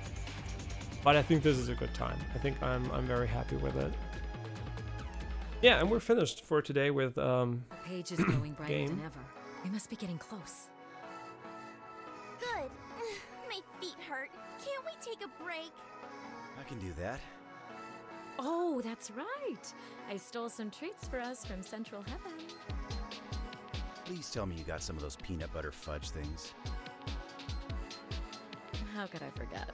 But I think this is a good time. I think I'm very happy with it. Yeah, and we're finished for today with The page is glowing brighter game. than ever. We must be getting close. Good. My feet hurt. Can't we take a break? I can do that. Oh, that's right. I stole some treats for us from Central Heaven. Please tell me you got some of those peanut butter fudge things. How could I forget?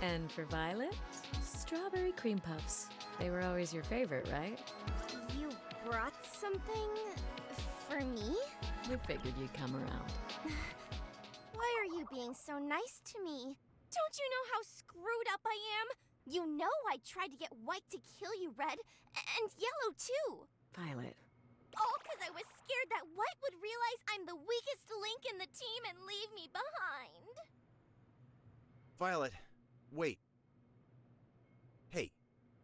And for Violet, strawberry cream puffs. They were always your favorite, right? You brought something for me? We figured you'd come around. Why are you being so nice to me? Don't you know how screwed up I am? You know I tried to get White to kill you, Red, and Yellow too. Violet, All because I was scared that White would realize I'm the weakest link in the team and leave me behind. Violet, wait. Hey,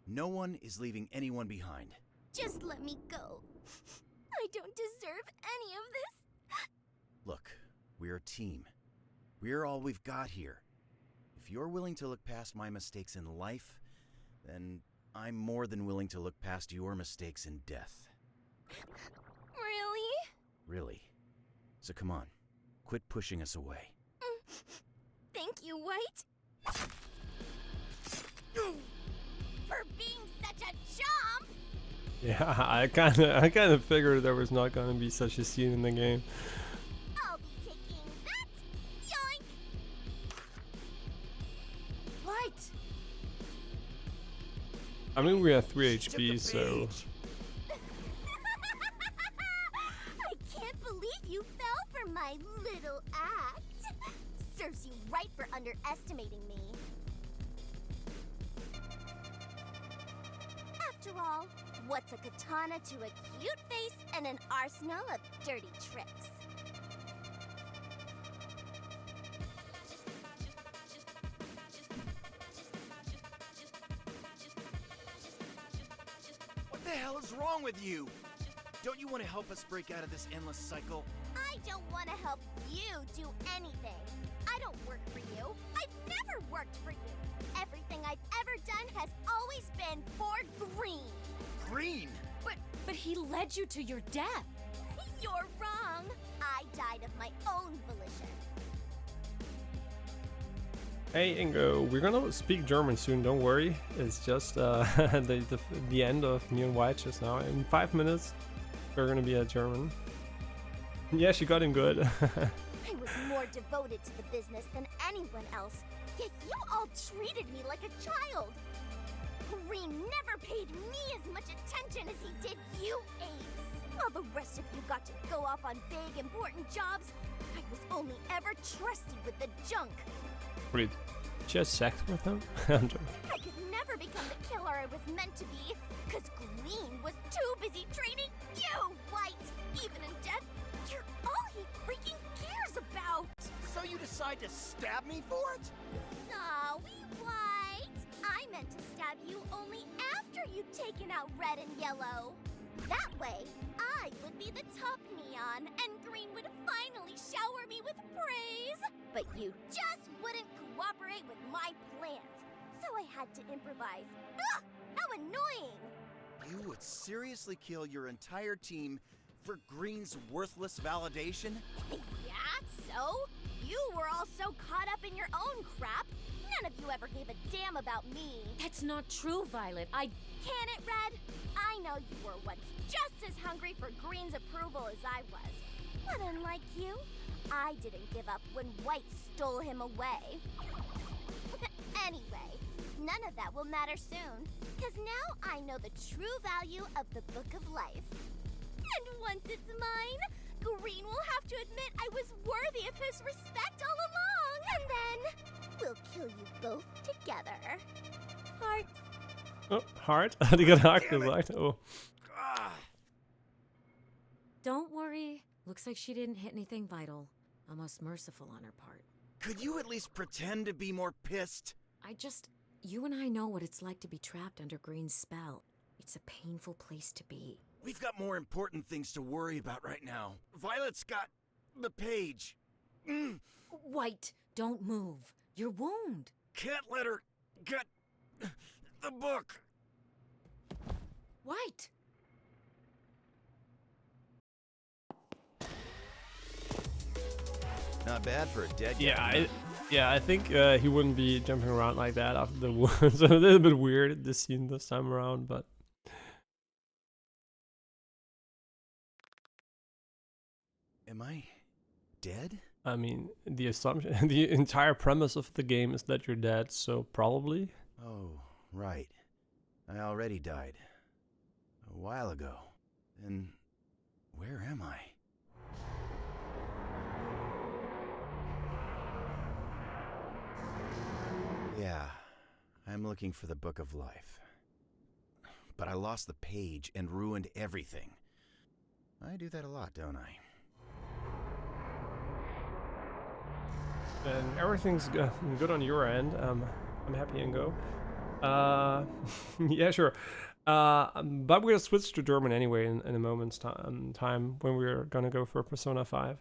no one is leaving anyone behind. Just let me go. I don't deserve any of this. Look, we're a team. We're all we've got here. If you're willing to look past my mistakes in life, then I'm more than willing to look past your mistakes in death. Really? Really. So come on, quit pushing us away. Thank you, White. For being such a chump! yeah, I kind of figured there was not gonna be such a scene in the game. I'll be taking that! Yoink! White! I mean, we have 3 She took HP, the so page. I can't believe you fell for my little act. Serves you right for underestimating me. After all, what's a katana to a cute face and an arsenal of dirty tricks? What the hell is wrong with you? Don't you want to help us break out of this endless cycle? I don't want to help you do anything. I don't work for you. I've never worked for you. Everything I've ever done has always been for Green. Green! But he led you to your death. You're wrong. I died of my own volition. hey Ingo, we're gonna speak German soon. Don't worry. It's just the end of Me and White just now. In 5 minutes, we're gonna be at German. Yeah, she got him good. I was more devoted to the business than anyone else, yet you all treated me like a child. Green never paid me as much attention as he did you apes. While the rest of you got to go off on big, important jobs, I was only ever trusted with the junk. Wait, she has sex with him? I could never become the killer I was meant to be, because Green was too busy training you, White. Even in death, you're all he freaking cares about. So you decide to stab me for it? Sorry, White. I meant to stab you only after you'd taken out Red and Yellow. That way, I would be the top neon, and Green would finally shower me with praise. But you just wouldn't cooperate with my plans, so I had to improvise. Ugh! How annoying! You would seriously kill your entire team for Green's worthless validation? Yeah, so? You were all so caught up in your own crap, none of you ever gave a damn about me. That's not true, Violet. Can it, Red? I know you were once just as hungry for Green's approval as I was. But unlike you, I didn't give up when White stole him away. Anyway, none of that will matter soon, because now I know the true value of the Book of Life. And once it's mine, Green will have to admit I was worthy of his respect all along. And then we'll kill you both together. Heart. Oh, heart. Die geraakt Damn it. gesagt. Oh. Ah. Don't worry. Looks like she didn't hit anything vital. Almost merciful on her part. Could you at least pretend to be more pissed? You and I know what it's like to be trapped under Green's spell. It's a painful place to be. We've got more important things to worry about right now. Violet's got the page. White, don't move. Your wound. Can't let her get the book. White. Not bad for a dead guy. I think he wouldn't be jumping around like that after the wound. So a little bit weird this scene this time around, but Am I dead? I mean, the assumption, the entire premise of the game is that you're dead, so probably. Oh, right. I already died. A while ago. Then where am I? Yeah, I'm looking for the Book of Life. But I lost the page and ruined everything. I do that a lot, don't I? And everything's good on your end. I'm happy and go. Yeah, sure. But we'll switch to German anyway in a moment's time when we're gonna go for Persona 5.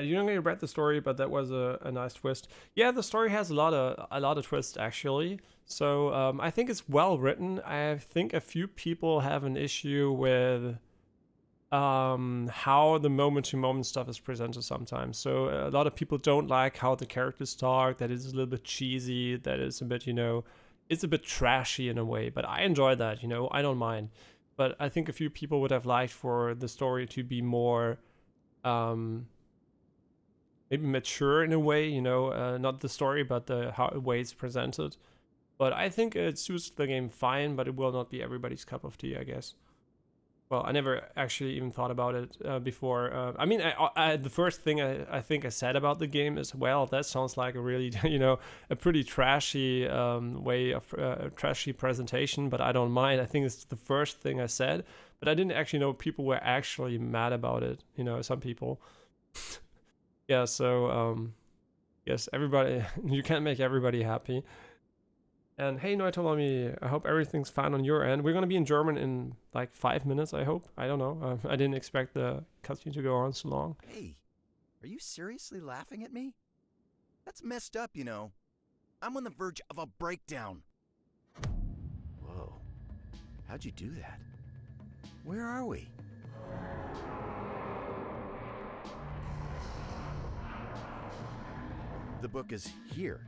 You don't really read the story, but that was a nice twist. Yeah, the story has a lot of twists actually. So I think it's well written. I think a few people have an issue with how the moment-to-moment stuff is presented sometimes. So a lot of people don't like how the characters talk. That is a little bit cheesy. That is a bit, it's a bit trashy in a way. But I enjoy that. I don't mind. But I think a few people would have liked for the story to be more maybe mature in a way, not the story, but the way it's presented. But I think it suits the game fine, but it will not be everybody's cup of tea, I guess. Well, I never actually even thought about it before. I mean, the first thing I think I said about the game is, well, that sounds like a really, a pretty trashy way of trashy presentation, but I don't mind. I think it's the first thing I said, but I didn't actually know people were actually mad about it. Some people. Yeah, so yes, everybody, you can't make everybody happy. And hey, Noitolomi, I hope everything's fine on your end. We're gonna be in German in like 5 minutes, I hope. I don't know. I didn't expect the cutscene to go on so long. Hey, are you seriously laughing at me? That's messed up, I'm on the verge of a breakdown. Whoa, how'd you do that? Where are we? The book is here,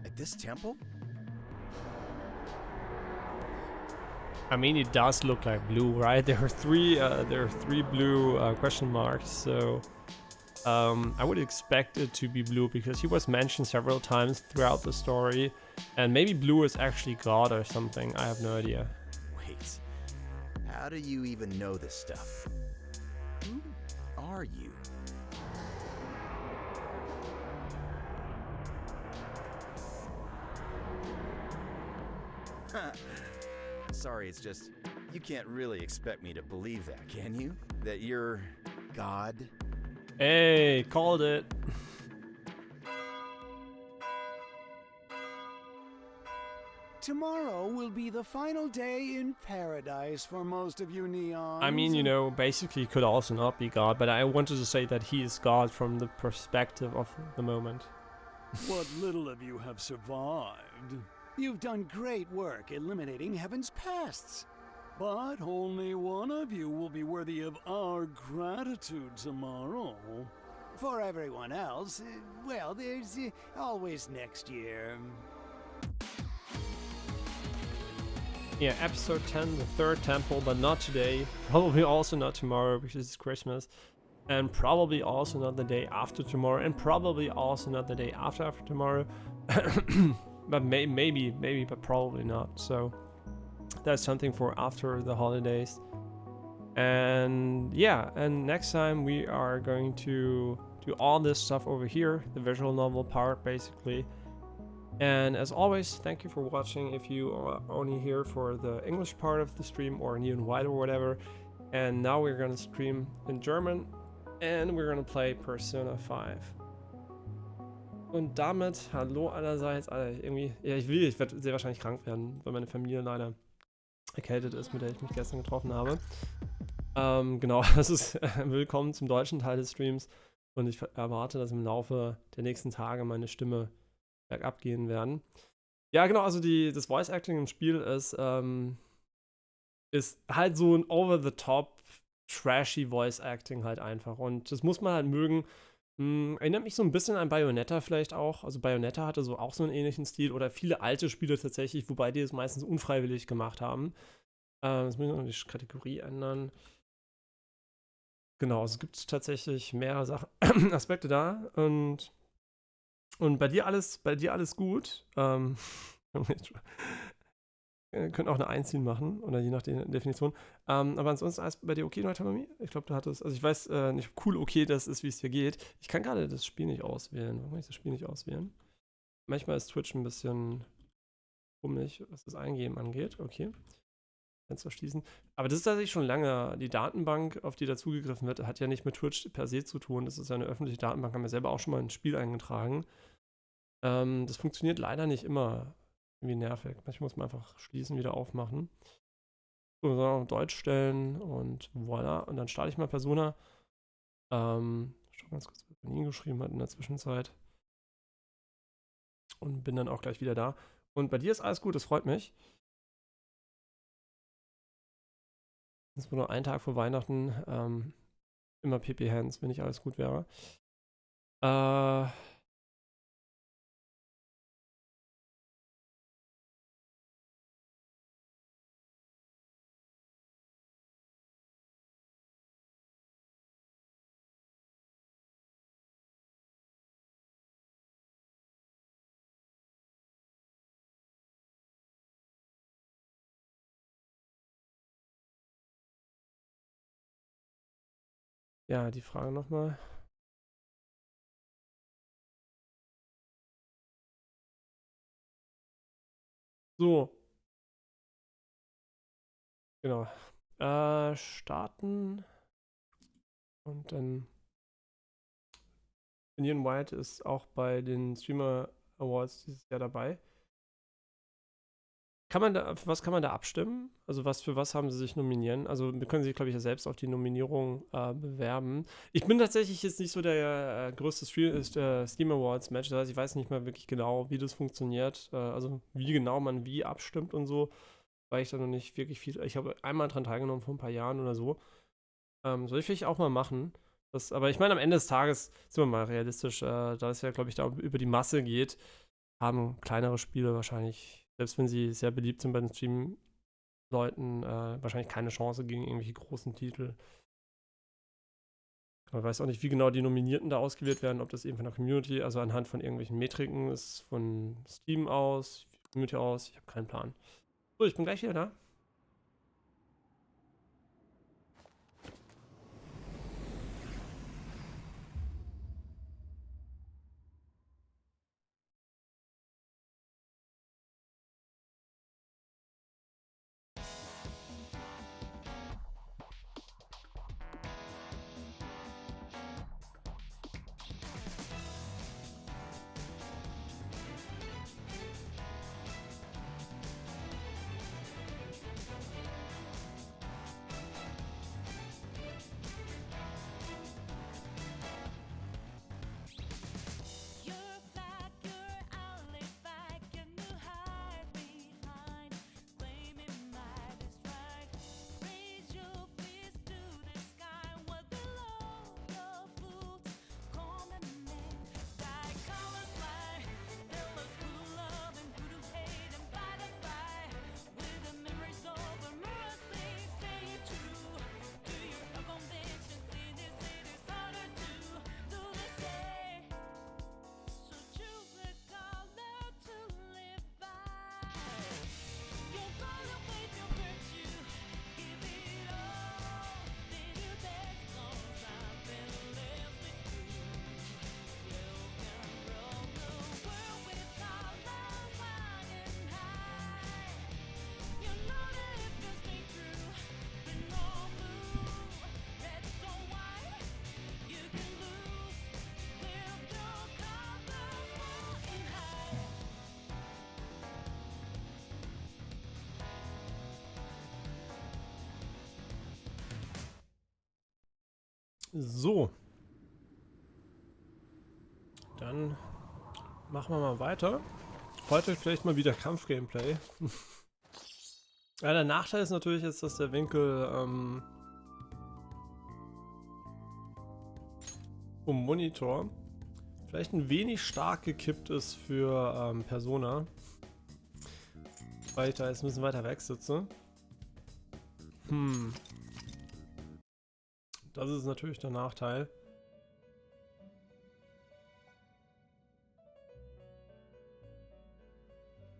at this temple? I mean, it does look like blue, right? There are three blue question marks, so I would expect it to be blue because he was mentioned several times throughout the story, and maybe blue is actually God or something. I have no idea. Wait, how do you even know this stuff? Who are you? Sorry, it's just, you can't really expect me to believe that, can you? That you're God? Hey, called it. Tomorrow will be the final day in paradise for most of you neons. I mean, basically he could also not be God, but I wanted to say that he is God from the perspective of the moment. What little of you have survived You've done great work eliminating Heaven's pests. But only one of you will be worthy of our gratitude tomorrow. For everyone else, well, there's always next year. Yeah, episode 10, the third temple, but not today. Probably also not tomorrow because it's Christmas. And probably also not the day after tomorrow. And probably also not the day after tomorrow. But maybe, but probably not. So that's something for after the holidays. And yeah, and next time we are going to do all this stuff over here, the visual novel part basically. And as always, thank you for watching if you are only here for the English part of the stream or Neon White or whatever. And now we're gonna stream in German and we're gonna play Persona 5. Und damit, hallo allerseits, Alter, irgendwie, ja ich werde sehr wahrscheinlich krank werden, weil meine Familie leider erkältet ist, mit der ich mich gestern getroffen habe. Genau, das ist willkommen zum deutschen Teil des Streams und ich erwarte, dass im Laufe der nächsten Tage meine Stimme bergab gehen werden. Ja, genau, also das Voice Acting im Spiel ist halt so ein over-the-top, trashy Voice Acting halt einfach und das muss man halt mögen. Erinnert mich so ein bisschen an Bayonetta vielleicht auch. Also Bayonetta hatte so auch so einen ähnlichen Stil oder viele alte Spiele tatsächlich, wobei die es meistens unfreiwillig gemacht haben. Jetzt muss ich noch die Kategorie ändern. Genau, es gibt tatsächlich mehrere Sachen, Aspekte da und bei dir alles gut. Ihr könnt auch eine Einziehen machen oder je nach der Definition. Aber ansonsten alles bei dir okay, Neutronomie? Ich glaube, du hattest, also ich weiß nicht, cool okay das ist, wie es dir geht. Ich kann gerade das Spiel nicht auswählen. Warum kann ich das Spiel nicht auswählen? Manchmal ist Twitch ein bisschen komisch, was das Eingeben angeht. Okay. Fenster schließen. Aber das ist tatsächlich schon lange. Die Datenbank, auf die da zugegriffen wird, hat ja nicht mit Twitch per se zu tun. Das ist eine öffentliche Datenbank, haben wir selber auch schon mal ein Spiel eingetragen. Das funktioniert leider nicht immer. Irgendwie nervig. Manchmal muss man einfach schließen, wieder aufmachen. So, auf Deutsch stellen und voilà. Und dann starte ich mal Persona. Schau ganz kurz, was man ihn geschrieben hat in der Zwischenzeit. Und bin dann auch gleich wieder da. Und bei dir ist alles gut, das freut mich. Das war nur ein Tag vor Weihnachten. Immer PP Hands, wenn nicht alles gut wäre. Ja, die Frage nochmal. So. Genau. Starten. Und dann. Neon White ist auch bei den Streamer Awards dieses Jahr dabei. Für was kann man da abstimmen? Also für was haben sie sich nominieren? Also wir können sich, glaube ich, ja selbst auf die Nominierung bewerben. Ich bin tatsächlich jetzt nicht so der größte Steam Awards Match, das heißt, ich weiß nicht mal wirklich genau, wie das funktioniert. Also wie genau man wie abstimmt und so, weil ich da noch nicht wirklich viel. Ich habe einmal dran teilgenommen vor ein paar Jahren oder so. Soll ich vielleicht auch mal machen. Aber ich meine, am Ende des Tages sind wir mal realistisch, da es ja, glaube ich, da über die Masse geht, haben kleinere Spiele wahrscheinlich, selbst wenn sie sehr beliebt sind bei den Stream-Leuten, wahrscheinlich keine Chance gegen irgendwelche großen Titel. Ich weiß auch nicht, wie genau die Nominierten da ausgewählt werden, ob das eben von der Community, also anhand von irgendwelchen Metriken ist, von Steam aus, Community aus, ich habe keinen Plan. So, ich bin gleich wieder da. So. Dann machen wir mal weiter. Heute vielleicht mal wieder Kampf-Gameplay. Ja, der Nachteil ist natürlich jetzt, dass der Winkel vom Monitor vielleicht ein wenig stark gekippt ist für Persona. Weil ich da jetzt ein bisschen weiter weg sitze. Das ist natürlich der Nachteil.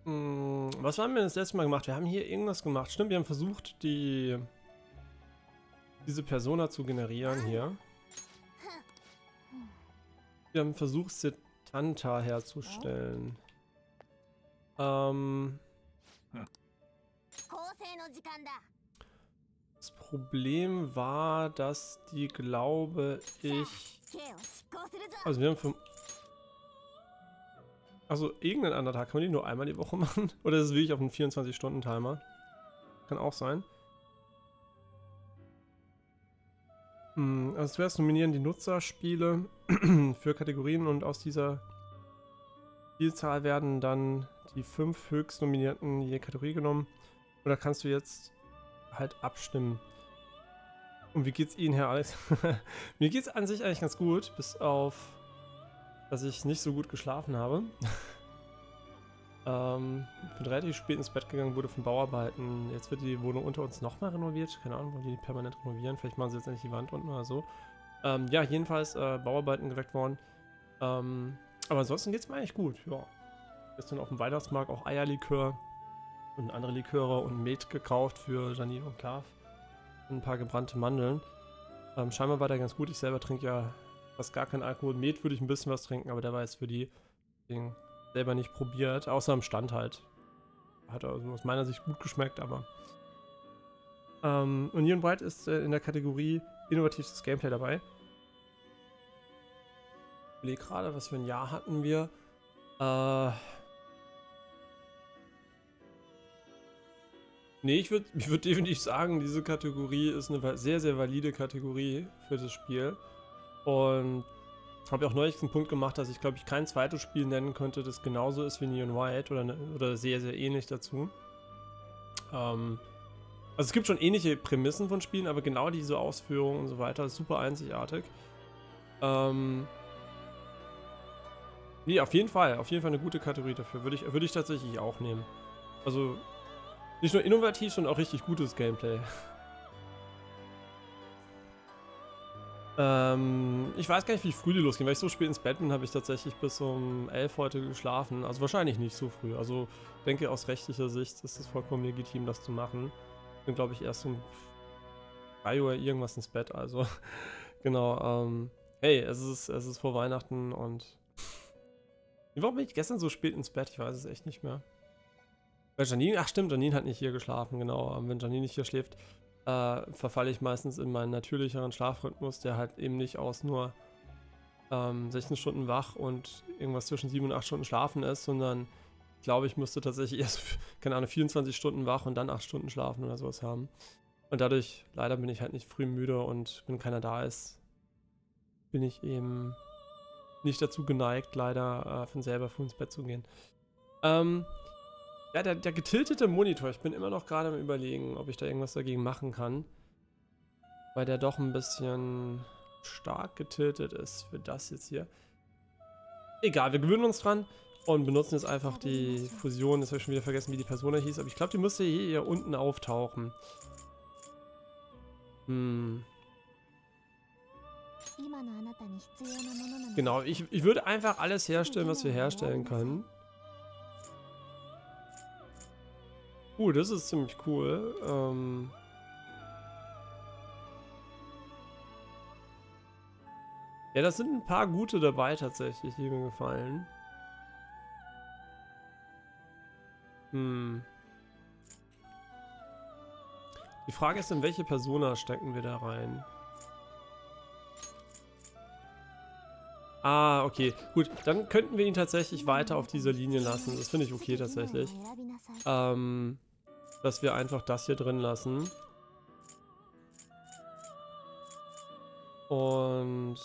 Was haben wir das letzte Mal gemacht? Wir haben hier irgendwas gemacht. Stimmt, wir haben versucht, diese Persona zu generieren hier. Wir haben versucht, Setanta herzustellen. Das Problem war, dass die, glaube ich... Also wir haben irgendeinen anderen Tag. Kann man die nur einmal die Woche machen? Oder ist es wirklich auf einen 24-Stunden-Timer? Kann auch sein. Also zuerst nominieren die Nutzerspiele für Kategorien und aus dieser Spielzahl werden dann die 5 höchst nominierten je Kategorie genommen. Und da kannst du jetzt halt abstimmen. Und wie geht's Ihnen, Herr Alex? Mir geht's an sich eigentlich ganz gut, bis auf, dass ich nicht so gut geschlafen habe. Ich bin relativ spät ins Bett gegangen, wurde von Bauarbeiten. Jetzt wird die Wohnung unter uns nochmal renoviert. Keine Ahnung, wollen die permanent renovieren. Vielleicht machen sie jetzt endlich die Wand unten oder so. Ja, jedenfalls Bauarbeiten geweckt worden. Aber ansonsten geht's mir eigentlich gut, ja. Gestern auf dem Weihnachtsmarkt auch Eierlikör und andere Liköre und Met gekauft für Janine und Klav. Und ein paar gebrannte Mandeln. Scheinbar war der ganz gut. Ich selber trinke ja fast gar keinen Alkohol. Met würde ich ein bisschen was trinken, aber der war jetzt für die Ding selber nicht probiert. Außer am Stand halt. Hat also aus meiner Sicht gut geschmeckt, aber Union Bright ist in der Kategorie innovativstes Gameplay dabei. Ich überlege gerade, was für ein Jahr hatten wir. Nee, ich würd definitiv sagen, diese Kategorie ist eine sehr, sehr valide Kategorie für das Spiel. Und habe ja auch neulich einen Punkt gemacht, dass ich, glaube ich, kein zweites Spiel nennen könnte, das genauso ist wie Neon White oder sehr, sehr ähnlich dazu. Also es gibt schon ähnliche Prämissen von Spielen, aber genau diese Ausführung und so weiter ist super einzigartig. Nee, auf jeden Fall eine gute Kategorie dafür. Würde ich tatsächlich auch nehmen. Also nicht nur innovativ, sondern auch richtig gutes Gameplay. Ich weiß gar nicht, wie früh die losgehen, weil ich so spät ins Bett bin, habe ich tatsächlich bis um 11 heute geschlafen. Also wahrscheinlich nicht so früh. Also ich denke, aus rechtlicher Sicht ist es vollkommen legitim, das zu machen. Ich bin, glaube ich, erst um 3 Uhr irgendwas ins Bett. Also genau. Hey, es ist vor Weihnachten und warum bin ich gestern so spät ins Bett? Ich weiß es echt nicht mehr. Weil Janine, ach stimmt, Janine hat nicht hier geschlafen, genau. Wenn Janine nicht hier schläft, verfalle ich meistens in meinen natürlicheren Schlafrhythmus, der halt eben nicht aus nur 16 Stunden wach und irgendwas zwischen 7 und 8 Stunden schlafen ist, sondern ich glaube, ich müsste tatsächlich erst, keine Ahnung, 24 Stunden wach und dann 8 Stunden schlafen oder sowas haben. Und dadurch, leider bin ich halt nicht früh müde und wenn keiner da ist, bin ich eben nicht dazu geneigt, leider von selber früh ins Bett zu gehen. Ja, der getiltete Monitor, ich bin immer noch gerade am Überlegen, ob ich da irgendwas dagegen machen kann. Weil der doch ein bisschen stark getiltet ist für das jetzt hier. Egal, wir gewöhnen uns dran und benutzen jetzt einfach die Fusion. Jetzt habe ich schon wieder vergessen, wie die Persona hieß, aber ich glaube, die müsste hier unten auftauchen. Genau, ich würde einfach alles herstellen, was wir herstellen können. Das ist ziemlich cool. Ja, das sind ein paar gute dabei tatsächlich, die mir gefallen. Die Frage ist, in welche Persona stecken wir da rein? Ah, okay. Gut, dann könnten wir ihn tatsächlich weiter auf dieser Linie lassen. Das finde ich okay tatsächlich. Dass wir einfach das hier drin lassen. Und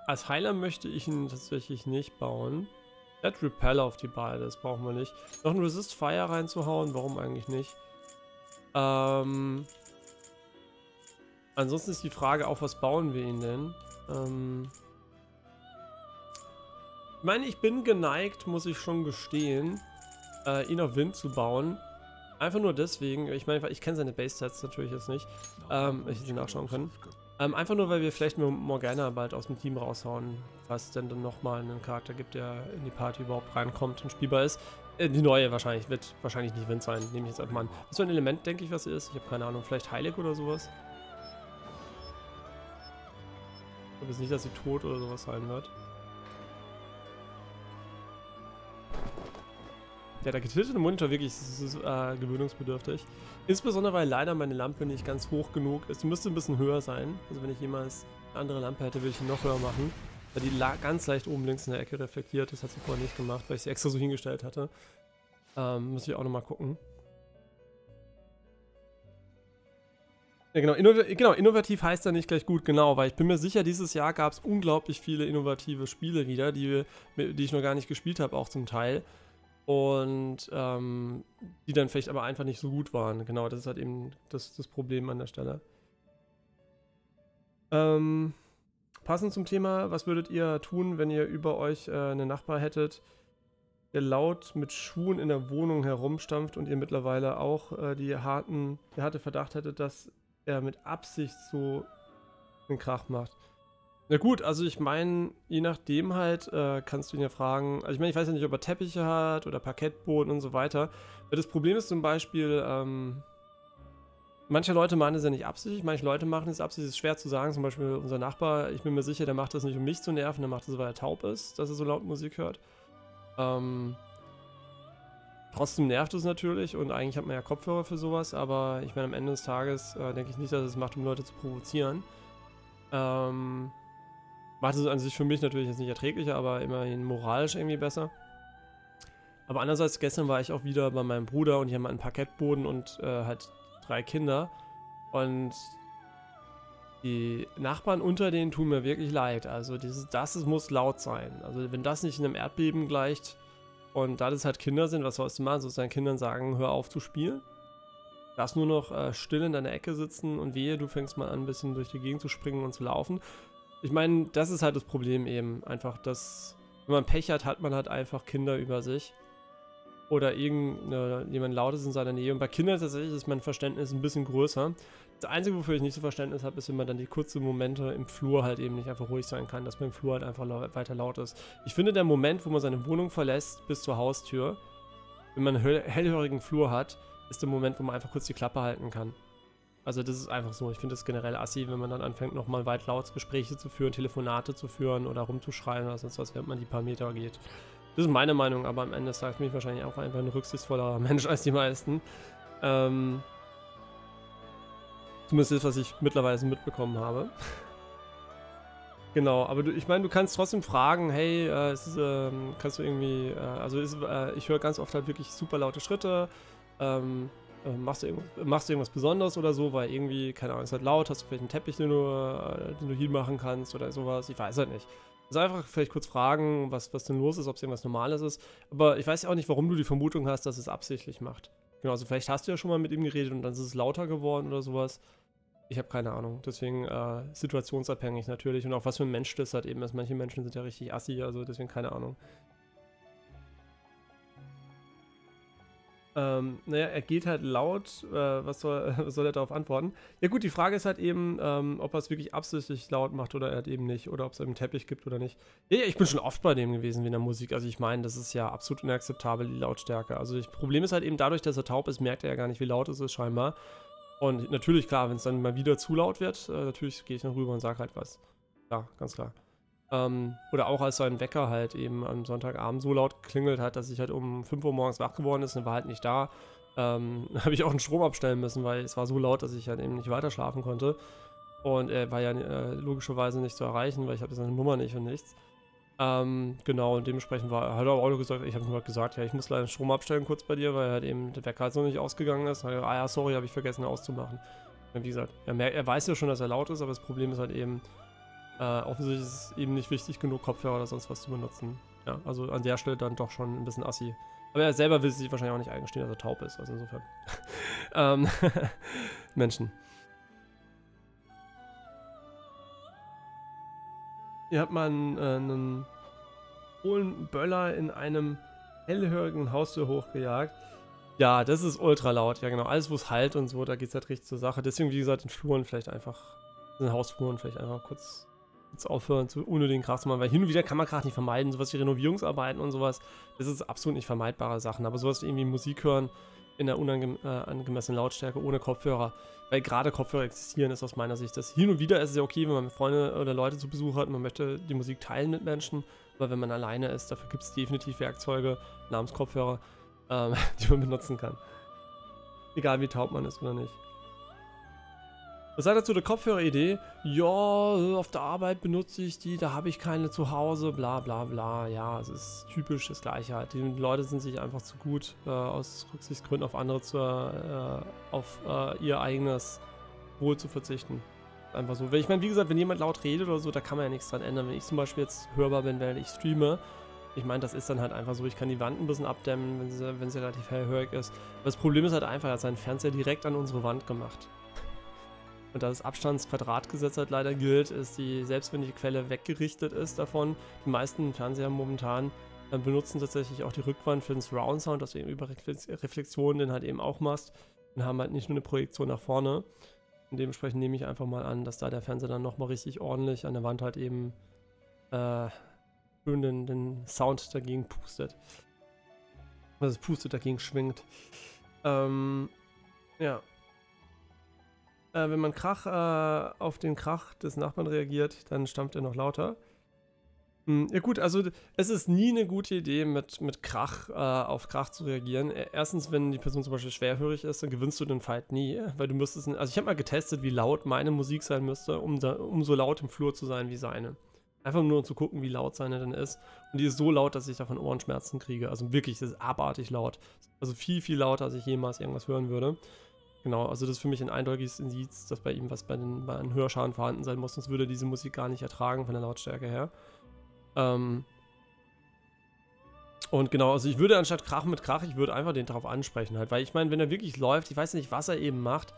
als Heiler möchte ich ihn tatsächlich nicht bauen. Er hat Repel auf die Beine, das brauchen wir nicht. Noch ein Resist Fire reinzuhauen, warum eigentlich nicht? Ansonsten ist die Frage, auf was bauen wir ihn denn? Ich meine, ich bin geneigt, muss ich schon gestehen, ihn auf Wind zu bauen. Einfach nur deswegen, ich meine, ich kenne seine Base-Stats natürlich jetzt nicht, ich sie nachschauen können. Einfach nur, weil wir vielleicht mit Morgana bald aus dem Team raushauen, was denn dann nochmal einen Charakter gibt, der in die Party überhaupt reinkommt und spielbar ist. Die neue wahrscheinlich, wird wahrscheinlich nicht Wind sein, nehme ich jetzt einfach mal an. Was für ein Element, denke ich, was sie ist? Ich habe keine Ahnung, vielleicht Heilig oder sowas? Ich glaube jetzt nicht, dass sie tot oder sowas sein wird. Ja, der getiltete Monitor wirklich ist gewöhnungsbedürftig. Insbesondere, weil leider meine Lampe nicht ganz hoch genug ist. Die müsste ein bisschen höher sein. Also wenn ich jemals eine andere Lampe hätte, würde ich ihn noch höher machen. Weil die ganz leicht oben links in der Ecke reflektiert. Das hat sie vorher nicht gemacht, weil ich sie extra so hingestellt hatte. Muss ich auch nochmal gucken. Ja, genau, innovativ heißt ja nicht gleich gut, genau, weil ich bin mir sicher, dieses Jahr gab es unglaublich viele innovative Spiele wieder, die ich noch gar nicht gespielt habe, auch zum Teil. Und die dann vielleicht aber einfach nicht so gut waren. Genau, das ist halt eben das Problem an der Stelle. Passend zum Thema, was würdet ihr tun, wenn ihr über euch einen Nachbar hättet, der laut mit Schuhen in der Wohnung herumstampft und ihr mittlerweile auch die harte Verdacht hättet, dass er mit Absicht so einen Krach macht? Na gut, also ich meine, je nachdem halt, kannst du ihn ja fragen, also ich meine, ich weiß ja nicht, ob er Teppiche hat oder Parkettboden und so weiter. Weil das Problem ist zum Beispiel, manche Leute machen es ja nicht absichtlich, manche Leute machen es absichtlich, ist schwer zu sagen. Zum Beispiel unser Nachbar, ich bin mir sicher, der macht das nicht, um mich zu nerven, der macht das, weil er taub ist, dass er so laut Musik hört. Trotzdem nervt es natürlich und eigentlich hat man ja Kopfhörer für sowas, aber ich meine, am Ende des Tages denke ich nicht, dass es macht, um Leute zu provozieren. Macht es an sich für mich natürlich jetzt nicht erträglicher, aber immerhin moralisch irgendwie besser. Aber andererseits, gestern war ich auch wieder bei meinem Bruder und hier haben wir einen Parkettboden und halt 3 Kinder. Und die Nachbarn unter denen tun mir wirklich leid. Also das muss laut sein. Also wenn das nicht in einem Erdbeben gleicht und da das halt Kinder sind, was sollst du machen? Sollst du deinen Kindern sagen, hör auf zu spielen? Du darfst nur noch still in deiner Ecke sitzen und wehe, du fängst mal an, ein bisschen durch die Gegend zu springen und zu laufen. Ich meine, das ist halt das Problem eben. Einfach, dass, wenn man Pech hat, hat man halt einfach Kinder über sich. Oder jemand Lautes in seiner Nähe. Und bei Kindern tatsächlich ist mein Verständnis ein bisschen größer. Das Einzige, wofür ich nicht so Verständnis habe, ist, wenn man dann die kurzen Momente im Flur halt eben nicht einfach ruhig sein kann, dass man im Flur halt einfach weiter laut ist. Ich finde, der Moment, wo man seine Wohnung verlässt bis zur Haustür, wenn man einen hellhörigen Flur hat, ist der Moment, wo man einfach kurz die Klappe halten kann. Also das ist einfach so. Ich finde das generell assi, wenn man dann anfängt, nochmal weit laut Gespräche zu führen, Telefonate zu führen oder rumzuschreien oder sonst was, während man die paar Meter geht. Das ist meine Meinung, aber am Ende sagt mich wahrscheinlich auch einfach ein rücksichtsvollerer Mensch als die meisten. Zumindest das, was ich mittlerweile mitbekommen habe. Genau, aber ich meine, du kannst trotzdem fragen, hey, kannst du irgendwie, ich höre ganz oft halt wirklich super laute Schritte, machst du irgendwas Besonderes oder so, weil irgendwie, keine Ahnung, ist halt laut, hast du vielleicht einen Teppich, den du hinmachen kannst oder sowas, ich weiß halt nicht. Also einfach vielleicht kurz fragen, was denn los ist, ob es irgendwas Normales ist, aber ich weiß ja auch nicht, warum du die Vermutung hast, dass es absichtlich macht. Genau, also vielleicht hast du ja schon mal mit ihm geredet und dann ist es lauter geworden oder sowas. Ich habe keine Ahnung, deswegen situationsabhängig natürlich und auch was für ein Mensch das halt eben ist. Manche Menschen sind ja richtig assi, also deswegen keine Ahnung. Naja, er geht halt laut, was soll er darauf antworten? Ja gut, die Frage ist halt eben, ob er es wirklich absichtlich laut macht oder halt eben nicht, oder ob es einen Teppich gibt oder nicht. Ja, ich bin schon oft bei dem gewesen wie in der Musik, also ich meine, das ist ja absolut inakzeptabel, die Lautstärke. Also das Problem ist halt eben, dadurch, dass er taub ist, merkt er ja gar nicht, wie laut es ist scheinbar. Und natürlich, klar, wenn es dann mal wieder zu laut wird, natürlich gehe ich noch rüber und sage halt was. Ja, ganz klar. Oder auch als sein Wecker halt eben am Sonntagabend so laut geklingelt hat, dass ich halt um 5 Uhr morgens wach geworden ist und war halt nicht da. Habe ich auch den Strom abstellen müssen, weil es war so laut, dass ich halt eben nicht weiter schlafen konnte. Und er war ja logischerweise nicht zu erreichen, weil ich habe seine Nummer nicht und nichts. Genau, und dementsprechend hat er auch gesagt, ich habe nur gesagt, ja, ich muss leider den Strom abstellen kurz bei dir, weil halt eben der Wecker halt so nicht ausgegangen ist. Ja, sorry, habe ich vergessen auszumachen. Wie gesagt, er weiß ja schon, dass er laut ist, aber das Problem ist halt eben, offensichtlich ist es eben nicht wichtig genug, Kopfhörer oder sonst was zu benutzen. Ja, also an der Stelle dann doch schon ein bisschen assi. Aber er selber will sich wahrscheinlich auch nicht eingestehen, dass er taub ist, also insofern. Menschen. Ihr habt mal einen hohlen Böller in einem hellhörigen Haustür hochgejagt. Ja, das ist ultra laut. Ja, genau. Alles, wo es halt und so, da geht es halt richtig zur Sache. Deswegen, wie gesagt, in Fluren vielleicht einfach, in Hausfluren vielleicht einfach kurz aufhören, zu unnötigen Krach zu machen, weil hin und wieder kann man Krach nicht vermeiden. Sowas wie Renovierungsarbeiten und sowas, das ist absolut nicht vermeidbare Sachen. Aber sowas wie irgendwie Musik hören in der unangemessenen Lautstärke ohne Kopfhörer, weil gerade Kopfhörer existieren, ist aus meiner Sicht das. Hin und wieder ist es ja okay, wenn man Freunde oder Leute zu Besuch hat und man möchte die Musik teilen mit Menschen, aber wenn man alleine ist, dafür gibt es definitiv Werkzeuge namens Kopfhörer, die man benutzen kann. Egal wie taub man ist oder nicht. Was sagt er zu der Kopfhörer-Idee? Ja, auf der Arbeit benutze ich die, da habe ich keine zu Hause, bla bla bla. Ja, es ist typisch das Gleiche halt. Die Leute sind sich einfach zu gut, aus Rücksichtsgründen auf andere auf ihr eigenes Wohl zu verzichten. Einfach so. Ich meine, wie gesagt, wenn jemand laut redet oder so, da kann man ja nichts dran ändern. Wenn ich zum Beispiel jetzt hörbar bin, während ich streame, ich meine, das ist dann halt einfach so, ich kann die Wand ein bisschen abdämmen, wenn sie relativ hellhörig ist. Aber das Problem ist halt einfach, er hat seinen Fernseher direkt an unsere Wand gemacht. Und da das Abstandsquadratgesetz halt leider gilt, ist selbst wenn die Quelle weggerichtet ist davon, die meisten Fernseher momentan benutzen tatsächlich auch die Rückwand für den Surround Sound, dass du eben über Reflexionen den halt eben auch machst und haben halt nicht nur eine Projektion nach vorne. Und dementsprechend nehme ich einfach mal an, dass da der Fernseher dann nochmal richtig ordentlich an der Wand halt eben schön den Sound dagegen pustet. Also es pustet dagegen schwingt. Ja. Wenn man auf den Krach des Nachbarn reagiert, dann stampft er noch lauter. Ja gut, also es ist nie eine gute Idee, mit Krach auf Krach zu reagieren. Erstens, wenn die Person zum Beispiel schwerhörig ist, dann gewinnst du den Fight nie, weil du müsstest, also ich habe mal getestet, wie laut meine Musik sein müsste, um so laut im Flur zu sein wie seine. Einfach nur um zu gucken, wie laut seine denn ist. Und die ist so laut, dass ich davon Ohrenschmerzen kriege. Also wirklich, das ist abartig laut. Also viel, viel lauter, als ich jemals irgendwas hören würde. Genau, also das ist für mich ein eindeutiges Indiz, dass bei ihm was bei einem Hörschaden vorhanden sein muss, sonst würde er diese Musik gar nicht ertragen von der Lautstärke her. Und genau, also ich würde anstatt Krach mit Krach, ich würde einfach den darauf ansprechen halt, weil ich meine, wenn er wirklich läuft, ich weiß nicht, was er eben macht,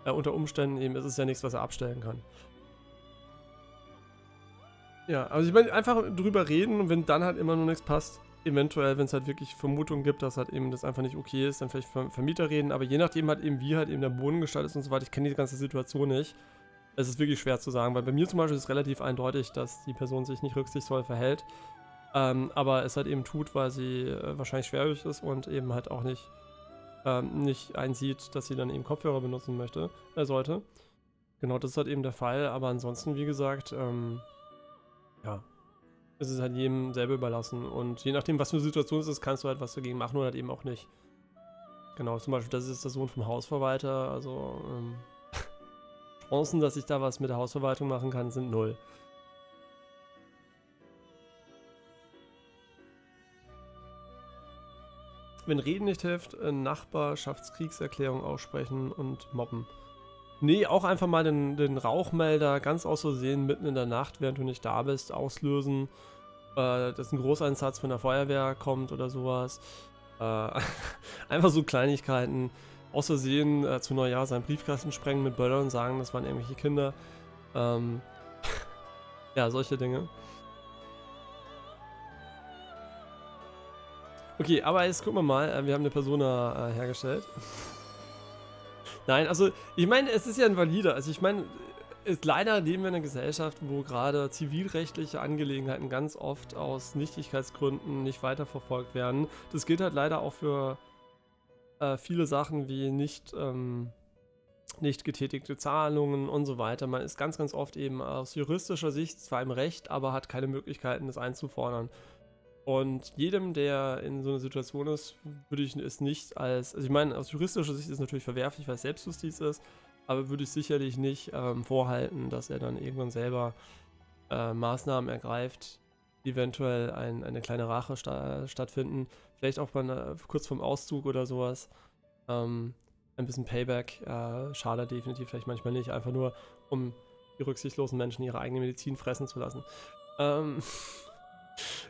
unter Umständen eben ist es ja nichts, was er abstellen kann. Ja, also ich meine, einfach drüber reden und wenn dann halt immer noch nichts passt, eventuell, wenn es halt wirklich Vermutungen gibt, dass halt eben das einfach nicht okay ist, dann vielleicht Vermieter reden, aber je nachdem halt eben, wie halt eben der Boden gestaltet ist und so weiter, ich kenne die ganze Situation nicht. Es ist wirklich schwer zu sagen, weil bei mir zum Beispiel ist es relativ eindeutig, dass die Person sich nicht rücksichtsvoll verhält, aber es halt eben tut, weil sie wahrscheinlich schwerhörig ist und eben halt auch nicht einsieht, dass sie dann eben Kopfhörer benutzen sollte. Genau, das ist halt eben der Fall, aber ansonsten, wie gesagt, ja, es ist halt jedem selber überlassen und je nachdem, was für eine Situation es ist, kannst du halt was dagegen machen oder halt eben auch nicht. Genau, zum Beispiel, das ist der Sohn vom Hausverwalter, also Chancen, dass ich da was mit der Hausverwaltung machen kann, sind 0. Wenn Reden nicht hilft, Nachbarschaftskriegserklärung aussprechen und mobben. Nee, auch einfach mal den Rauchmelder ganz aus Versehen mitten in der Nacht, während du nicht da bist, auslösen. Dass ein Großeinsatz von der Feuerwehr kommt oder sowas. Einfach so Kleinigkeiten. Aus Versehen zu Neujahr seinen Briefkasten sprengen mit Böllern und sagen, das waren irgendwelche Kinder. Ja, solche Dinge. Okay, aber jetzt gucken wir mal. Wir haben eine Persona hergestellt. Nein, also ich meine, es ist ja ein valider. Also ich meine, leider leben wir in einer Gesellschaft, wo gerade zivilrechtliche Angelegenheiten ganz oft aus Nichtigkeitsgründen nicht weiterverfolgt werden. Das gilt halt leider auch für viele Sachen wie nicht getätigte Zahlungen und so weiter. Man ist ganz, ganz oft eben aus juristischer Sicht zwar im Recht, aber hat keine Möglichkeiten, das einzufordern. Und jedem, der in so einer Situation ist, würde ich es nicht also ich meine, aus juristischer Sicht ist es natürlich verwerflich, weil es Selbstjustiz ist, aber würde ich sicherlich nicht vorhalten, dass er dann irgendwann selber Maßnahmen ergreift, die eventuell eine kleine Rache stattfinden, vielleicht auch mal kurz vorm Auszug oder sowas. ein bisschen Payback schadet definitiv vielleicht manchmal nicht, einfach nur, um die rücksichtslosen Menschen ihre eigene Medizin fressen zu lassen.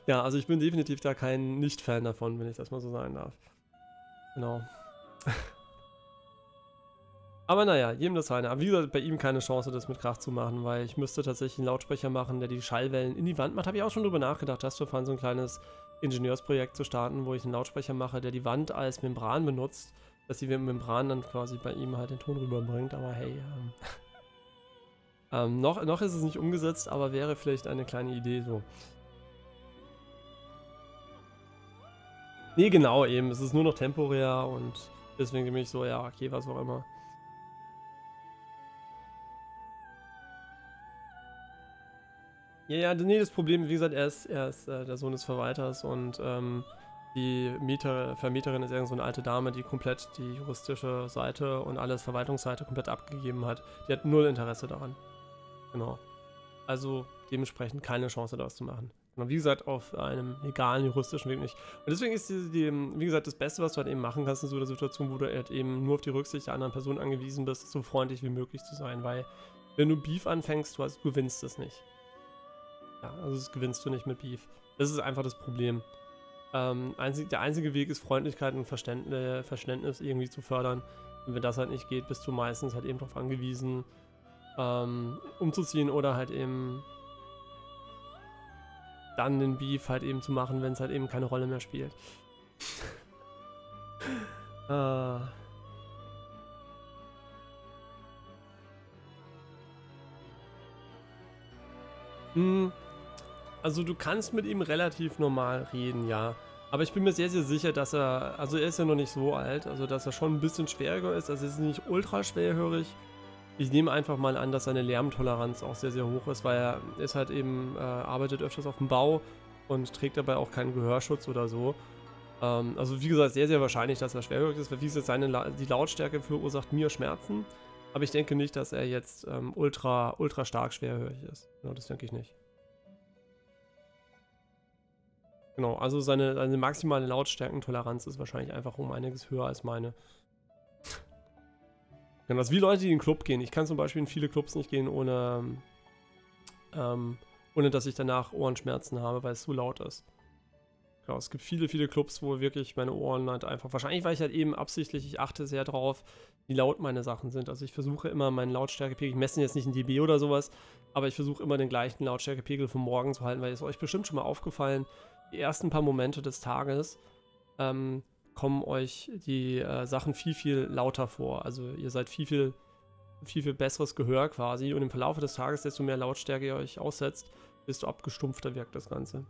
Ja, also ich bin definitiv da kein Nicht-Fan davon, wenn ich das mal so sagen darf. Genau. Aber naja, jedem das seine. Aber wie gesagt, bei ihm keine Chance, das mit Krach zu machen, weil ich müsste tatsächlich einen Lautsprecher machen, der die Schallwellen in die Wand macht. Habe ich auch schon drüber nachgedacht, das zu fahren, so ein kleines Ingenieursprojekt zu starten, wo ich einen Lautsprecher mache, der die Wand als Membran benutzt, dass die Membran dann quasi bei ihm halt den Ton rüberbringt. Aber hey, noch ist es nicht umgesetzt, aber wäre vielleicht eine kleine Idee so. Nee, genau, eben. Es ist nur noch temporär und deswegen bin ich so, ja, okay, was auch immer. Ja, nee, das Problem, wie gesagt, er ist der Sohn des Verwalters und die Vermieterin ist irgend so eine alte Dame, die komplett die juristische Seite und alles Verwaltungsseite komplett abgegeben hat. Die hat null Interesse daran. Genau. Also dementsprechend keine Chance, daraus zu machen. Genau, wie gesagt, auf einem legalen, juristischen Weg nicht. Und deswegen ist wie gesagt, das Beste, was du halt eben machen kannst in so einer Situation, wo du halt eben nur auf die Rücksicht der anderen Person angewiesen bist, so freundlich wie möglich zu sein, weil wenn du Beef anfängst, du gewinnst es nicht. Ja, also das gewinnst du nicht mit Beef. Das ist einfach das Problem. Der einzige Weg ist, Freundlichkeit und Verständnis irgendwie zu fördern. Und wenn das halt nicht geht, bist du meistens halt eben darauf angewiesen, umzuziehen oder halt eben dann den Beef halt eben zu machen, wenn es halt eben keine Rolle mehr spielt. Also du kannst mit ihm relativ normal reden, ja. Aber ich bin mir sehr, sehr sicher, dass also er ist ja noch nicht so alt, also dass er schon ein bisschen schwieriger ist. Also er ist nicht ultra schwerhörig. Ich nehme einfach mal an, dass seine Lärmtoleranz auch sehr, sehr hoch ist, weil er ist halt eben, arbeitet öfters auf dem Bau und trägt dabei auch keinen Gehörschutz oder so. Also wie gesagt, sehr, sehr wahrscheinlich, dass er schwerhörig ist, weil wie gesagt, die Lautstärke verursacht mir Schmerzen. Aber ich denke nicht, dass er jetzt ultra stark schwerhörig ist. Genau, das denke ich nicht. Genau, also seine maximale Lautstärkentoleranz ist wahrscheinlich einfach um einiges höher als meine. Genau, das ist wie Leute, die in den Club gehen. Ich kann zum Beispiel in viele Clubs nicht gehen, ohne dass ich danach Ohrenschmerzen habe, weil es zu laut ist. Genau, es gibt viele, viele Clubs, wo wirklich meine Ohren halt einfach, wahrscheinlich weil ich halt eben absichtlich, ich achte sehr drauf, wie laut meine Sachen sind. Also ich versuche immer meinen Lautstärkepegel, ich messe jetzt nicht in dB oder sowas, aber ich versuche immer den gleichen Lautstärkepegel vom Morgen zu halten, weil es euch bestimmt schon mal aufgefallen, die ersten paar Momente des Tages kommen euch die Sachen viel, viel lauter vor. Also ihr seid viel besseres Gehör quasi und im Verlauf des Tages, desto mehr Lautstärke ihr euch aussetzt, desto abgestumpfter wirkt das Ganze.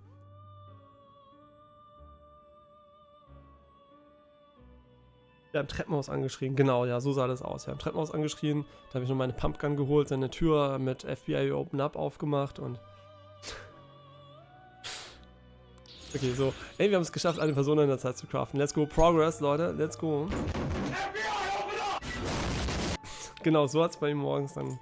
Ja, im Treppenhaus angeschrien, genau, ja, so sah das aus. Ja, im Treppenhaus angeschrien, da habe ich noch meine Pumpgun geholt, seine Tür mit FBI Open Up aufgemacht und okay, so. Ey, wir haben es geschafft, eine Person in der Zeit zu craften. Let's go, Progress, Leute. Let's go. Genau, so hat es bei ihm morgens dann.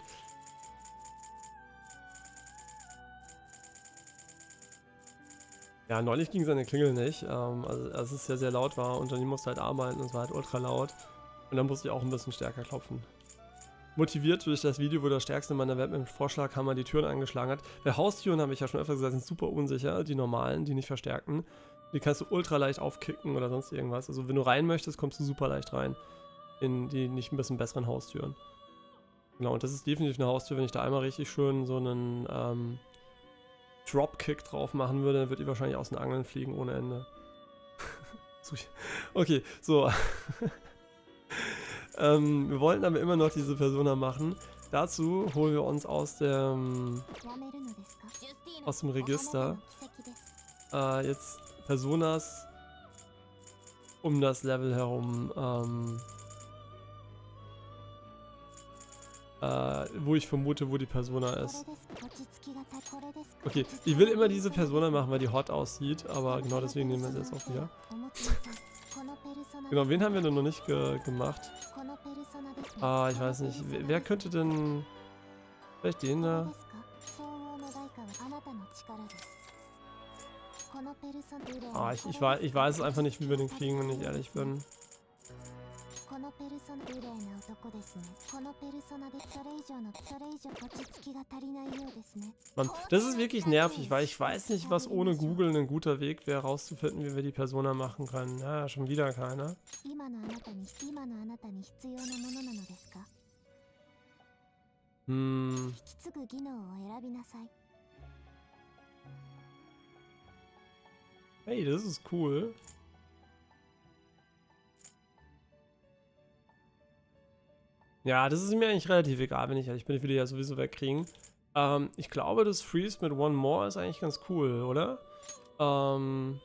Ja, neulich ging seine Klingel nicht. Also, als es sehr, sehr laut war und dann musste halt arbeiten und es war halt ultra laut. Und dann musste ich auch ein bisschen stärker klopfen. Motiviert durch das Video, wo der Stärkste in meiner Welt mit dem Vorschlaghammer die Türen angeschlagen hat. Bei Haustüren, habe ich ja schon öfter gesagt, sind super unsicher, die normalen, die nicht verstärken. Die kannst du ultra leicht aufkicken oder sonst irgendwas. Also wenn du rein möchtest, kommst du super leicht rein in die nicht ein bisschen besseren Haustüren. Genau, und das ist definitiv eine Haustür, wenn ich da einmal richtig schön so einen Dropkick drauf machen würde, dann wird die wahrscheinlich aus den Angeln fliegen ohne Ende. Okay, so. Wir wollten aber immer noch diese Persona machen. Dazu holen wir uns aus dem Register jetzt Personas um das Level herum, wo ich vermute, wo die Persona ist. Okay, ich will immer diese Persona machen, weil die hot aussieht, aber genau deswegen nehmen wir sie jetzt auch wieder. Genau, wen haben wir denn noch nicht gemacht? Ich weiß nicht. Wer könnte denn... Vielleicht den da? Ich weiß es einfach nicht, wie wir den kriegen, wenn ich ehrlich bin. Mann, das ist wirklich nervig, weil ich weiß nicht, was ohne Google ein guter Weg wäre, rauszufinden, wie wir die Persona machen können. Ja, schon wieder keiner. Hm. Hey, das ist cool. Ja, das ist mir eigentlich relativ egal, wenn ich ehrlich bin. Ich will die ja sowieso wegkriegen. Ich glaube, das Freeze mit One More ist eigentlich ganz cool, oder? Weil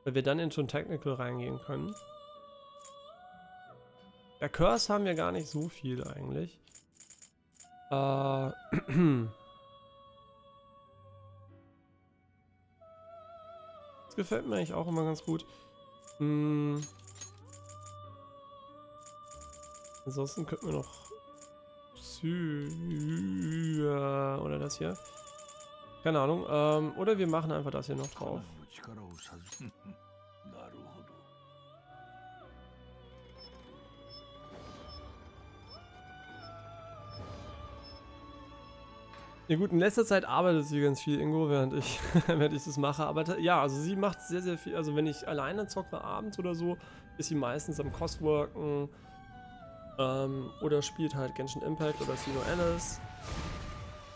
wir dann in schon Technical reingehen können. Ja, Curse haben wir gar nicht so viel eigentlich. Das gefällt mir eigentlich auch immer ganz gut. Ansonsten könnten wir noch oder das hier. Keine Ahnung. Oder wir machen einfach das hier noch drauf. Ja gut, in letzter Zeit arbeitet sie ganz viel, Ingo, während ich das mache. Aber ja, also sie macht sehr, sehr viel. Also wenn ich alleine zocke abends oder so, ist sie meistens am Costworken. Oder spielt halt Genshin Impact oder Sino Alice.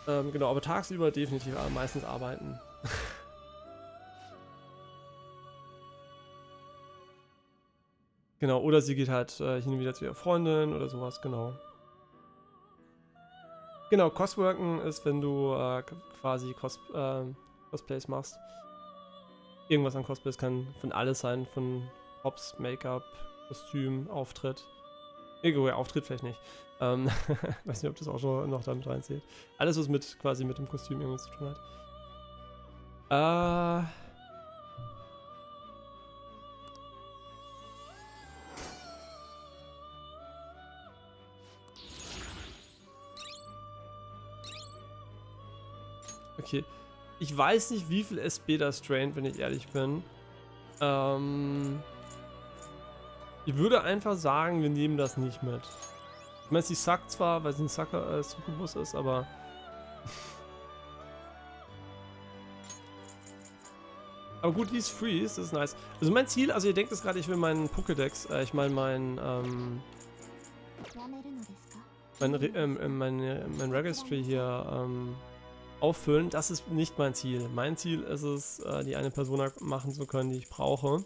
Genau, aber tagsüber definitiv meistens arbeiten. Genau, oder sie geht halt hin und wieder zu ihrer Freundin oder sowas, genau. Genau, Costworken ist, wenn du quasi Cosplays machst. Irgendwas an Cosplays kann von alles sein, von Props, Make-up, Kostüm, Auftritt. Irgendwo Auftritt vielleicht nicht. Weiß nicht, ob das auch schon noch damit reinzählt. Alles, was quasi mit dem Kostüm irgendwas zu tun hat. Okay. Ich weiß nicht, wie viel SB das draint, wenn ich ehrlich bin. Ich würde einfach sagen, wir nehmen das nicht mit. Ich meine, sie sackt zwar, weil sie ein Succubus ist, aber... aber gut, die ist Freeze, das ist nice. Also mein Ziel, also ihr denkt es gerade, ich will meinen Pokédex, ich meine mein Registry hier auffüllen. Das ist nicht mein Ziel. Mein Ziel ist es, die eine Persona machen zu können, die ich brauche.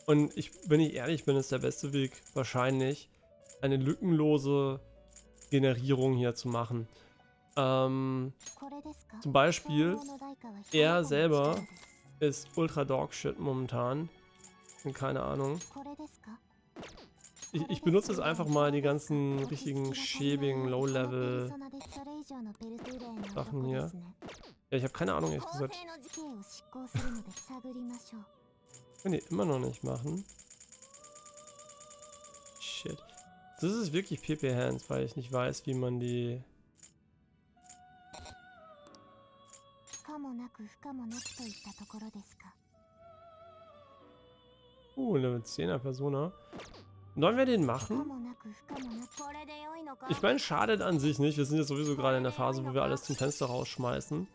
Und wenn ich ehrlich bin, ist der beste Weg wahrscheinlich, eine lückenlose Generierung hier zu machen. Zum Beispiel, er selber ist ultra Dogshit momentan. Und keine Ahnung. Ich benutze jetzt einfach mal die ganzen richtigen schäbigen Low-Level Sachen hier. Ja, ich habe keine Ahnung, ehrlich gesagt. Kann die immer noch nicht machen. Shit. Das ist wirklich PP Hands, weil ich nicht weiß, wie man die... Level 10er Persona. Sollen wir den machen? Ich meine, schadet an sich nicht. Wir sind jetzt sowieso gerade in der Phase, wo wir alles zum Fenster rausschmeißen.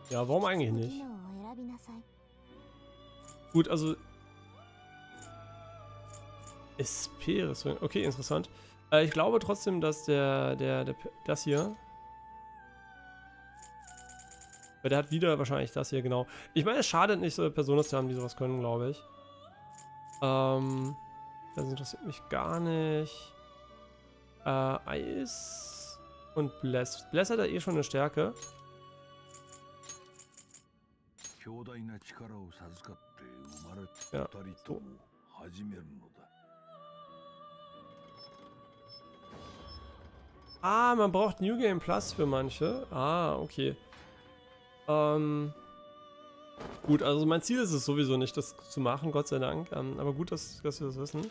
Ja, warum eigentlich nicht? Gut, also... SP-Rüstung. Okay, interessant. Ich glaube trotzdem, dass das hier... Weil der hat wieder wahrscheinlich das hier, genau. Ich meine, es schadet nicht, so Personen zu haben, die sowas können, glaube ich. Das interessiert mich gar nicht. Eis und Bless. Bless hat ja eh schon eine Stärke. Ja, so. Ah, man braucht New Game Plus für manche. Ah, okay. Gut, also mein Ziel ist es sowieso nicht, das zu machen, Gott sei Dank. Aber gut, dass wir das wissen.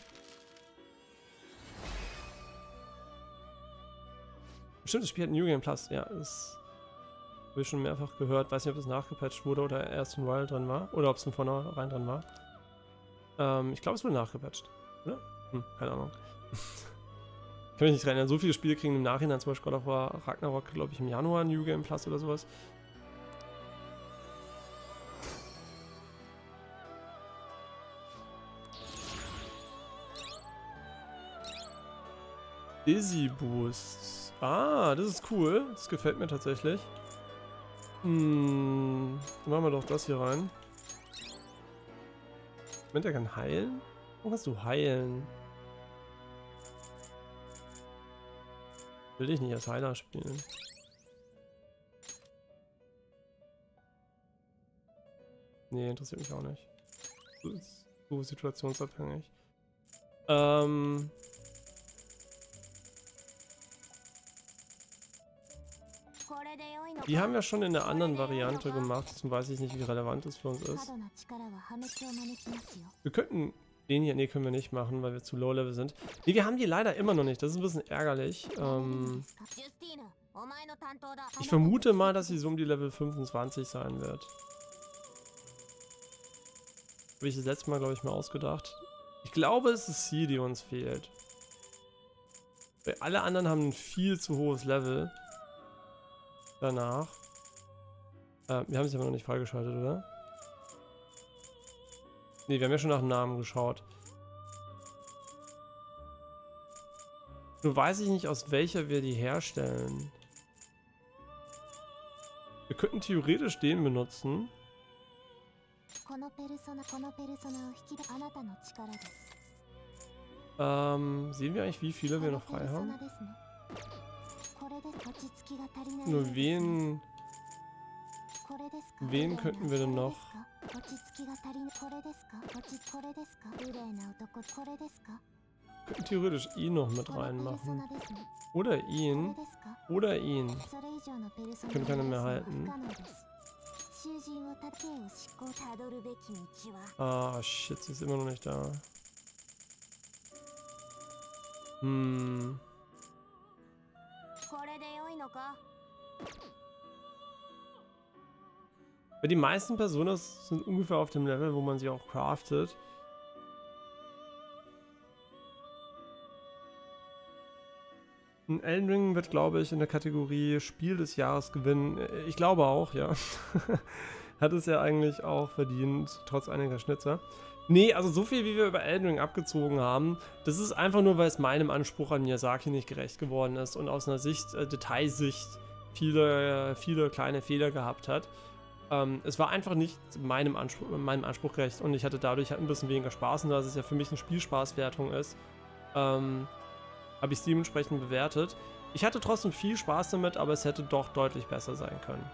Stimmt, das Spiel hat New Game Plus. Ja, ist Habe ich schon mehrfach gehört. Weiß nicht, ob es nachgepatcht wurde oder erst in Wild drin war. Oder ob es von vornherein drin war. Ich glaube, es wurde nachgepatcht. Oder? Keine Ahnung. Ich kann mich nicht erinnern. So viele Spiele kriegen im Nachhinein, zum Beispiel God of War Ragnarok, glaube ich, im Januar New Game Plus oder sowas. Dizzy Boost. Ah, das ist cool. Das gefällt mir tatsächlich. Dann machen wir doch das hier rein. Moment, er kann heilen? Wo kannst du heilen? Will ich nicht als Heiler spielen. Nee, interessiert mich auch nicht. So ist so situationsabhängig. Die haben wir schon in der anderen Variante gemacht, deswegen weiß ich nicht, wie relevant das für uns ist. Wir könnten den hier, nee, können wir nicht machen, weil wir zu low level sind. Nee, wir haben die leider immer noch nicht, das ist ein bisschen ärgerlich. Ich vermute mal, dass sie so um die Level 25 sein wird. Habe ich das letzte Mal, glaube ich, mal ausgedacht. Ich glaube, es ist sie, die uns fehlt. Weil alle anderen haben ein viel zu hohes Level. Danach. Wir haben sie aber noch nicht freigeschaltet, oder? Ne, wir haben ja schon nach dem Namen geschaut. Nur weiß ich nicht, aus welcher wir die herstellen. Wir könnten theoretisch den benutzen. Sehen wir eigentlich, wie viele wir noch frei haben? Nur wen könnten wir denn noch? Wir könnten theoretisch ihn noch mit reinmachen. Oder ihn. Oder ihn. Können keiner mehr halten. Ah, shit, sie ist immer noch nicht da. Weil die meisten Personen sind ungefähr auf dem Level, wo man sie auch craftet. Ein Elden Ring wird, glaube ich, in der Kategorie Spiel des Jahres gewinnen. Ich glaube auch, ja. Hat es ja eigentlich auch verdient, trotz einiger Schnitzer. Nee, also so viel, wie wir über Elden Ring abgezogen haben, das ist einfach nur, weil es meinem Anspruch an Miyazaki nicht gerecht geworden ist und aus einer Detailsicht viele kleine Fehler gehabt hat. Es war einfach nicht meinem Anspruch gerecht und ich hatte dadurch halt ein bisschen weniger Spaß und da es ja für mich eine Spielspaßwertung ist, habe ich es dementsprechend bewertet. Ich hatte trotzdem viel Spaß damit, aber es hätte doch deutlich besser sein können.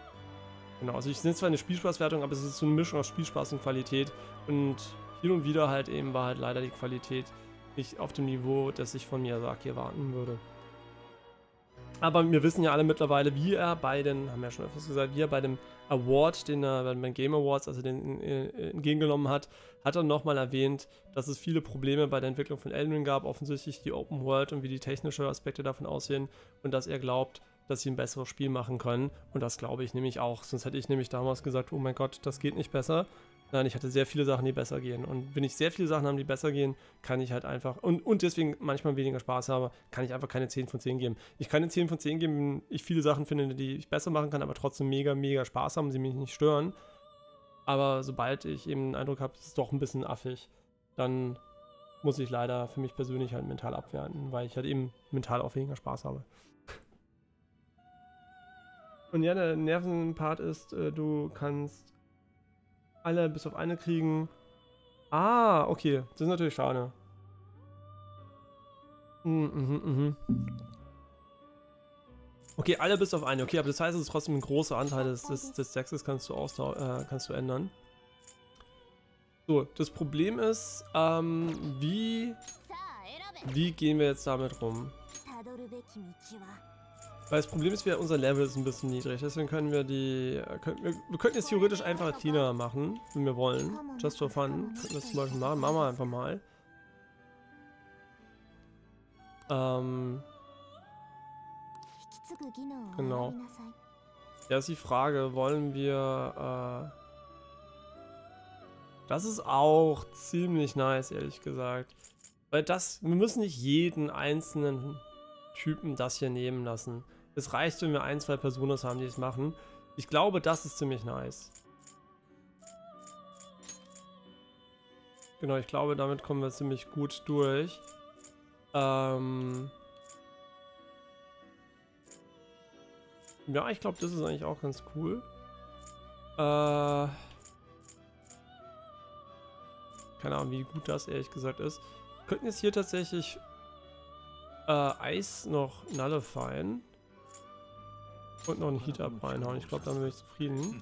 Genau, also ich nenne zwar eine Spielspaßwertung, aber es ist so eine Mischung aus Spielspaß und Qualität und hin und wieder halt eben war halt leider die Qualität nicht auf dem Niveau, das ich von Miyazaki erwarten würde. Aber wir wissen ja alle mittlerweile, wie er bei den, haben wir ja schon öfters gesagt, wie er bei dem Award, den er bei den Game Awards, also den entgegengenommen hat, hat er nochmal erwähnt, dass es viele Probleme bei der Entwicklung von Elden Ring gab, offensichtlich die Open World und wie die technischen Aspekte davon aussehen und dass er glaubt, dass sie ein besseres Spiel machen können. Und das glaube ich nämlich auch. Sonst hätte ich nämlich damals gesagt, oh mein Gott, das geht nicht besser. Nein, ich hatte sehr viele Sachen, die besser gehen. Und wenn ich sehr viele Sachen habe, die besser gehen, kann ich halt einfach, und deswegen manchmal weniger Spaß habe, kann ich einfach keine 10 von 10 geben. Ich kann eine 10 von 10 geben, wenn ich viele Sachen finde, die ich besser machen kann, aber trotzdem mega Spaß haben und sie mich nicht stören. Aber sobald ich eben den Eindruck habe, es ist doch ein bisschen affig, dann muss ich leider für mich persönlich halt mental abwerten, weil ich halt eben mental auch weniger Spaß habe. Und ja, der Nervenpart ist, du kannst alle bis auf eine kriegen. Ah, okay. Das ist natürlich schade. Okay, alle bis auf eine. Okay, aber das heißt, es ist trotzdem ein großer Anteil des Sexes kannst du ändern. So, das Problem ist, wie gehen wir jetzt damit rum? Weil das Problem ist, unser Level ist ein bisschen niedrig, deswegen können wir wir könnten jetzt theoretisch einfach cleaner machen, wenn wir wollen. Just for fun. Könnten wir das zum Beispiel machen. Machen wir einfach mal. Genau. Ja, ist die Frage, wollen wir, das ist auch ziemlich nice, ehrlich gesagt. Weil wir müssen nicht jeden einzelnen Typen das hier nehmen lassen. Es reicht, wenn wir 1, 2 Personen haben, die es machen. Ich glaube, das ist ziemlich nice. Genau, ich glaube, damit kommen wir ziemlich gut durch. Ja, ich glaube, das ist eigentlich auch ganz cool. Keine Ahnung, wie gut das ehrlich gesagt ist. Wir könnten jetzt hier tatsächlich Eis noch nullifyen. Und noch einen Heat-Up reinhauen. Ich glaube, damit bin ich zufrieden.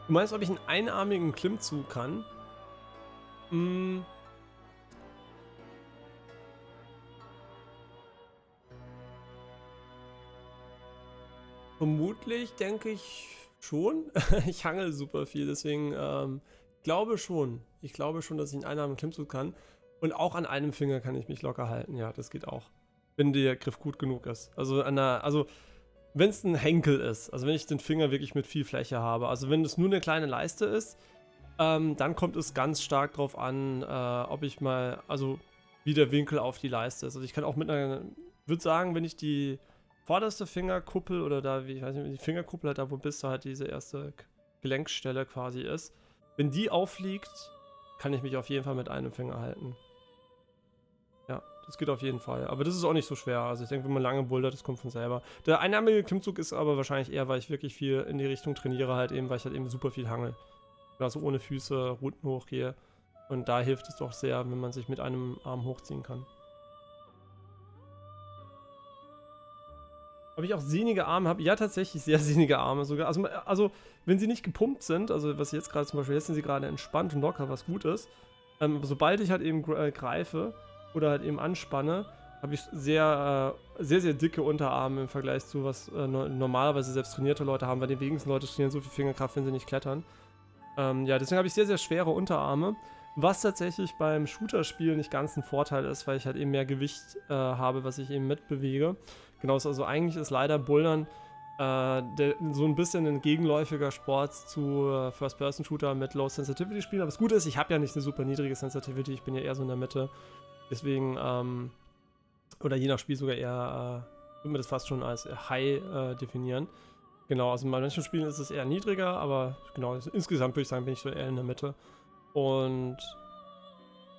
Du meinst, ob ich einen einarmigen Klimmzug kann? Vermutlich denke ich schon. Ich hangel super viel, deswegen glaube schon. Ich glaube schon, dass ich einen einarmigen Klimmzug kann. Und auch an einem Finger kann ich mich locker halten. Ja, das geht auch. Wenn der Griff gut genug ist. Also wenn es ein Henkel ist, also wenn ich den Finger wirklich mit viel Fläche habe, also wenn es nur eine kleine Leiste ist, dann kommt es ganz stark drauf an, ob ich mal, also wie der Winkel auf die Leiste ist. Also ich kann auch würde sagen, wenn ich die vorderste Fingerkuppel oder da, ich weiß nicht, die Fingerkuppel halt da, wo bis da halt diese erste Gelenkstelle quasi ist, wenn die aufliegt, kann ich mich auf jeden Fall mit einem Finger halten. Ja, das geht auf jeden Fall. Aber das ist auch nicht so schwer. Also ich denke, wenn man lange bouldert, das kommt von selber. Der einarmige Klimmzug ist aber wahrscheinlich eher, weil ich wirklich viel in die Richtung trainiere halt eben, weil ich halt eben super viel hangel. Also ohne Füße, Routen hochgehe. Und da hilft es doch sehr, wenn man sich mit einem Arm hochziehen kann. Ob ich auch sehnige Arme habe? Ja, tatsächlich sehr sehnige Arme sogar. Also wenn sie nicht gepumpt sind, also was jetzt gerade zum Beispiel, jetzt sind sie gerade entspannt und locker, was gut ist. Aber sobald ich halt eben greife oder halt eben anspanne, habe ich sehr, sehr dicke Unterarme im Vergleich zu was normalerweise selbst trainierte Leute haben, weil die wenigsten Leute trainieren so viel Fingerkraft, wenn sie nicht klettern. Ja, deswegen habe ich sehr, sehr schwere Unterarme, was tatsächlich beim Shooter-Spiel nicht ganz ein Vorteil ist, weil ich halt eben mehr Gewicht habe, was ich eben mitbewege. Genau, also eigentlich ist leider Bouldern so ein bisschen ein gegenläufiger Sport zu First-Person-Shooter mit Low-Sensitivity-Spielen. Aber das Gute ist, ich habe ja nicht eine super niedrige Sensitivity, ich bin ja eher so in der Mitte. Deswegen, oder je nach Spiel sogar eher, würde man das fast schon als High definieren. Genau, also in manchen Spielen ist es eher niedriger, aber genau, insgesamt würde ich sagen, bin ich so eher in der Mitte. Und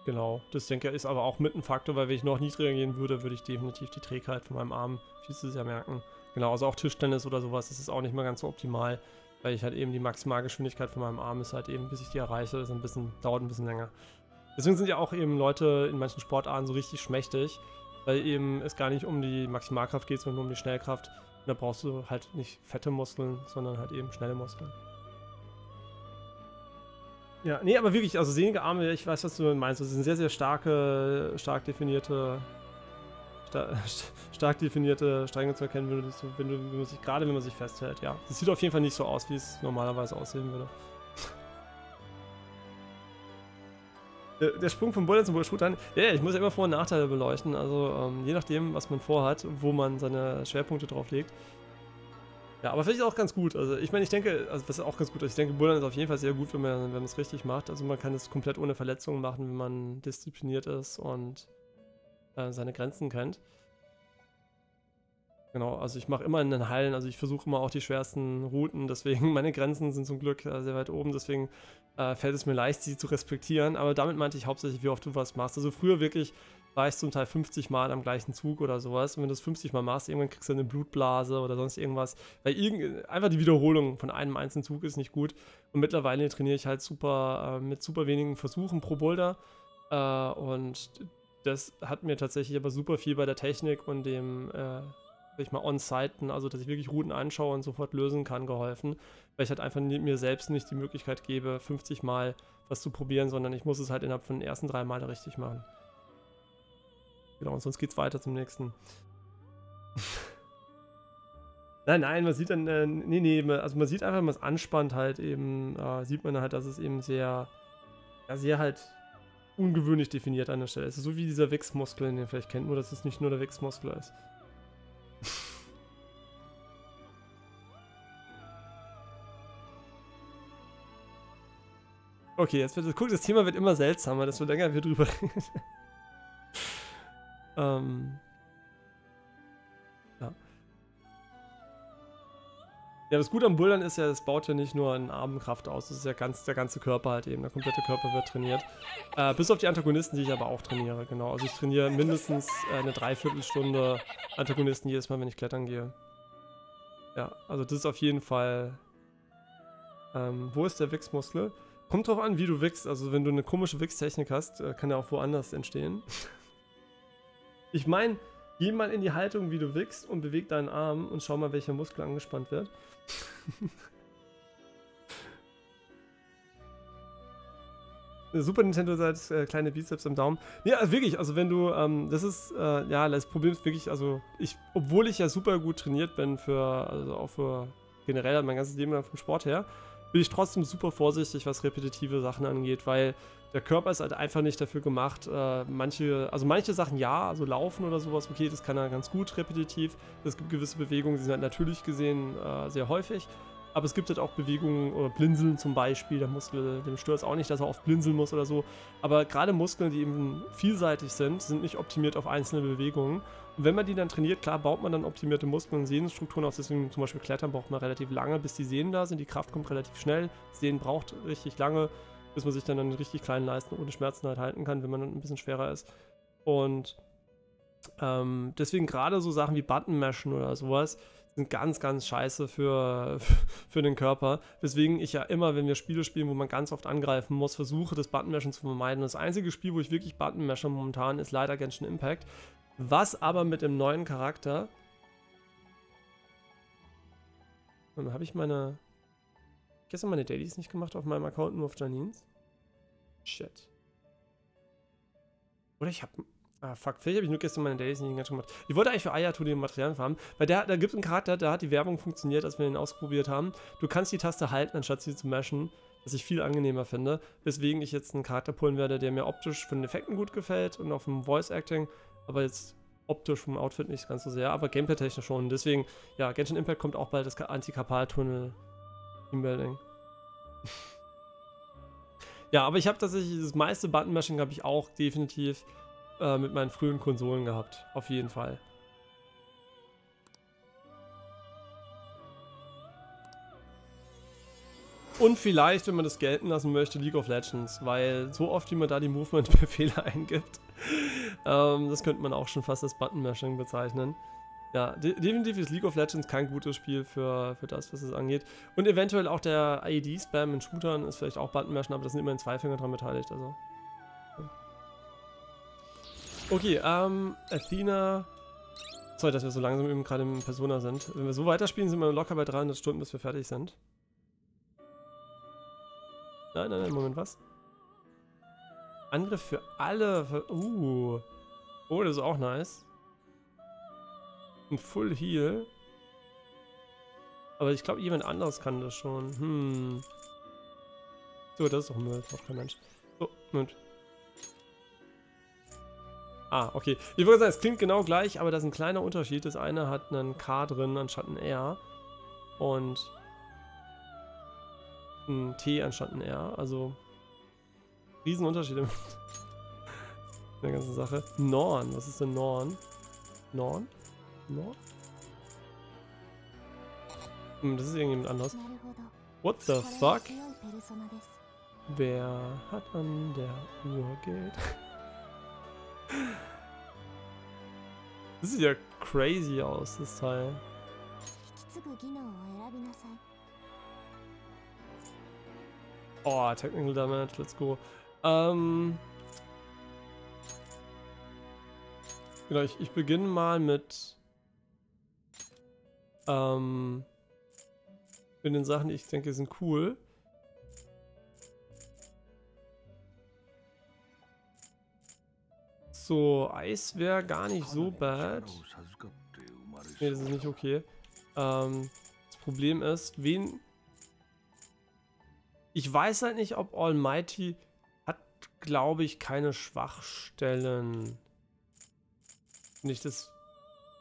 genau, das denke ich ist aber auch mit ein Faktor, weil wenn ich noch niedriger gehen würde, würde ich definitiv die Trägheit von meinem Arm viel zu sehr merken. Genau, also auch Tischtennis oder sowas, das ist auch nicht mehr ganz so optimal, weil ich halt eben die Maximalgeschwindigkeit von meinem Arm ist halt eben, bis ich die erreiche, ist dauert ein bisschen länger. Deswegen sind ja auch eben Leute in manchen Sportarten so richtig schmächtig, weil eben es gar nicht um die Maximalkraft geht, sondern nur um die Schnellkraft. Und da brauchst du halt nicht fette Muskeln, sondern halt eben schnelle Muskeln. Ja, nee, aber wirklich, also sehnige Arme, ich weiß, was du meinst. Das sind sehr, sehr stark definierte Stränge zu erkennen, wenn man sich festhält, ja. Das sieht auf jeden Fall nicht so aus, wie es normalerweise aussehen würde. Der Sprung vom Boulder zum Shootern, ja, ich muss ja immer Vor- und Nachteile beleuchten, also je nachdem, was man vorhat, wo man seine Schwerpunkte drauf legt. Ja, aber vielleicht auch ganz gut. Also ich meine, ich denke, also was auch ganz gut ist, ich denke, Bouldern ist auf jeden Fall sehr gut, wenn man es richtig macht. Also man kann es komplett ohne Verletzungen machen, wenn man diszipliniert ist und seine Grenzen kennt. Genau, also ich mache immer in den Hallen, also ich versuche immer auch die schwersten Routen, deswegen meine Grenzen sind zum Glück sehr weit oben, deswegen fällt es mir leicht, sie zu respektieren. Aber damit meinte ich hauptsächlich, wie oft du was machst. Also früher wirklich war ich zum Teil 50 Mal am gleichen Zug oder sowas. Und wenn du das 50 Mal machst, irgendwann kriegst du eine Blutblase oder sonst irgendwas. Weil einfach die Wiederholung von einem einzelnen Zug ist nicht gut. Und mittlerweile trainiere ich halt super mit super wenigen Versuchen pro Boulder. Und das hat mir tatsächlich aber super viel bei der Technik und dem, sag ich mal, On-Siten, also dass ich wirklich Routen anschaue und sofort lösen kann, geholfen. Weil ich halt einfach mir selbst nicht die Möglichkeit gebe, 50 Mal was zu probieren, sondern ich muss es halt innerhalb von den ersten 3 Male richtig machen. Genau, und sonst geht's weiter zum nächsten. Nein, man sieht dann, also man sieht einfach, wenn man es anspannt halt eben, sieht man halt, dass es eben sehr halt ungewöhnlich definiert an der Stelle. Es ist so wie dieser Wichsmuskel, den ihr vielleicht kennt, nur dass es nicht nur der Wichsmuskel ist. Okay, jetzt wird guck, das Thema wird immer seltsamer, desto länger wir drüber reden. Ja. Ja, das Gute am Bouldern ist ja, es baut ja nicht nur eine Armenkraft aus, das ist ja der ganze Körper halt eben, der komplette Körper wird trainiert. Bis auf die Antagonisten, die ich aber auch trainiere, genau. Also ich trainiere mindestens eine Dreiviertelstunde Antagonisten jedes Mal, wenn ich klettern gehe. Ja, also das ist auf jeden Fall... wo ist der Wichsmuskel? Kommt drauf an, wie du wichst. Also wenn du eine komische Wichstechnik hast, kann der auch woanders entstehen. Ich meine, geh mal in die Haltung, wie du wichst und beweg deinen Arm und schau mal, welcher Muskel angespannt wird. Super Nintendo sagt kleine Bizeps im Daumen. Ja, also wirklich, also wenn du, ja, das Problem ist wirklich, also obwohl ich ja super gut trainiert bin also auch für generell mein ganzes Leben lang vom Sport her, bin ich trotzdem super vorsichtig, was repetitive Sachen angeht, weil der Körper ist halt einfach nicht dafür gemacht. Manche Sachen ja, also Laufen oder sowas, okay, das kann er ganz gut repetitiv. Es gibt gewisse Bewegungen, die sind halt natürlich gesehen sehr häufig. Aber es gibt halt auch Bewegungen, oder Blinzeln zum Beispiel, der Muskel, dem stört es auch nicht, dass er oft blinzeln muss oder so. Aber gerade Muskeln, die eben vielseitig sind nicht optimiert auf einzelne Bewegungen. Und wenn man die dann trainiert, klar, baut man dann optimierte Muskeln und Sehnenstrukturen auf. Deswegen zum Beispiel Klettern braucht man relativ lange, bis die Sehnen da sind. Die Kraft kommt relativ schnell. Sehnen braucht richtig lange, bis man sich dann einen richtig kleinen Leisten ohne Schmerzen halt halten kann, wenn man dann ein bisschen schwerer ist. Und deswegen gerade so Sachen wie Button-Mashen oder sowas sind ganz, ganz scheiße für den Körper. Weswegen ich ja immer, wenn wir Spiele spielen, wo man ganz oft angreifen muss, versuche, das Button-Mashen zu vermeiden. Das einzige Spiel, wo ich wirklich Button-Mashe momentan, ist leider Genshin Impact. Was aber mit dem neuen Charakter... Habe ich gestern meine Dailies nicht gemacht auf meinem Account, nur auf Janines? Shit. Oder ich habe... Ah, fuck. Vielleicht habe ich nur gestern meine Dailies nicht ganz gemacht. Ich wollte eigentlich für Ayato den Materialien farmen, weil da gibt es einen Charakter, da hat die Werbung funktioniert, als wir ihn ausprobiert haben. Du kannst die Taste halten, anstatt sie zu mashen, was ich viel angenehmer finde. Weswegen ich jetzt einen Charakter pullen werde, der mir optisch von den Effekten gut gefällt und auch vom Voice Acting, aber jetzt optisch vom Outfit nicht ganz so sehr, aber gameplay-technisch schon. Deswegen, ja, Genshin Impact kommt auch bald das Anti-Kapal-Tunnel-Teambuilding. Ja, aber ich habe tatsächlich das meiste Button-Mashing habe ich auch definitiv mit meinen frühen Konsolen gehabt. Auf jeden Fall. Und vielleicht, wenn man das gelten lassen möchte, League of Legends, weil so oft, wie man da die Movement-Befehle eingibt, das könnte man auch schon fast als Button-Mashing bezeichnen. Ja, definitiv ist League of Legends kein gutes Spiel für das, was es angeht. Und eventuell auch der IED-Spam in Shootern ist vielleicht auch Button-Mashen, aber da sind immerhin 2 Finger dran beteiligt, also... Okay, Athena. Sorry, dass wir so langsam eben gerade im Persona sind. Wenn wir so weiterspielen, sind wir locker bei 300 Stunden, bis wir fertig sind. Nein, Moment, was? Angriff für alle. Oh, das ist auch nice. Ein Full Heal. Aber ich glaube, jemand anderes kann das schon. So, das ist doch Müll. Das ist doch kein Mensch. So, Moment. Ah, okay. Ich würde sagen, es klingt genau gleich, aber da ist ein kleiner Unterschied. Das eine hat einen K drin anstatt ein R. Und ein T anstatt ein R. Also Riesenunterschiede mit der ganzen Sache. Norn. Was ist denn Norn? Norn? Norn? Das ist irgendjemand anders. What the fuck? Wer hat an der Uhr Geld? Das sieht ja crazy aus, das Teil. Oh, Technical Damage, let's go. Genau, ich beginne mal mit den Sachen, die ich denke sind cool. So, Eis wäre gar nicht so bad. Nee, das ist nicht okay. Das Problem ist, ich weiß halt nicht, ob Almighty hat, glaube ich, keine Schwachstellen. Nicht, das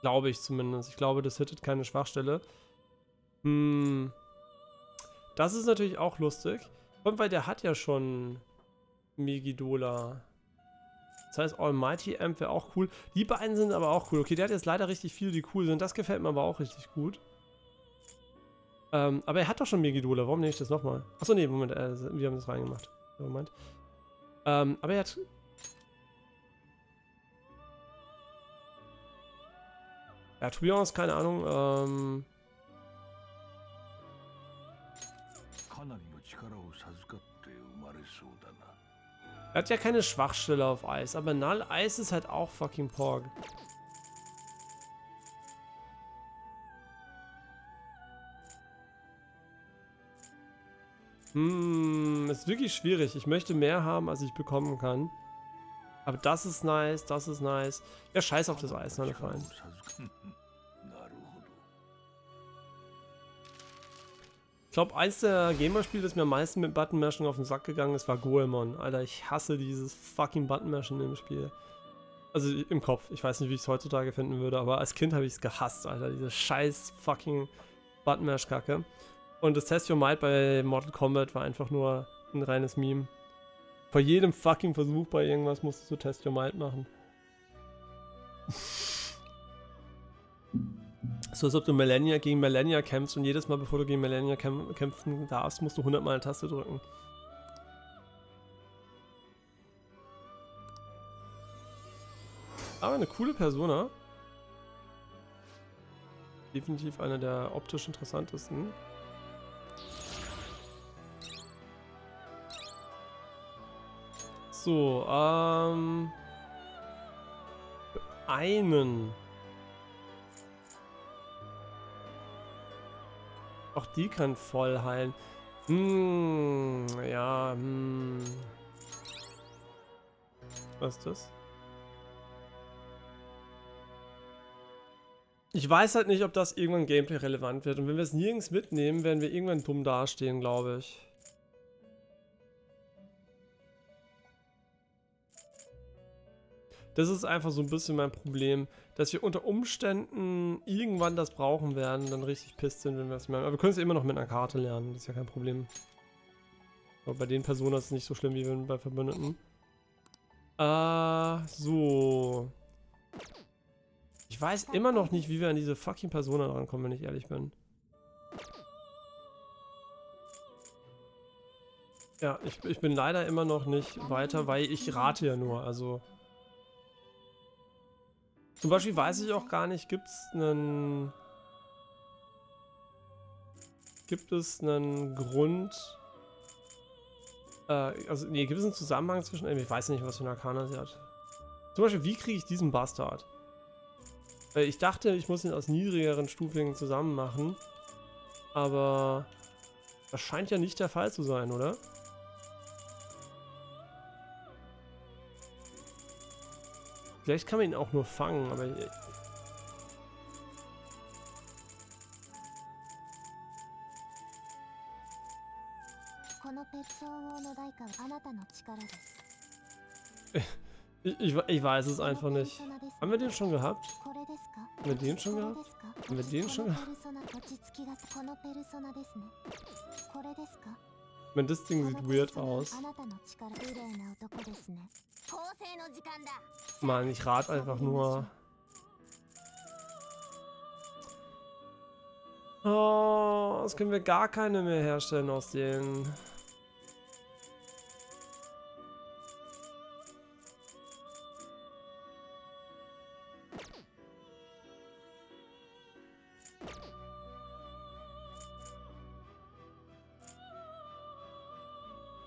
glaube ich zumindest. Ich glaube, das hittet keine Schwachstelle. Das ist natürlich auch lustig. Und weil der hat ja schon Megidola. Das heißt, Almighty Amp wäre auch cool. Die beiden sind aber auch cool. Okay, der hat jetzt leider richtig viele, die cool sind. Das gefällt mir aber auch richtig gut. Aber er hat doch schon Megidola. Warum nehme ich das nochmal? Achso, nee, Moment. Wir haben das reingemacht. Moment. Aber er hat... Ja, to be honest, keine Ahnung. Er hat ja keine Schwachstelle auf Eis, aber Null Eis ist halt auch fucking Porg. Ist wirklich schwierig. Ich möchte mehr haben, als ich bekommen kann. Aber das ist nice, das ist nice. Ja, scheiß auf das Eis, meine Freunde. Ich glaube, eins der Gamerspiele, das mir am meisten mit Button-Mashing auf den Sack gegangen ist, war Goemon. Alter, ich hasse dieses fucking Button-Mashing im Spiel. Also im Kopf. Ich weiß nicht, wie ich es heutzutage finden würde, aber als Kind habe ich es gehasst, Alter. Diese scheiß fucking Button-Mash-Kacke. Und das Test Your Might bei Mortal Kombat war einfach nur ein reines Meme. Vor jedem fucking Versuch bei irgendwas musstest du Test Your Might machen. So als ob du gegen Melania kämpfst und jedes Mal, bevor du gegen Melania kämpfen darfst, musst du 100 Mal eine Taste drücken. Aber eine coole Persona. Definitiv eine der optisch interessantesten. So, einen. Auch die kann voll heilen. Ja, Was ist das? Ich weiß halt nicht, ob das irgendwann Gameplay relevant wird. Und wenn wir es nirgends mitnehmen, werden wir irgendwann dumm dastehen, glaube ich. Das ist einfach so ein bisschen mein Problem, dass wir unter Umständen irgendwann das brauchen werden, dann richtig pisst sind, wenn wir es machen. Aber wir können es immer noch mit einer Karte lernen, das ist ja kein Problem. Aber bei den Personen ist es nicht so schlimm wie bei Verbündeten. So. Ich weiß immer noch nicht, wie wir an diese fucking Persona rankommen, wenn ich ehrlich bin. Ja, ich bin leider immer noch nicht weiter, weil ich rate ja nur, also... Zum Beispiel weiß ich auch gar nicht, gibt es einen Grund, also nee, gibt es einen Zusammenhang zwischen, ich weiß nicht, was für eine Arcana sie hat. Zum Beispiel, wie kriege ich diesen Bastard? Ich dachte, ich muss ihn aus niedrigeren Stufen zusammen machen, aber das scheint ja nicht der Fall zu sein, oder? Vielleicht kann man ihn auch nur fangen, aber... Ich weiß es einfach nicht. Haben wir den schon gehabt? Haben wir den schon gehabt? Haben wir den schon gehabt? Ich meine, das Ding sieht weird aus. Mann, ich rate einfach nur. Oh, jetzt können wir gar keine mehr herstellen aus denen.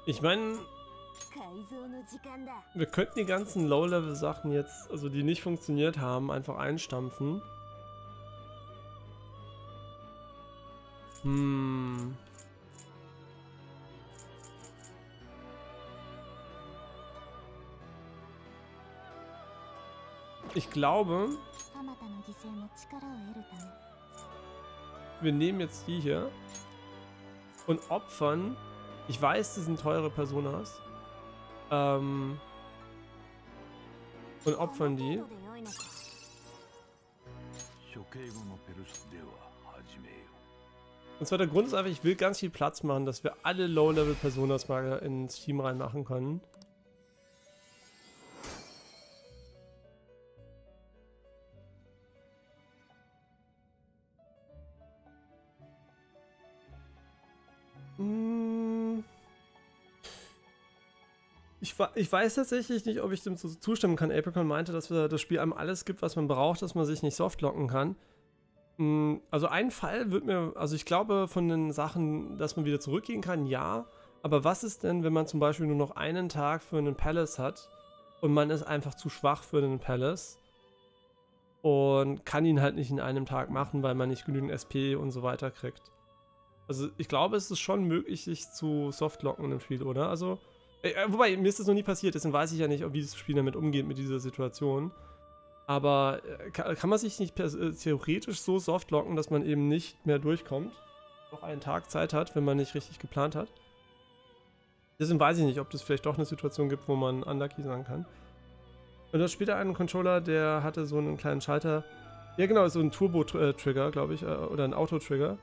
Ich meine, wir könnten die ganzen Low-Level-Sachen jetzt, also die nicht funktioniert haben, einfach einstampfen. Ich glaube, wir nehmen jetzt die hier und opfern. Ich weiß, das sind teure Personas. Und opfern die. Und zwar der Grund ist einfach, ich will ganz viel Platz machen, dass wir alle Low-Level-Personas mal ins Team reinmachen können. Ich weiß tatsächlich nicht, ob ich dem zustimmen kann. Apricot meinte, dass das Spiel einem alles gibt, was man braucht, dass man sich nicht softlocken kann. Also ein Fall wird mir, also ich glaube von den Sachen, dass man wieder zurückgehen kann, ja. Aber was ist denn, wenn man zum Beispiel nur noch einen Tag für einen Palace hat und man ist einfach zu schwach für einen Palace und kann ihn halt nicht in einem Tag machen, weil man nicht genügend SP und so weiter kriegt. Also ich glaube, es ist schon möglich, sich zu softlocken im Spiel, oder? Also, wobei, mir ist das noch nie passiert, deswegen weiß ich ja nicht, wie das Spiel damit umgeht mit dieser Situation. Aber kann man sich nicht theoretisch so softlocken, dass man eben nicht mehr durchkommt? Noch einen Tag Zeit hat, wenn man nicht richtig geplant hat? Deswegen weiß ich nicht, ob das vielleicht doch eine Situation gibt, wo man unlucky sein kann. Und da später einen Controller, der hatte so einen kleinen Schalter. Ja genau, so ein Turbo-Trigger, glaube ich, oder ein Auto-Trigger.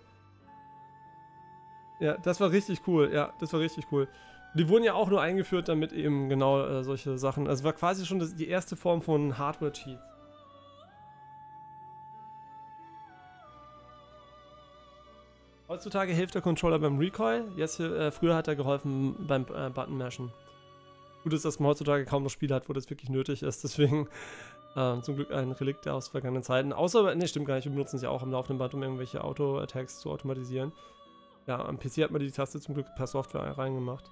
Ja, das war richtig cool. Ja, das war richtig cool. Die wurden ja auch nur eingeführt, damit eben genau solche Sachen. Also war quasi schon die erste Form von Hardware-Cheats. Heutzutage hilft der Controller beim Recoil. Jetzt, früher hat er geholfen beim Button-Mashen. Gut ist, dass man heutzutage kaum noch Spiele hat, wo das wirklich nötig ist. Deswegen zum Glück ein Relikt aus vergangenen Zeiten. Außer, ne, stimmt gar nicht. Wir benutzen es ja auch im laufenden Band, um irgendwelche Auto-Attacks zu automatisieren. Ja, am PC hat man die Taste zum Glück per Software reingemacht.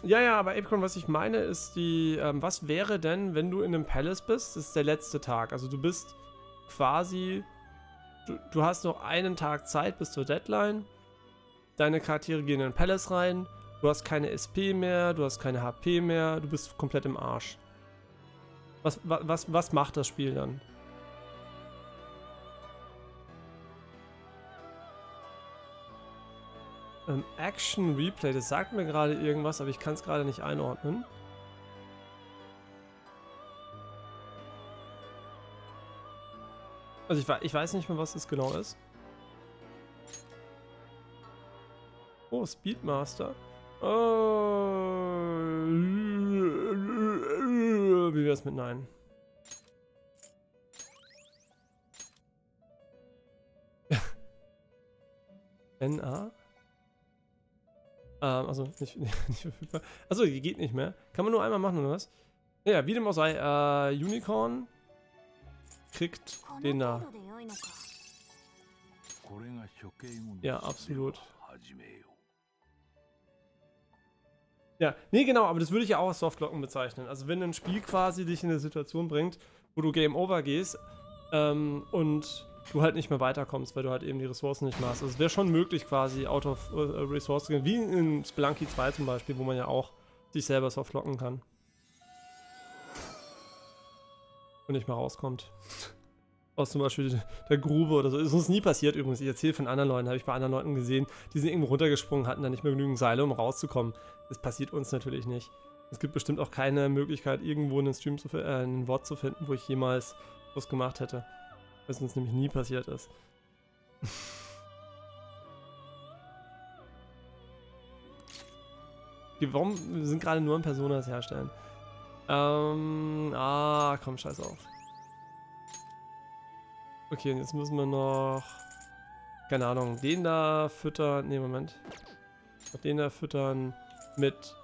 Ja, aber Apricot, was ich meine, ist die, was wäre denn, wenn du in einem Palace bist? Das ist der letzte Tag. Also du bist quasi, du hast noch einen Tag Zeit bis zur Deadline. Deine Charaktere gehen in den Palace rein. Du hast keine SP mehr, du hast keine HP mehr, du bist komplett im Arsch. Was macht das Spiel dann? Action Replay, das sagt mir gerade irgendwas, aber ich kann es gerade nicht einordnen. Also ich weiß nicht mehr, was das genau ist. Oh, Speedmaster. Wie wär's mit Nein? NA? Also nicht verfügbar. Achso, die geht nicht mehr. Kann man nur einmal machen, oder was? Ja, wie dem auch sei, Unicorn kriegt den da. Ja, absolut. Ja, nee, genau, aber das würde ich ja auch als Softlocken bezeichnen. Also wenn ein Spiel quasi dich in eine Situation bringt, wo du Game Over gehst, und du halt nicht mehr weiterkommst, weil du halt eben die Ressourcen nicht mehr hast. Also es wäre schon möglich quasi out of Resource zu gehen, wie in Spelunky 2 zum Beispiel, wo man ja auch sich selber softlocken kann. Und nicht mehr rauskommt. Aus zum Beispiel der Grube oder so. Das ist uns nie passiert übrigens. Ich erzähle von anderen Leuten, habe ich bei anderen Leuten gesehen, die sind irgendwo runtergesprungen, hatten dann nicht mehr genügend Seile, um rauszukommen. Das passiert uns natürlich nicht. Es gibt bestimmt auch keine Möglichkeit, irgendwo einen Stream ein Wort zu finden, wo ich jemals was gemacht hätte. Was uns nämlich nie passiert ist. Warum? Wir sind gerade nur an Personas herstellen. Komm, scheiß auf. Okay, und jetzt müssen wir noch, keine Ahnung, den da füttern. Ne, Moment. Den da füttern mit.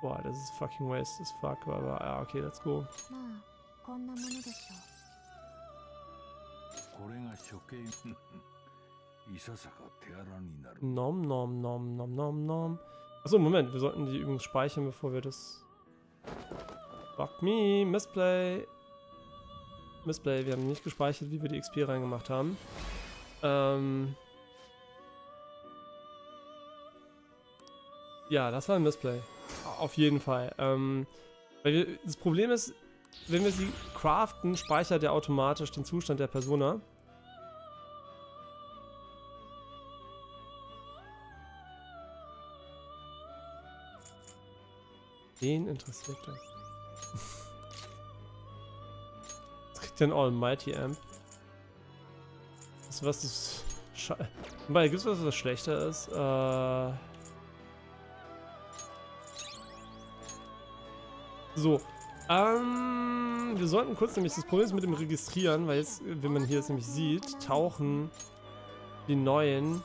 Boah, das ist fucking waste as fuck. Aber ja, okay, let's go. Nom nom nom nom nom nom. Achso, Moment, wir sollten die übrigens speichern, bevor wir das. Fuck me, Missplay. Missplay, wir haben nicht gespeichert, wie wir die XP reingemacht haben. Ja, das war ein Missplay. Auf jeden Fall. Das Problem ist, wenn wir sie craften, speichert er automatisch den Zustand der Persona. Wen interessiert das? Was kriegt denn Almighty Amp? Das was ist. Wobei, gibt es was schlechter ist? So. Wir sollten kurz nämlich das Problem ist mit dem Registrieren, weil jetzt, wenn man hier jetzt nämlich sieht, tauchen die neuen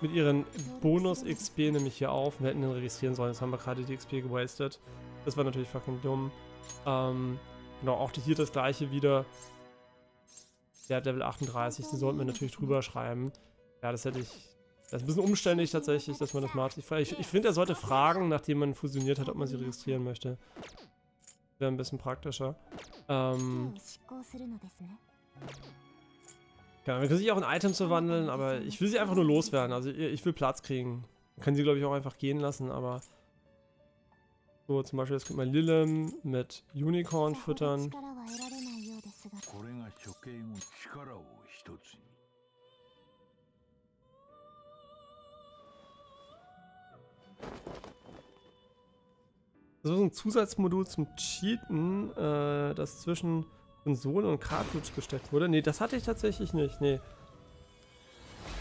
mit ihren Bonus-XP nämlich hier auf. Wir hätten den registrieren sollen, jetzt haben wir gerade die XP gewastet. Das war natürlich fucking dumm. Genau, auch hier das gleiche wieder. Der hat Level 38, den sollten wir natürlich drüber schreiben. Ja, das hätte ich... Das ist ein bisschen umständlich tatsächlich, dass man das macht. Ich finde, er sollte fragen, nachdem man fusioniert hat, ob man sie registrieren möchte. Wäre ein bisschen praktischer. Ja, man kann sich auch in Items verwandeln, aber ich will sie einfach nur loswerden. Also ich will Platz kriegen. Man kann sie, glaube ich, auch einfach gehen lassen, aber... So, zum Beispiel, jetzt könnte man Lilem mit Unicorn füttern. Das ist so ein Zusatzmodul zum Cheaten, das zwischen Konsole und Cartridge gesteckt wurde. Nee, das hatte ich tatsächlich nicht. Nee.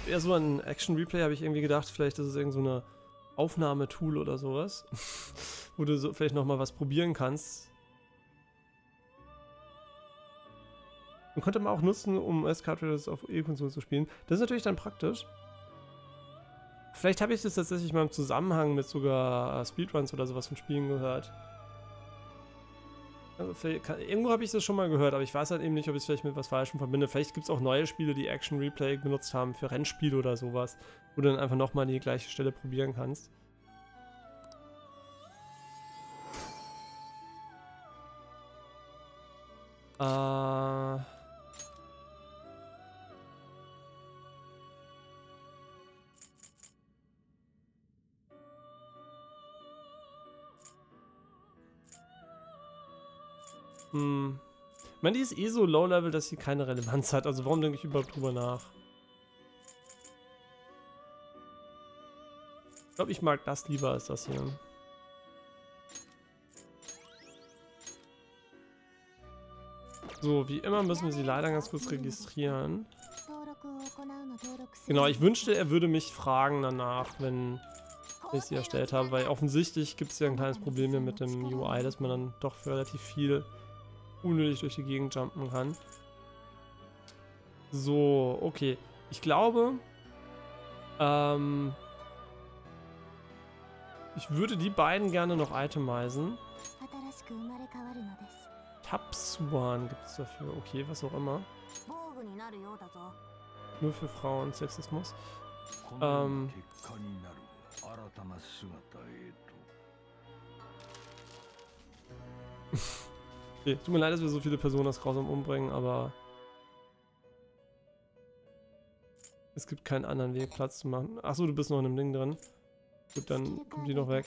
Eher so ein Action-Replay habe ich irgendwie gedacht, vielleicht ist es irgend so eine Aufnahmetool oder sowas, wo du so vielleicht nochmal was probieren kannst. Und könnte man auch nutzen, um S-Cartridges auf E-Konsolen zu spielen. Das ist natürlich dann praktisch. Vielleicht habe ich das tatsächlich mal im Zusammenhang mit sogar Speedruns oder sowas von Spielen gehört. Also irgendwo habe ich das schon mal gehört, aber ich weiß halt eben nicht, ob ich es vielleicht mit was Falschem verbinde. Vielleicht gibt es auch neue Spiele, die Action Replay benutzt haben für Rennspiele oder sowas, wo du dann einfach nochmal die gleiche Stelle probieren kannst. Ich meine, die ist eh so low-level, dass sie keine Relevanz hat. Also warum denke ich überhaupt drüber nach? Ich glaube, ich mag das lieber als das hier. So, wie immer müssen wir sie leider ganz kurz registrieren. Genau, ich wünschte, er würde mich fragen danach, wenn ich sie erstellt habe, weil offensichtlich gibt es ja ein kleines Problem hier mit dem UI, dass man dann doch für relativ viel unnötig durch die Gegend jumpen kann. So, okay. Ich glaube, ich würde die beiden gerne noch itemisen. Tapsuan gibt es dafür. Okay, was auch immer. Nur für Frauen, Sexismus. Okay, tut mir leid, dass wir so viele Personen das grausam umbringen, aber es gibt keinen anderen Weg, Platz zu machen. Achso, du bist noch in einem Ding drin. Gut, dann kommt die noch weg.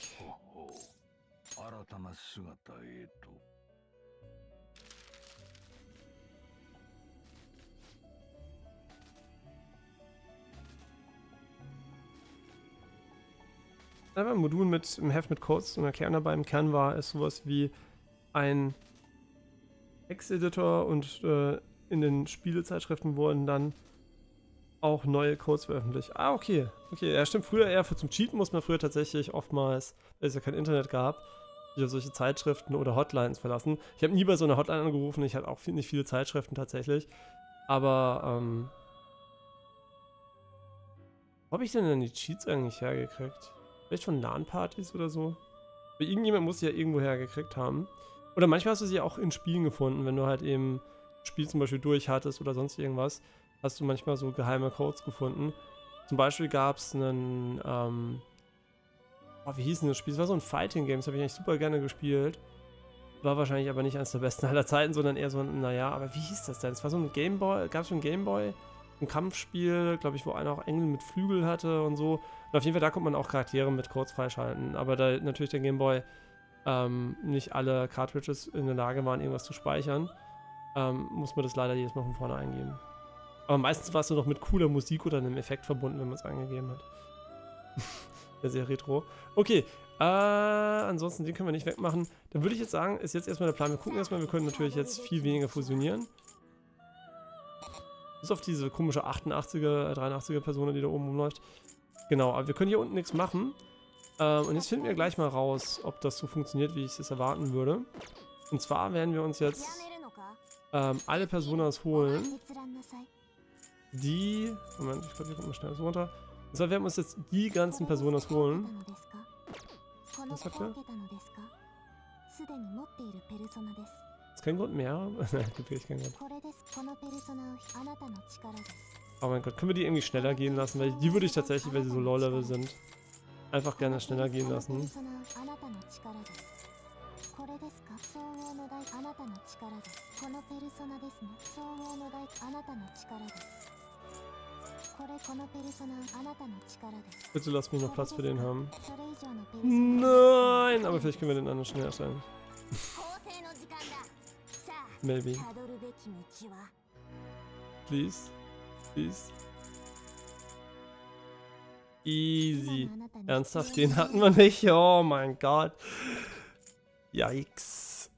Einfach ein Modul mit im Heft mit Codes und Erklärung dabei. Im Kern war es sowas wie ein Ex-Editor und in den Spielezeitschriften wurden dann auch neue Codes veröffentlicht. Ah, okay. Okay, ja stimmt. Früher eher zum Cheaten muss man früher tatsächlich oftmals, weil es ja kein Internet gab, sich auf solche Zeitschriften oder Hotlines verlassen. Ich habe nie bei so einer Hotline angerufen. Ich hatte auch nicht viele Zeitschriften tatsächlich. Aber, wo habe ich denn die Cheats eigentlich hergekriegt? Vielleicht von LAN-Partys oder so? Weil irgendjemand muss sie ja irgendwo hergekriegt haben. Oder manchmal hast du sie auch in Spielen gefunden, wenn du halt eben ein Spiel zum Beispiel durch hattest oder sonst irgendwas, hast du manchmal so geheime Codes gefunden. Zum Beispiel gab es einen, wie hieß denn das Spiel? Es war so ein Fighting-Game, das habe ich eigentlich super gerne gespielt. War wahrscheinlich aber nicht eines der besten aller Zeiten, sondern eher so ein, naja, aber wie hieß das denn? Es war so ein Gameboy, gab es so ein Gameboy, ein Kampfspiel, glaube ich, wo einer auch Engel mit Flügel hatte und so. Und auf jeden Fall, da konnte man auch Charaktere mit kurz freischalten. Aber da natürlich der Gameboy nicht alle Cartridges in der Lage waren, irgendwas zu speichern, muss man das leider jedes Mal von vorne eingeben. Aber meistens war es nur noch mit cooler Musik oder einem Effekt verbunden, wenn man es eingegeben hat. Ja, sehr retro. Okay, ansonsten den können wir nicht wegmachen. Dann würde ich jetzt sagen, ist jetzt erstmal der Plan. Wir gucken erstmal, wir können natürlich jetzt viel weniger fusionieren. Bis auf diese komische 88er, 83er Person, die da oben rumläuft. Genau, aber wir können hier unten nichts machen. Und jetzt finden wir gleich mal raus, ob das so funktioniert, wie ich es erwarten würde. Und zwar werden wir uns jetzt alle Personas holen, die... Moment, ich glaube, hier kommt mal schnell so runter. Und zwar werden wir uns jetzt die ganzen Personas holen. Was sagt er? Ist kein Grund mehr? Nein, gibt wirklich keinen Grund. Oh mein Gott, können wir die irgendwie schneller gehen lassen? Weil die würde ich tatsächlich, weil sie so Low-Level sind, einfach gerne schneller gehen lassen. Bitte lass mich noch Platz für den haben. Nein, aber vielleicht können wir den anderen schnell erstellen. Maybe. Please. Please. Easy. Ernsthaft, den hatten wir nicht? Oh mein Gott. Yikes.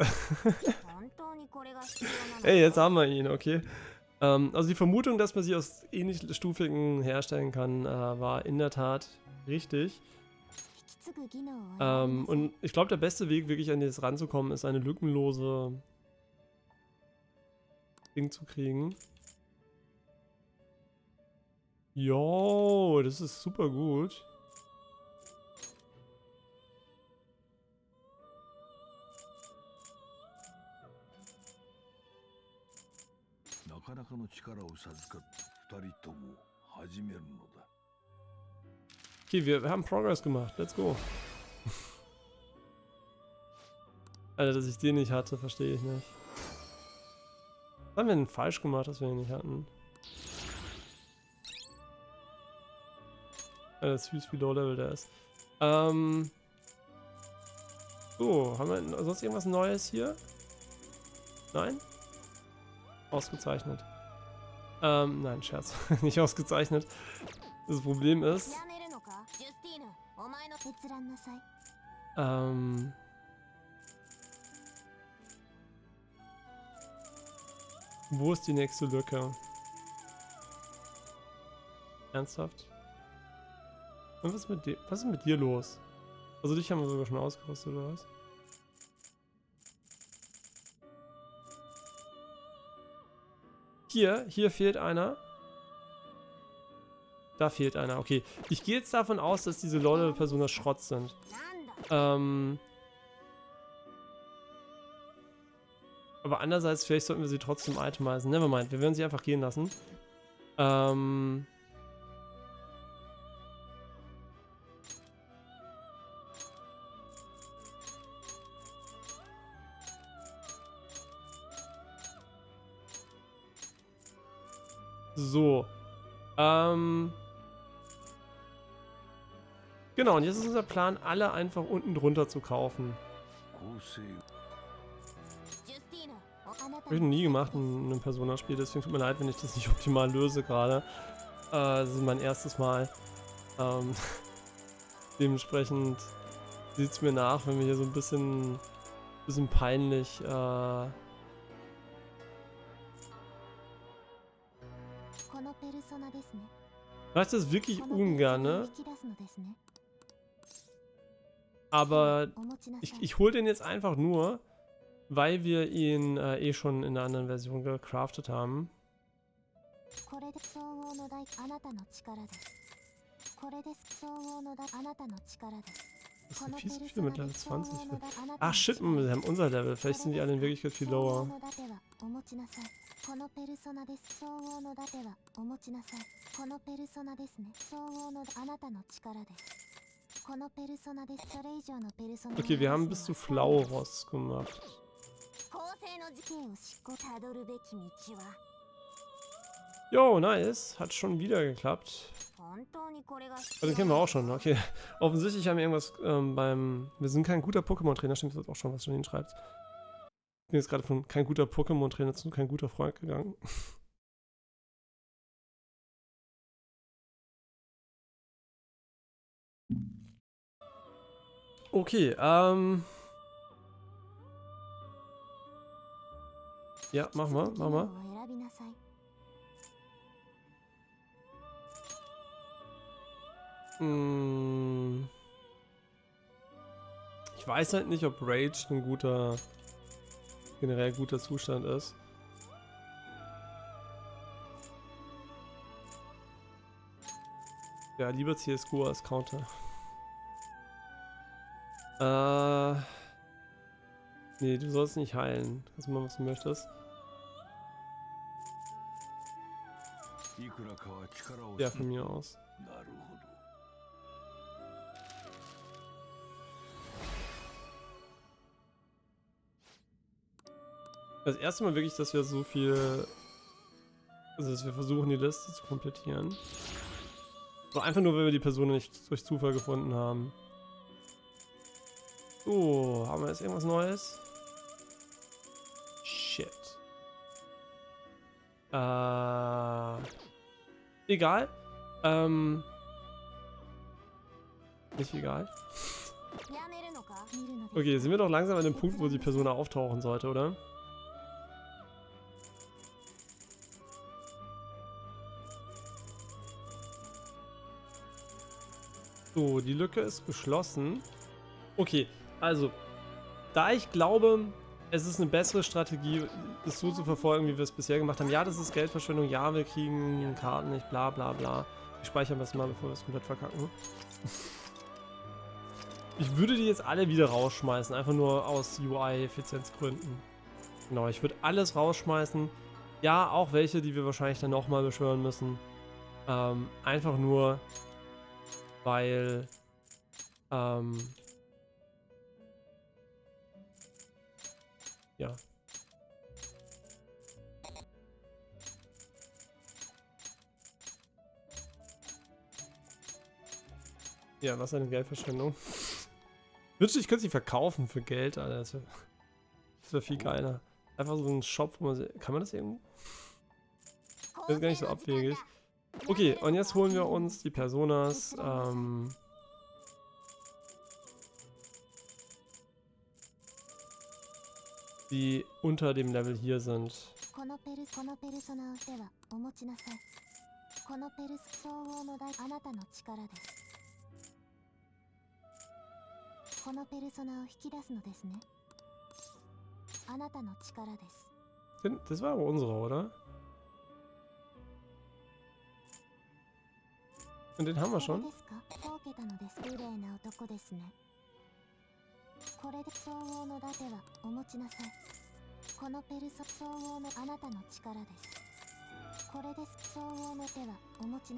Hey, jetzt haben wir ihn, okay. Also die Vermutung, dass man sie aus ähnlichstufigen herstellen kann, war in der Tat richtig. Und ich glaube, der beste Weg, wirklich an das ranzukommen, ist eine lückenlose Ding zu kriegen. Jo, das ist super gut. Okay, wir haben Progress gemacht. Let's go. Alter, dass ich den nicht hatte, verstehe ich nicht. Was haben wir denn falsch gemacht, dass wir ihn nicht hatten? Alter, das ist süß, wie Low-Level der ist. So, haben wir sonst irgendwas Neues hier? Nein? Ausgezeichnet. Nein, Scherz. Nicht ausgezeichnet. Das Problem ist... Wo ist die nächste Lücke? Ernsthaft? Und was ist mit dir los? Also dich haben wir sogar schon ausgerüstet, oder was? Hier fehlt einer. Da fehlt einer, okay. Ich gehe jetzt davon aus, dass diese Low-Level-Personen Schrott sind. Aber andererseits, vielleicht sollten wir sie trotzdem itemisen. Nevermind, wir werden sie einfach gehen lassen. So. Genau, und jetzt ist unser Plan, alle einfach unten drunter zu kaufen. Habe ich noch nie gemacht in einem Persona-Spiel, deswegen tut mir leid, wenn ich das nicht optimal löse gerade. Das ist mein erstes Mal. Dementsprechend sieht es mir nach, wenn wir hier so ein bisschen peinlich ich mache das wirklich ungern, ne? Aber ich hole den jetzt einfach nur, weil wir ihn schon in einer anderen Version gecraftet haben. Das ist viel zu viel mit Level 20. Ach shit, wir haben unser Level. Vielleicht sind die alle in Wirklichkeit viel lower. Okay, wir haben bis zu Flauros gemacht. Jo, nice. Hat schon wieder geklappt. Also den kennen wir auch schon. Okay. Offensichtlich haben wir irgendwas Wir sind kein guter Pokémon-Trainer. Stimmt, das ist auch schon, was Janine schreibt. Ich bin jetzt gerade von kein guter Pokémon-Trainer zu kein guter Freund gegangen. Okay, ja, mach mal. Ich weiß halt nicht, ob Rage ein generell guter Zustand ist. Ja, lieber CSGO als Counter. Nee, du sollst nicht heilen. Das ist mal, was du möchtest. Ja, von mir aus. Das erste Mal wirklich, dass wir so viel... Also, dass wir versuchen, die Liste zu komplettieren. So, einfach nur, weil wir die Person nicht durch Zufall gefunden haben. So, haben wir jetzt irgendwas Neues? Shit. Egal. Nicht egal. Okay, sind wir doch langsam an dem Punkt, wo die Person auftauchen sollte, oder? So, die Lücke ist geschlossen. Okay, also, da ich glaube, es ist eine bessere Strategie, es so zu verfolgen, wie wir es bisher gemacht haben. Ja, das ist Geldverschwendung, ja, wir kriegen Karten nicht, bla bla bla. Ich speichere das mal, bevor wir es komplett verkacken. Ich würde die jetzt alle wieder rausschmeißen, einfach nur aus UI-Effizienzgründen. Genau, ich würde alles rausschmeißen. Ja, auch welche, die wir wahrscheinlich dann nochmal beschwören müssen. Einfach nur, weil... ja. Ja, was eine Geldverschwendung. Wünschte, ich könnte sie verkaufen für Geld, Alter. Das wäre viel geiler. Einfach so ein Shop, wo man sie... Kann man das irgendwo? Das ist gar nicht so abwegig. Okay, und jetzt holen wir uns die Personas. Die unter dem Level hier sind. Das war aber unsere, oder? Und den haben wir schon.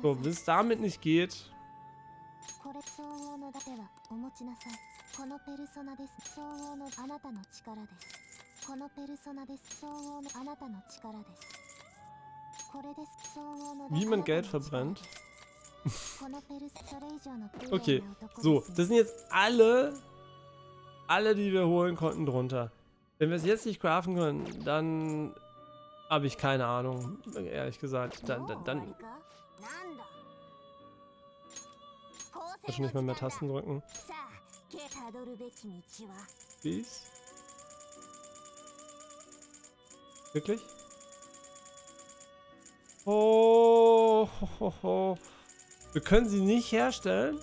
So, bis es damit nicht geht. Wie man Geld verbrennt. Okay, so, das sind jetzt alle, die wir holen konnten, drunter. Wenn wir es jetzt nicht craften können, dann habe ich keine Ahnung, ehrlich gesagt. Dann ich nicht mal mehr Tasten drücken. Please? Wirklich? Oh, ho, ho, ho. Wir können sie nicht herstellen?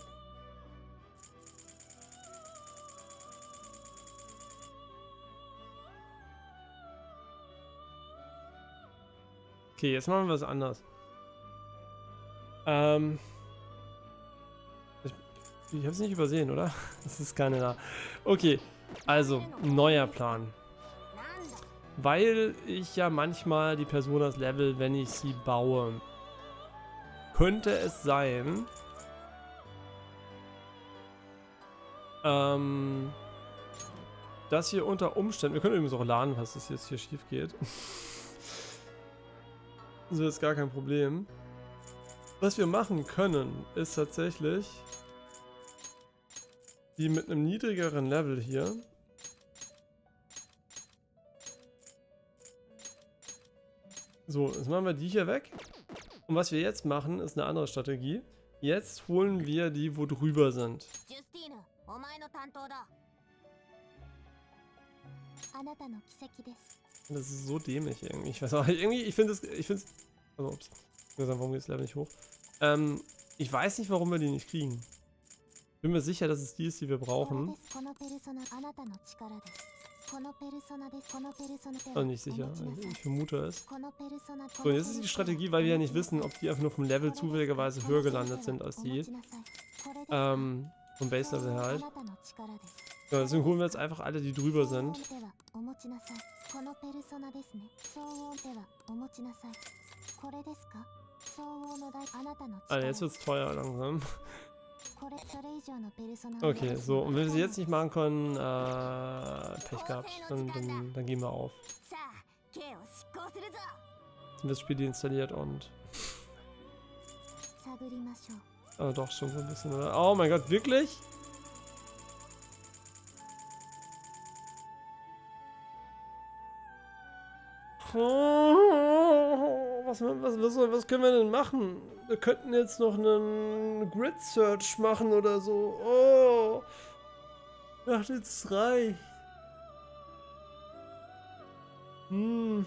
Okay, jetzt machen wir was anderes. Ich hab's nicht übersehen, oder? Das ist keine da. Okay, also, neuer Plan. Weil ich ja manchmal die Personas level, wenn ich sie baue, könnte es sein, dass hier unter Umständen, wir können übrigens auch laden, was das jetzt hier schief geht, Das ist jetzt gar kein Problem. Was wir machen können, ist tatsächlich die mit einem niedrigeren Level hier. So, jetzt machen wir die hier weg. Und was wir jetzt machen, ist eine andere Strategie. Jetzt holen wir die, wo drüber sind. Das ist so dämlich irgendwie. Ich weiß auch irgendwie, ich finde es, also, ups. Ich muss sagen, warum geht das Level nicht hoch? Ich weiß nicht, warum wir die nicht kriegen. Bin mir sicher, dass es die ist, die wir brauchen. Also nicht sicher. Ich vermute es. So, jetzt ist die Strategie, weil wir ja nicht wissen, ob die einfach nur vom Level zufälligerweise höher gelandet sind als die. Vom Base-Level halt. Ja, deswegen holen wir jetzt einfach alle, die drüber sind. Alter, jetzt wird's teuer langsam. Okay, so, und wenn wir sie jetzt nicht machen können, Pech gehabt, dann gehen wir auf. Jetzt wird das Spiel deinstalliert und... Aber doch schon so ein bisschen, oder? Oh mein Gott, wirklich? Was können wir denn machen? Wir könnten jetzt noch einen Grid Search machen oder so. Oh. Ich dachte, es reicht. Wir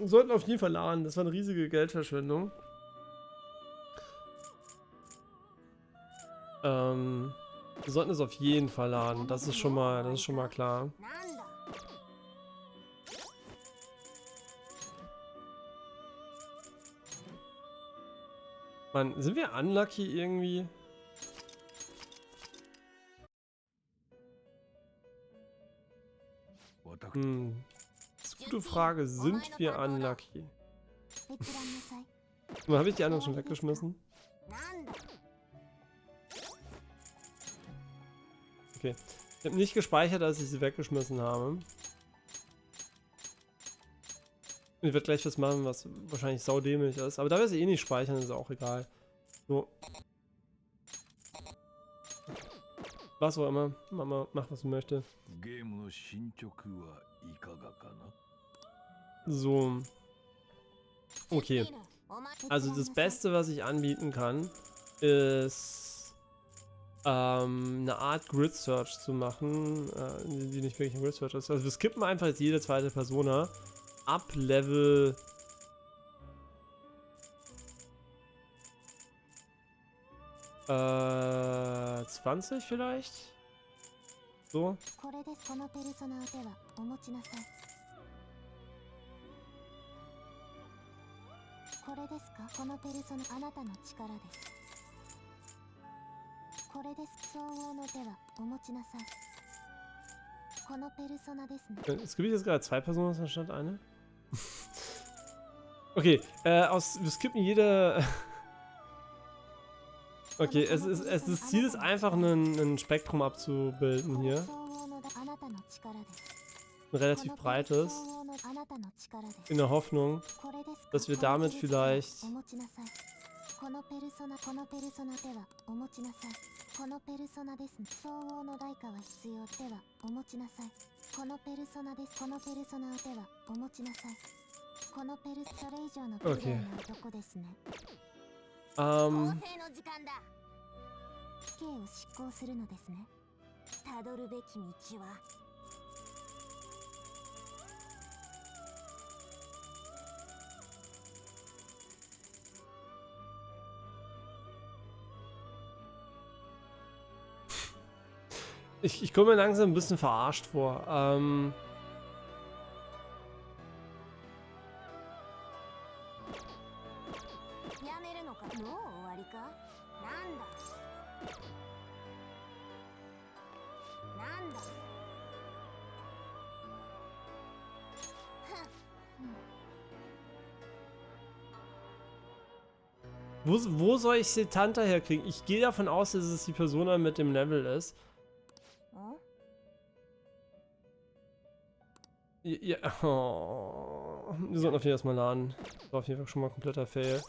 sollten auf jeden Fall laden. Das war eine riesige Geldverschwendung. Wir sollten es auf jeden Fall laden. Das ist schon mal klar. Mann, sind wir unlucky irgendwie? Das ist eine gute Frage. Sind wir unlucky? Habe ich die anderen schon weggeschmissen? Okay. Ich habe nicht gespeichert, als ich sie weggeschmissen habe. Ich werde gleich was machen, was wahrscheinlich saudämlich ist. Aber da wir sie eh nicht speichern, ist auch egal. So. Was auch immer. Mama, mach was du möchtest. So. Okay. Also das Beste, was ich anbieten kann, ist eine Art Grid Search zu machen, die nicht wirklich ein Grid Search ist. Also wir skippen einfach jetzt jede zweite Persona ab Level 20 vielleicht? So. Es gibt jetzt gerade zwei Personen anstatt eine. Okay, wir skippen jede. Okay, das Ziel ist einfach ein Spektrum abzubilden hier. Ein relativ breites. In der Hoffnung, dass wir damit vielleicht... Okay. Ich komme mir langsam ein bisschen verarscht vor. Wo soll ich Setanta herkriegen? Ich gehe davon aus, dass es die Persona mit dem Level ist. Ja, oh. wir sollten auf jeden Fall erstmal laden. Das war auf jeden Fall schon mal ein kompletter Fail.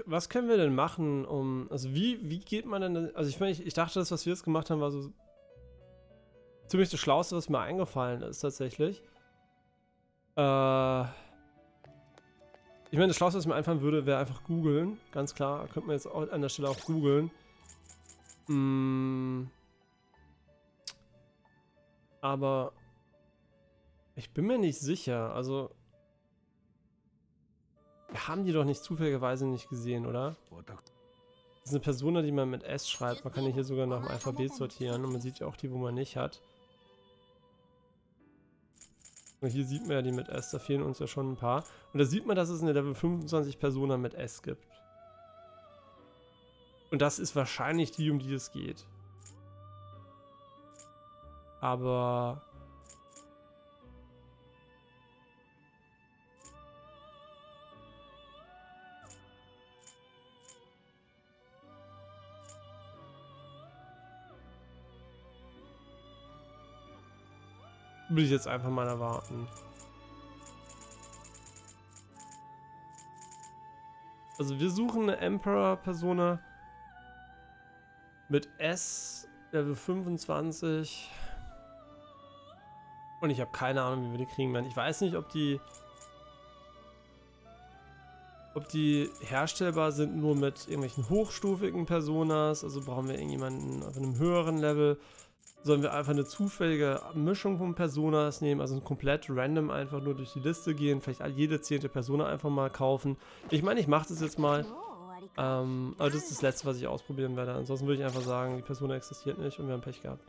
Was können wir denn machen, um... Also wie geht man denn... Also ich meine, ich dachte, das, was wir jetzt gemacht haben, war so ziemlich das Schlauste, was mir eingefallen ist, tatsächlich. Ich meine, das Schlauste, was mir einfallen würde, wäre einfach googeln. Ganz klar, könnte man jetzt auch an der Stelle auch googeln. Aber ich bin mir nicht sicher. Also, wir haben die doch nicht zufälligerweise nicht gesehen, oder? Das ist eine Persona, die man mit S schreibt. Man kann die hier sogar nach dem Alphabet sortieren und man sieht ja auch die, wo man nicht hat. Und hier sieht man ja die mit S, da fehlen uns ja schon ein paar. Und da sieht man, dass es eine Level 25 Persona mit S gibt. Und das ist wahrscheinlich die, um die es geht. Aber... Würde ich jetzt einfach mal erwarten. Also wir suchen eine Emperor-Persona mit S, Level 25. Und ich habe keine Ahnung, wie wir die kriegen werden. Ich weiß nicht, ob die herstellbar sind nur mit irgendwelchen hochstufigen Personas. Also brauchen wir irgendjemanden auf einem höheren Level. Sollen wir einfach eine zufällige Mischung von Personas nehmen, also komplett random einfach nur durch die Liste gehen, vielleicht jede 10. Persona einfach mal kaufen. Ich meine, ich mache das jetzt mal, aber das ist das Letzte, was ich ausprobieren werde. Ansonsten würde ich einfach sagen, die Persona existiert nicht und wir haben Pech gehabt.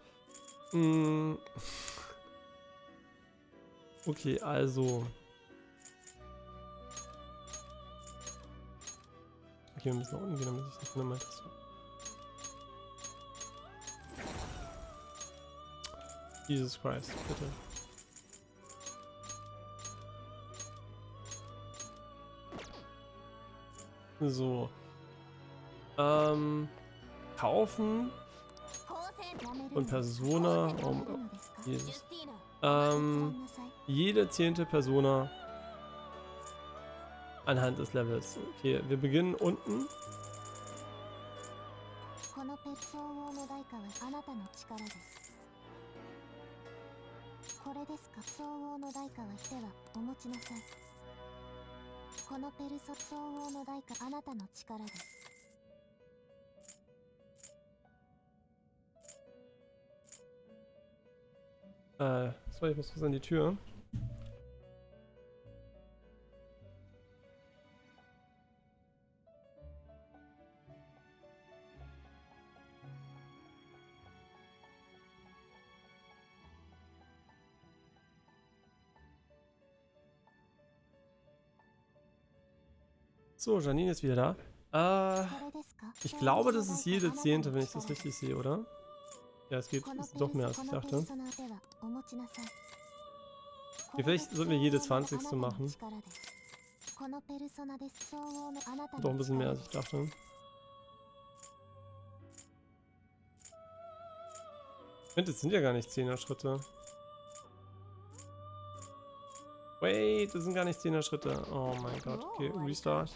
Okay, also. Okay, wir müssen nach unten gehen, damit ich nicht mehr das. Jesus Christ, bitte. So. Kaufen. Und Persona. Oh, Jesus. Jede 10. Persona anhand des Levels. Okay, wir beginnen unten. So, ich muss was an die Tür. So, Janine ist wieder da. Ich glaube, das ist jede 10., wenn ich das richtig sehe, oder? Ja, es geht ist doch mehr, als ich dachte. Okay, vielleicht sollten wir jede 20. machen. Doch ein bisschen mehr, als ich dachte. Ich finde, das sind ja gar nicht 10er Schritte. Wait, das sind gar nicht 10er Schritte. Oh mein Gott. Okay, Restart.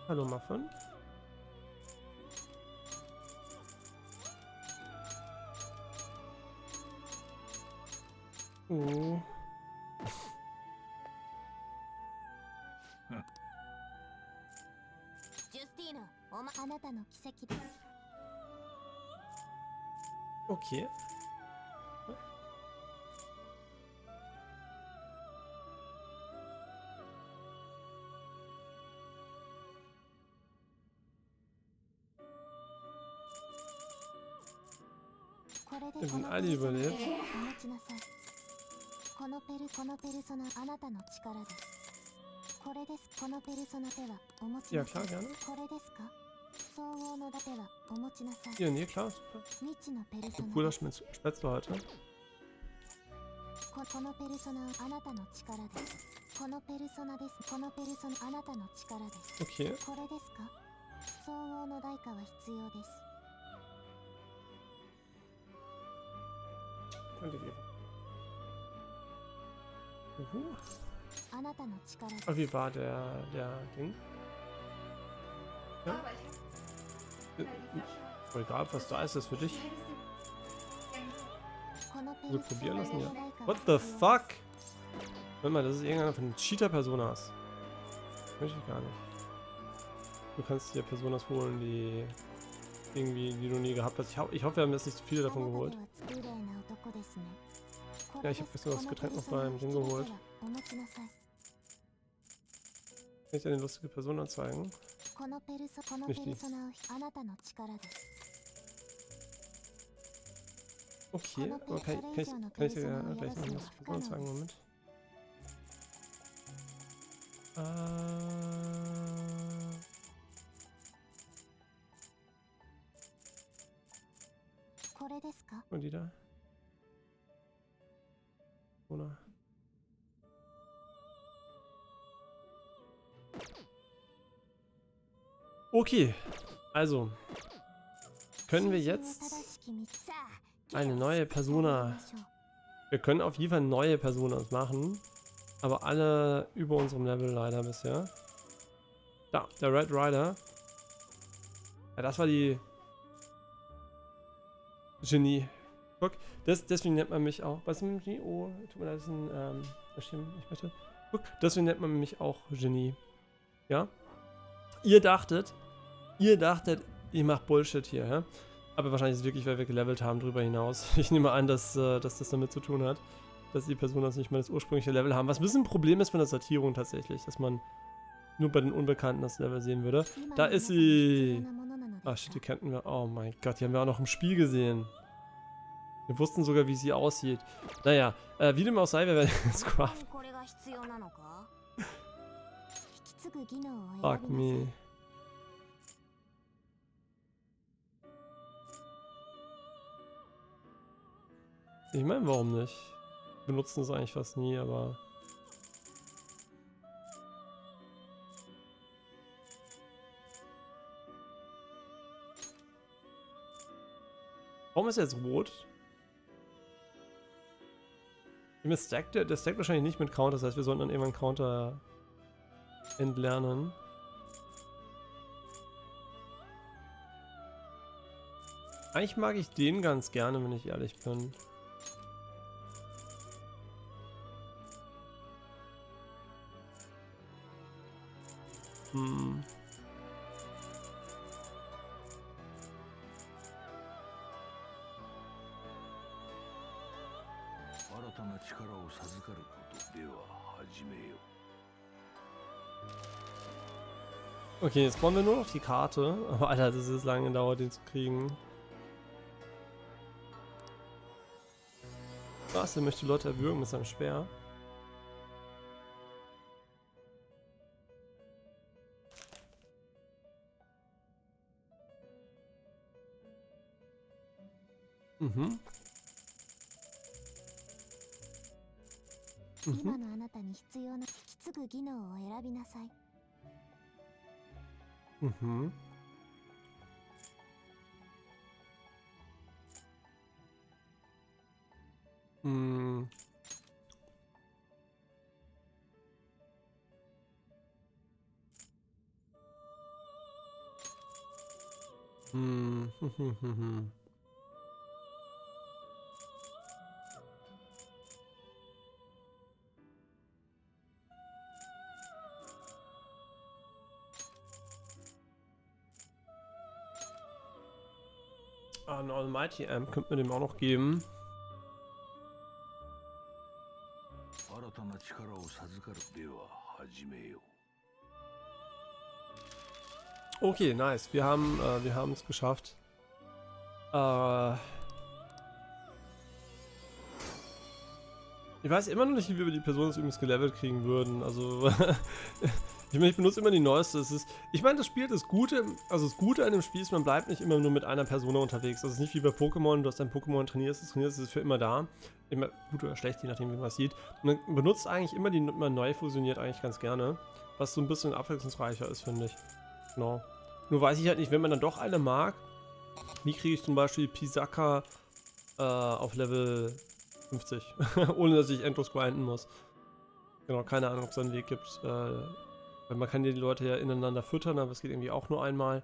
Hallo Muffin. Okay. Wir sind alle überlebt. Ja, klar, gerne. Ja, nee, klar, super. So cooler Spätzle heute. Okay. Oh, wie war der Ding? Ja? Egal, was da ist, ist für dich. So probieren lassen, ja. What the fuck? Warte mal, das ist irgendeiner von den Cheater-Personas. Möchte ich gar nicht. Du kannst dir Personas holen, die irgendwie, die du nie gehabt hast. Ich hoffe, wir haben jetzt nicht so viele davon geholt. Ja, ich habe gestern das Getränk noch beim Ding geholt. Kann ich dir eine lustige Person anzeigen? Nicht die. Okay, okay, kann ich dir gleich noch eine lustige Person anzeigen? Moment. Und die da? Oder? Okay, also können wir jetzt eine neue Persona. Wir können auf jeden Fall neue Personas machen, aber alle über unserem Level leider bisher. Da, der Red Rider. Ja, das war die Genie. Guck, deswegen nennt man mich auch. Was ist ein Genie? Oh, tut mir leid, das ist ein ich möchte. Guck, deswegen nennt man mich auch Genie. Ja? Ihr dachtet, ihr macht Bullshit hier, ja? Aber wahrscheinlich ist es wirklich, weil wir gelevelt haben, darüber hinaus. Ich nehme an, dass das damit zu tun hat, dass die Personas nicht mehr das ursprüngliche Level haben. Was ein bisschen ein Problem ist von der Sortierung tatsächlich, dass man nur bei den Unbekannten das Level sehen würde. Da ist sie. Ach shit, die kannten wir. Oh mein Gott, die haben wir auch noch im Spiel gesehen. Wir wussten sogar, wie sie aussieht. Naja, wie dem auch sei, wir werden jetzt craften. Fuck me. Ich meine, warum nicht? Wir benutzen es eigentlich fast nie, aber... Warum ist er jetzt rot? Der stackt wahrscheinlich nicht mit Counter, das heißt, wir sollten dann irgendwann Counter entlernen. Eigentlich mag ich den ganz gerne, wenn ich ehrlich bin. Hm. Okay, jetzt brauchen wir nur noch die Karte. Aber Alter, das ist lange gedauert, den zu kriegen. Was? Der möchte Leute erwürgen mit seinem Speer. Mhm. Mhm. Mhm. Mhm. Ah, ein Almighty Amp könnte man dem auch noch geben. Okay, nice. Wir haben es geschafft. Ich weiß immer noch nicht, wie wir die Person das übrigens gelevelt kriegen würden. Also Ich meine, ich benutze immer die neueste. Ich meine, das Spiel, das Gute an dem Spiel ist, man bleibt nicht immer nur mit einer Person unterwegs. Das ist nicht wie bei Pokémon, du hast dein Pokémon trainierst, es ist für immer da. Immer gut oder schlecht, je nachdem, wie man es sieht. Man benutzt eigentlich immer die man neu fusioniert eigentlich ganz gerne. Was so ein bisschen abwechslungsreicher ist, finde ich. Genau. Nur weiß ich halt nicht, wenn man dann doch eine mag, wie kriege ich zum Beispiel Pisaka auf Level 50, ohne dass ich endlos grinden muss. Genau, keine Ahnung, ob es da einen Weg gibt. Weil man kann die Leute ja ineinander füttern, aber es geht irgendwie auch nur einmal.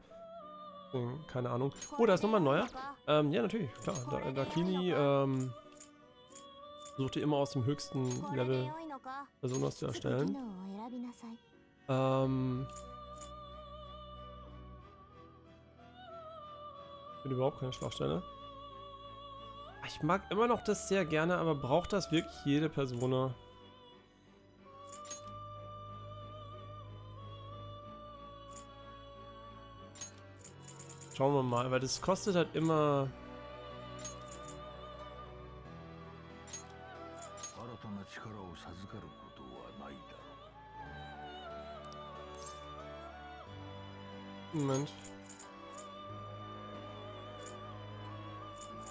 Keine Ahnung. Oh, da ist nochmal ein neuer. Ja, natürlich, klar. Dakini versucht ihr immer aus dem höchsten Level Personen zu erstellen. Ich bin überhaupt keine Schwachstelle. Ich mag immer noch das sehr gerne, aber braucht das wirklich jede Person? Schauen wir mal, weil das kostet halt immer... Moment.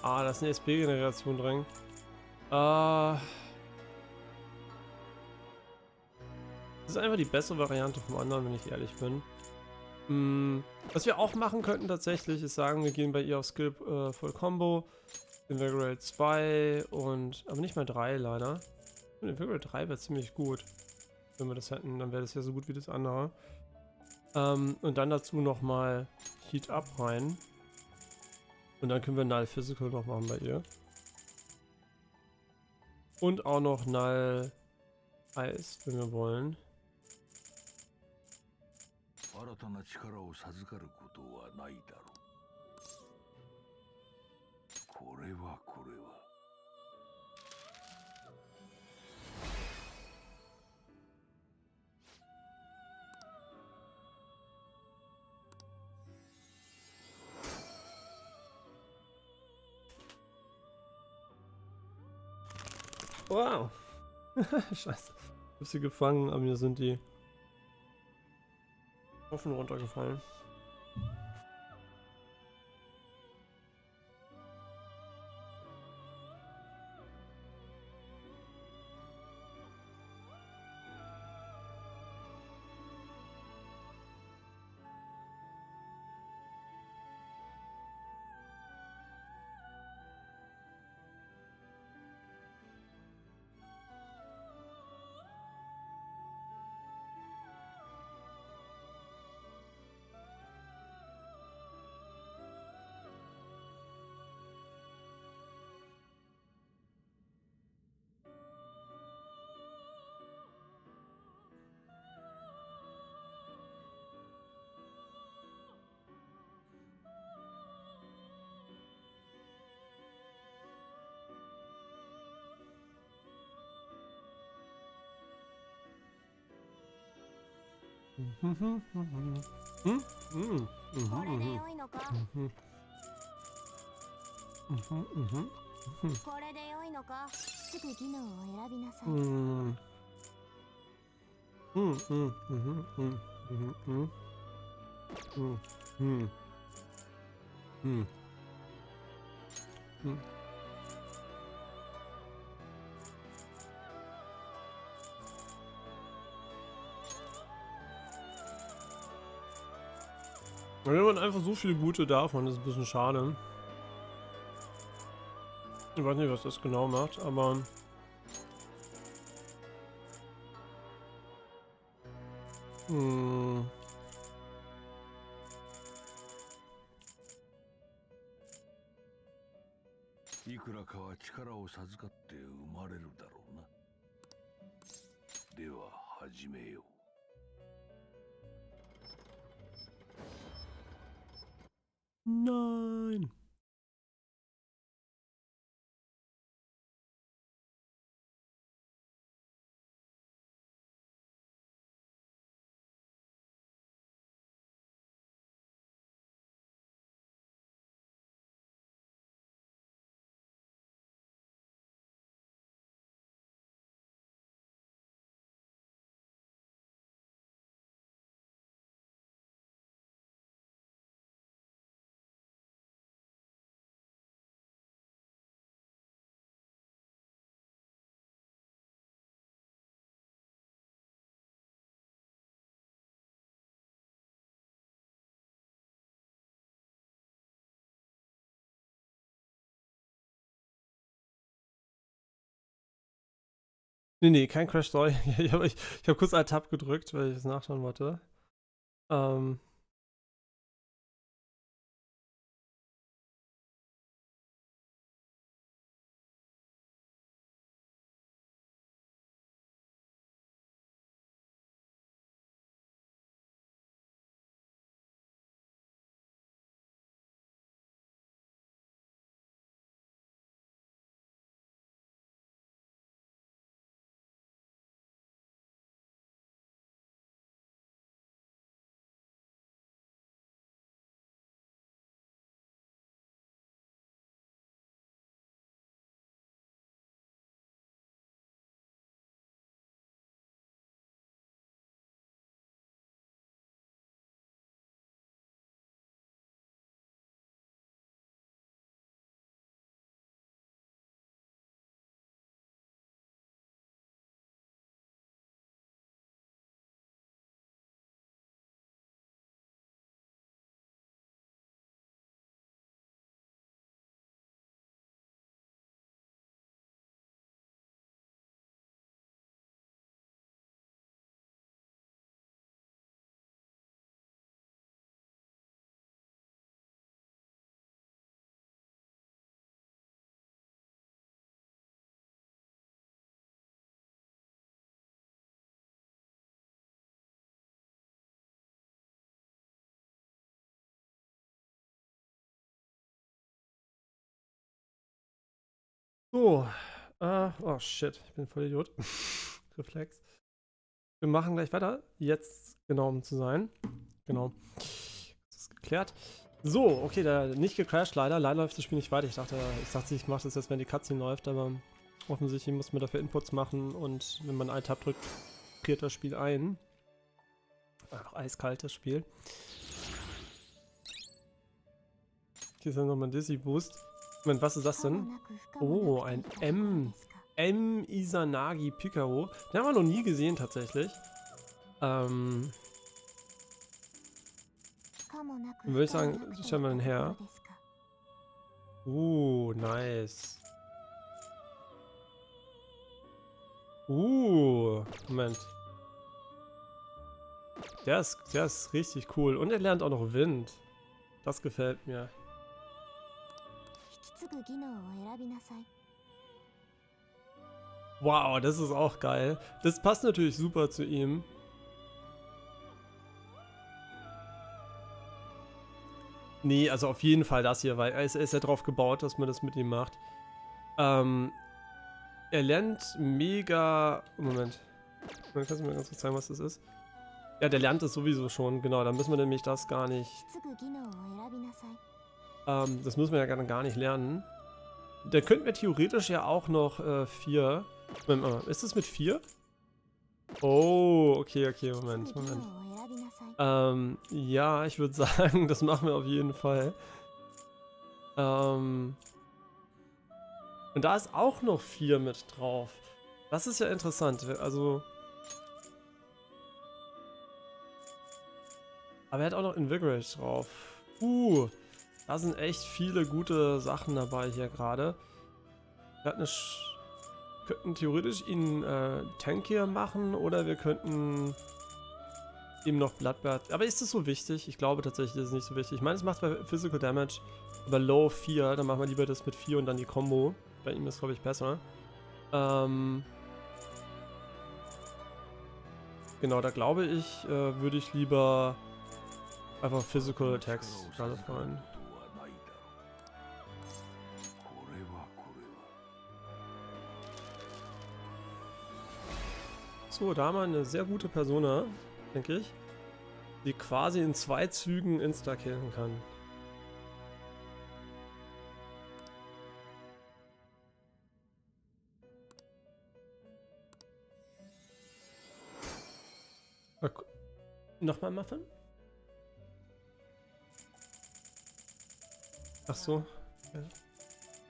Ah, da ist eine SP-Generation drin. Das ist einfach die bessere Variante vom anderen, wenn ich ehrlich bin. Was wir auch machen könnten tatsächlich, ist sagen, wir gehen bei ihr auf Skill Voll Combo, Invigorate 2 und, aber nicht mal 3 leider. Invigorate 3 wäre ziemlich gut. Wenn wir das hätten, dann wäre das ja so gut wie das andere. Und dann dazu nochmal Heat Up rein. Und dann können wir Null Physical noch machen bei ihr. Und auch noch Null Eis, wenn wir wollen. Wow. Scheiße. Ich hab sie gefangen, aber mir sind die offen runtergefallen. Wenn man einfach so viele gute davon, das ist ein bisschen schade. Ich weiß nicht, was das genau macht, aber... Hm. いくらかは力を授かって生まれるだろうな。では始めよう。Nein. Nee, kein Crash, sorry. Ich hab kurz Alt-Tab gedrückt, weil ich es nachschauen wollte. Ähm. So. Oh shit, ich bin voll Idiot. Reflex. Wir machen gleich weiter. Jetzt, genau, um zu sein. Genau. Das ist geklärt. So, okay, da nicht gecrashed leider. Leider läuft das Spiel nicht weiter. Ich dachte, ich mache das jetzt, wenn die Cutscene läuft, aber offensichtlich muss man dafür Inputs machen und wenn man einen Tab drückt, friert das Spiel ein. Ach, eiskalt das Spiel. Hier ist ja nochmal ein Dizzy Boost. Moment, was ist das denn? Oh, ein Isanagi Picaro. Den haben wir noch nie gesehen tatsächlich. Würde ich sagen, schauen wir den her. Nice. Moment. Der ist richtig cool. Und er lernt auch noch Wind. Das gefällt mir. Wow, das ist auch geil. Das passt natürlich super zu ihm. Nee, also auf jeden Fall das hier, weil er ist ja drauf gebaut, dass man das mit ihm macht. Er lernt mega... Moment. Kannst du mir ganz kurz zeigen, was das ist? Ja, der lernt es sowieso schon, genau. Dann müssen wir nämlich das gar nicht... das müssen wir ja gar nicht lernen. Da könnten wir theoretisch ja auch noch 4... ist das mit 4? Oh, okay, Moment. Ja, ich würde sagen, das machen wir auf jeden Fall. Und da ist auch noch 4 mit drauf. Das ist ja interessant. Also... Aber er hat auch noch Invigorate drauf. Da sind echt viele gute Sachen dabei hier gerade. Wir könnten theoretisch ihn tankier machen oder wir könnten ihm noch Bloodbath. Aber ist das so wichtig? Ich glaube tatsächlich, das ist nicht so wichtig. Ich meine, es macht bei Physical Damage aber Low 4. Dann machen wir lieber das mit 4 und dann die Combo. Bei ihm ist, glaube ich, besser. Genau, da glaube ich, würde ich lieber einfach Physical Attacks gerade fallen. So, da haben wir eine sehr gute Persona, denke ich, die quasi in 2 Zügen insta-killen kann. Nochmal Muffin? Ach so.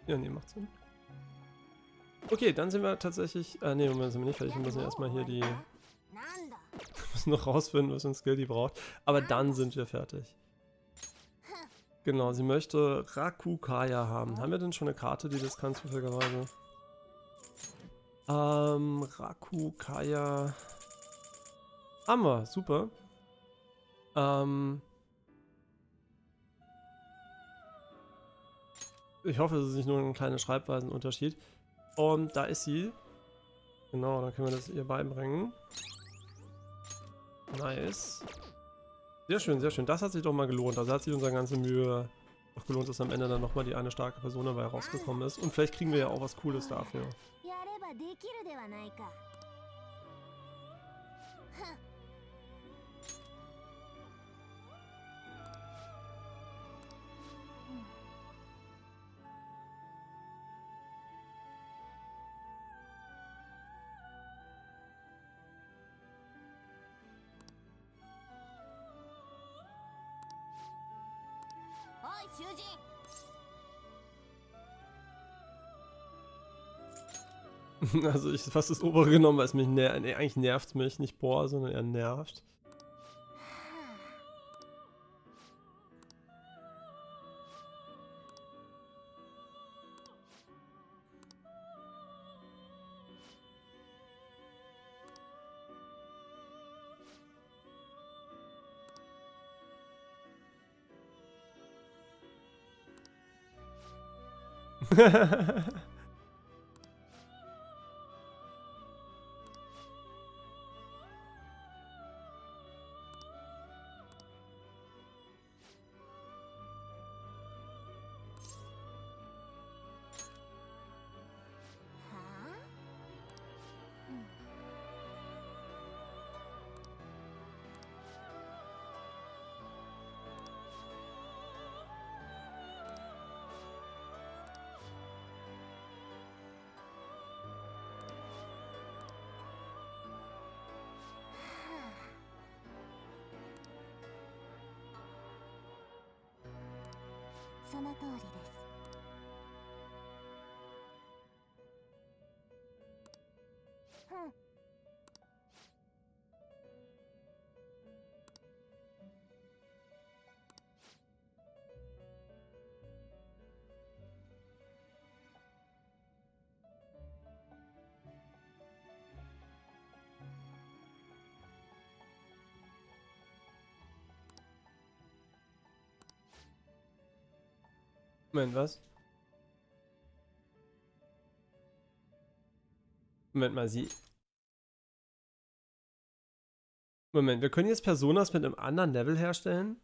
Ja, nee, macht Sinn. Okay, dann sind wir tatsächlich... nee, Moment, sind wir nicht fertig. Wir müssen erstmal hier die... Wir müssen noch rausfinden, was für ein Skill die braucht. Aber dann sind wir fertig. Genau, sie möchte Rakukaya haben. Haben wir denn schon eine Karte, die das kann, zufälligerweise? Raku, Kaya. Haben wir, super. Ich hoffe, es ist nicht nur ein kleiner Schreibweisenunterschied. Und da ist sie. Genau, dann können wir das ihr beibringen. Nice. Sehr schön, sehr schön. Das hat sich doch mal gelohnt. Also hat sich unsere ganze Mühe auch gelohnt, dass am Ende dann nochmal die eine starke Person dabei rausgekommen ist. Und vielleicht kriegen wir ja auch was Cooles dafür. やればできるではないか。 おい囚人。 Also ich fast das obere genommen, weil es mich nervt. Nee, eigentlich nervt es mich, nicht boah, sondern eher nervt.その通りです。ふん。 Moment, was? Moment mal, sie... Moment, wir können jetzt Personas mit einem anderen Level herstellen?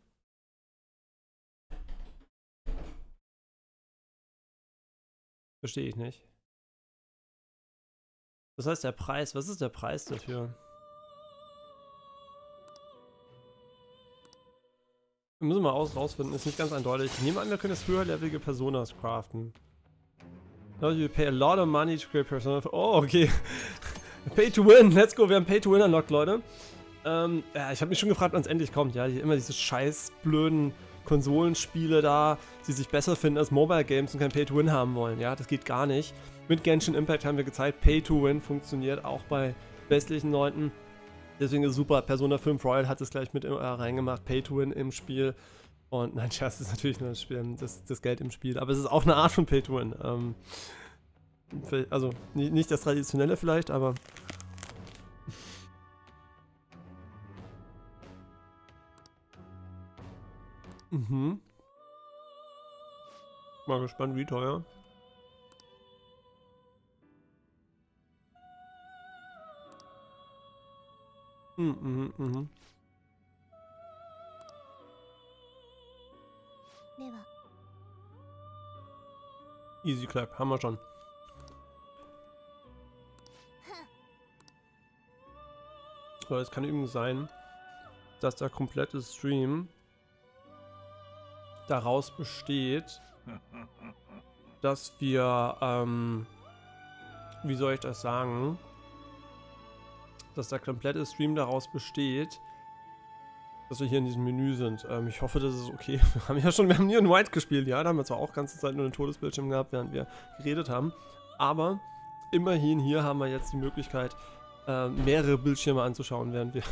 Verstehe ich nicht. Das heißt, der Preis, was ist der Preis dafür? Wir müssen mal rausfinden, ist nicht ganz eindeutig. Ich nehme an, wir können jetzt höherlevelige Personas craften. You pay a lot of money to create Persona. Oh, okay. Pay to win, let's go, wir haben Pay to win unlocked, Leute. Ja, ich habe mich schon gefragt, wann es endlich kommt, ja, immer diese scheiß blöden Konsolenspiele da, die sich besser finden als Mobile Games und kein Pay to win haben wollen, ja, das geht gar nicht. Mit Genshin Impact haben wir gezeigt, Pay to win funktioniert auch bei westlichen Leuten. Deswegen ist super, Persona 5 Royal hat es gleich mit reingemacht, Pay to win im Spiel. Und nein, Scherz, ist natürlich nur das Geld im Spiel, aber es ist auch eine Art von Pay to win. Also nicht das Traditionelle vielleicht, aber... Mhm. Mal gespannt, wie teuer. Mhm. Easy Clap, haben wir schon. So, es kann übrigens sein, dass der komplette Stream daraus besteht, dass wir, wie soll ich das sagen, dass der komplette Stream daraus besteht, dass wir hier in diesem Menü sind. Ich hoffe, das ist okay. Wir haben hier in White gespielt, ja, da haben wir zwar auch ganze Zeit nur einen Todesbildschirm gehabt, während wir geredet haben, aber immerhin hier haben wir jetzt die Möglichkeit, mehrere Bildschirme anzuschauen, während wir...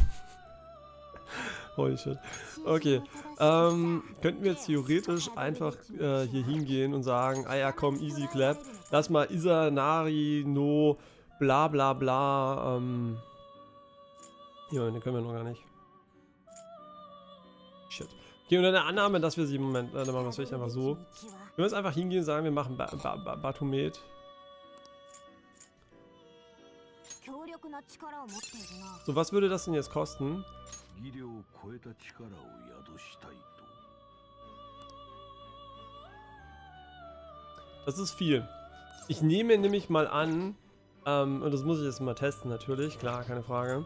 Holy shit. Okay, könnten wir jetzt theoretisch einfach hier hingehen und sagen, ah ja, komm, easy clap, lass mal Isanari no bla bla bla. Ja, den können wir noch gar nicht. Shit. Okay, unter der Annahme, dass wir sie im Moment, dann machen wir es vielleicht einfach so. Wenn wir jetzt einfach hingehen und sagen, wir machen Batomet. So, was würde das denn jetzt kosten? Das ist viel. Ich nehme nämlich mal an, und das muss ich jetzt mal testen natürlich, klar, keine Frage.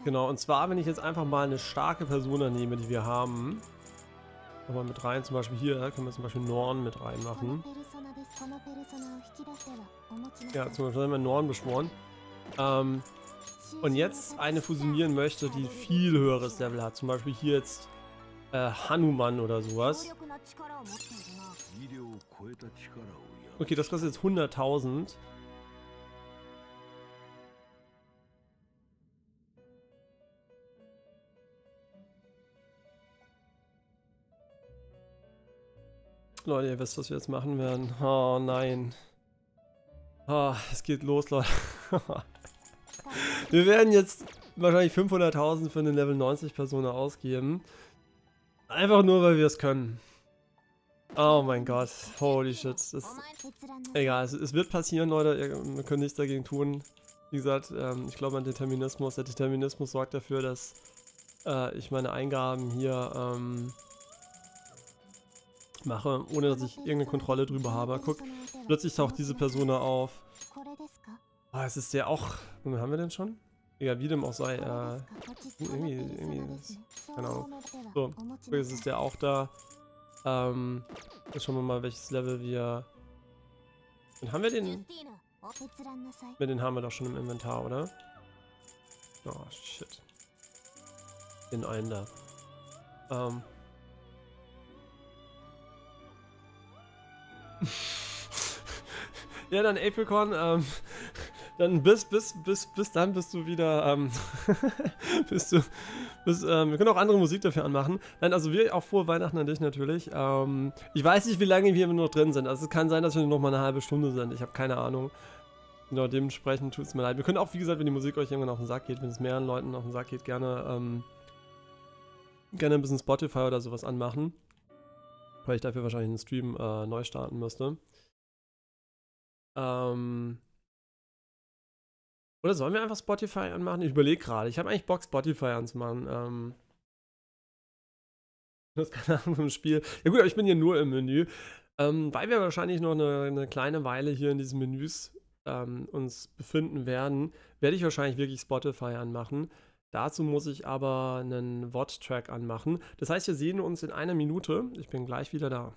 Genau, und zwar, wenn ich jetzt einfach mal eine starke Persona nehme, die wir haben. Nochmal mit rein, zum Beispiel hier, können wir zum Beispiel Norn mit reinmachen. Ja, zum Beispiel haben wir Norn beschworen. Und jetzt eine fusionieren möchte, die viel höheres Level hat. Zum Beispiel hier jetzt Hanuman oder sowas. Okay, das kostet jetzt 100.000. Leute, ihr wisst, was wir jetzt machen werden. Oh nein. Oh, es geht los, Leute. Wir werden jetzt wahrscheinlich 500.000 für eine Level 90 Persona ausgeben. Einfach nur, weil wir es können. Oh mein Gott. Holy shit. Egal, es wird passieren, Leute. Wir können nichts dagegen tun. Wie gesagt, ich glaube an Determinismus. Der Determinismus sorgt dafür, dass ich meine Eingaben hier mache, ohne dass ich irgendeine Kontrolle drüber habe. Guck, plötzlich taucht diese Persona auf. Oh, es ist der auch... Womit haben wir denn schon? Egal, wie dem auch sei. Irgendwie keine Ahnung. So, jetzt ist der auch da. Jetzt schauen wir mal, welches Level wir... Und haben wir den... Den haben wir doch schon im Inventar, oder? Oh, shit. Den einen da. Ja, dann Apricon, dann bis dann bist du wieder, wir können auch andere Musik dafür anmachen. Nein, also wir auch frohe Weihnachten an dich natürlich. Ich weiß nicht, wie lange wir noch drin sind. Also es kann sein, dass wir noch mal eine halbe Stunde sind. Ich habe keine Ahnung. Genau, dementsprechend tut es mir leid. Wir können auch, wie gesagt, wenn die Musik euch irgendwann auf den Sack geht, wenn es mehreren Leuten auf den Sack geht, gerne ein bisschen Spotify oder sowas anmachen. Weil ich dafür wahrscheinlich einen Stream neu starten müsste. Oder sollen wir einfach Spotify anmachen? Ich überlege gerade. Ich habe eigentlich Bock, Spotify anzumachen. Das ist keine Ahnung vom Spiel. Ja gut, aber ich bin hier nur im Menü. Weil wir wahrscheinlich noch eine kleine Weile hier in diesen Menüs uns befinden werden, werde ich wahrscheinlich wirklich Spotify anmachen. Dazu muss ich aber einen VOD-Track anmachen. Das heißt, wir sehen uns in einer Minute. Ich bin gleich wieder da.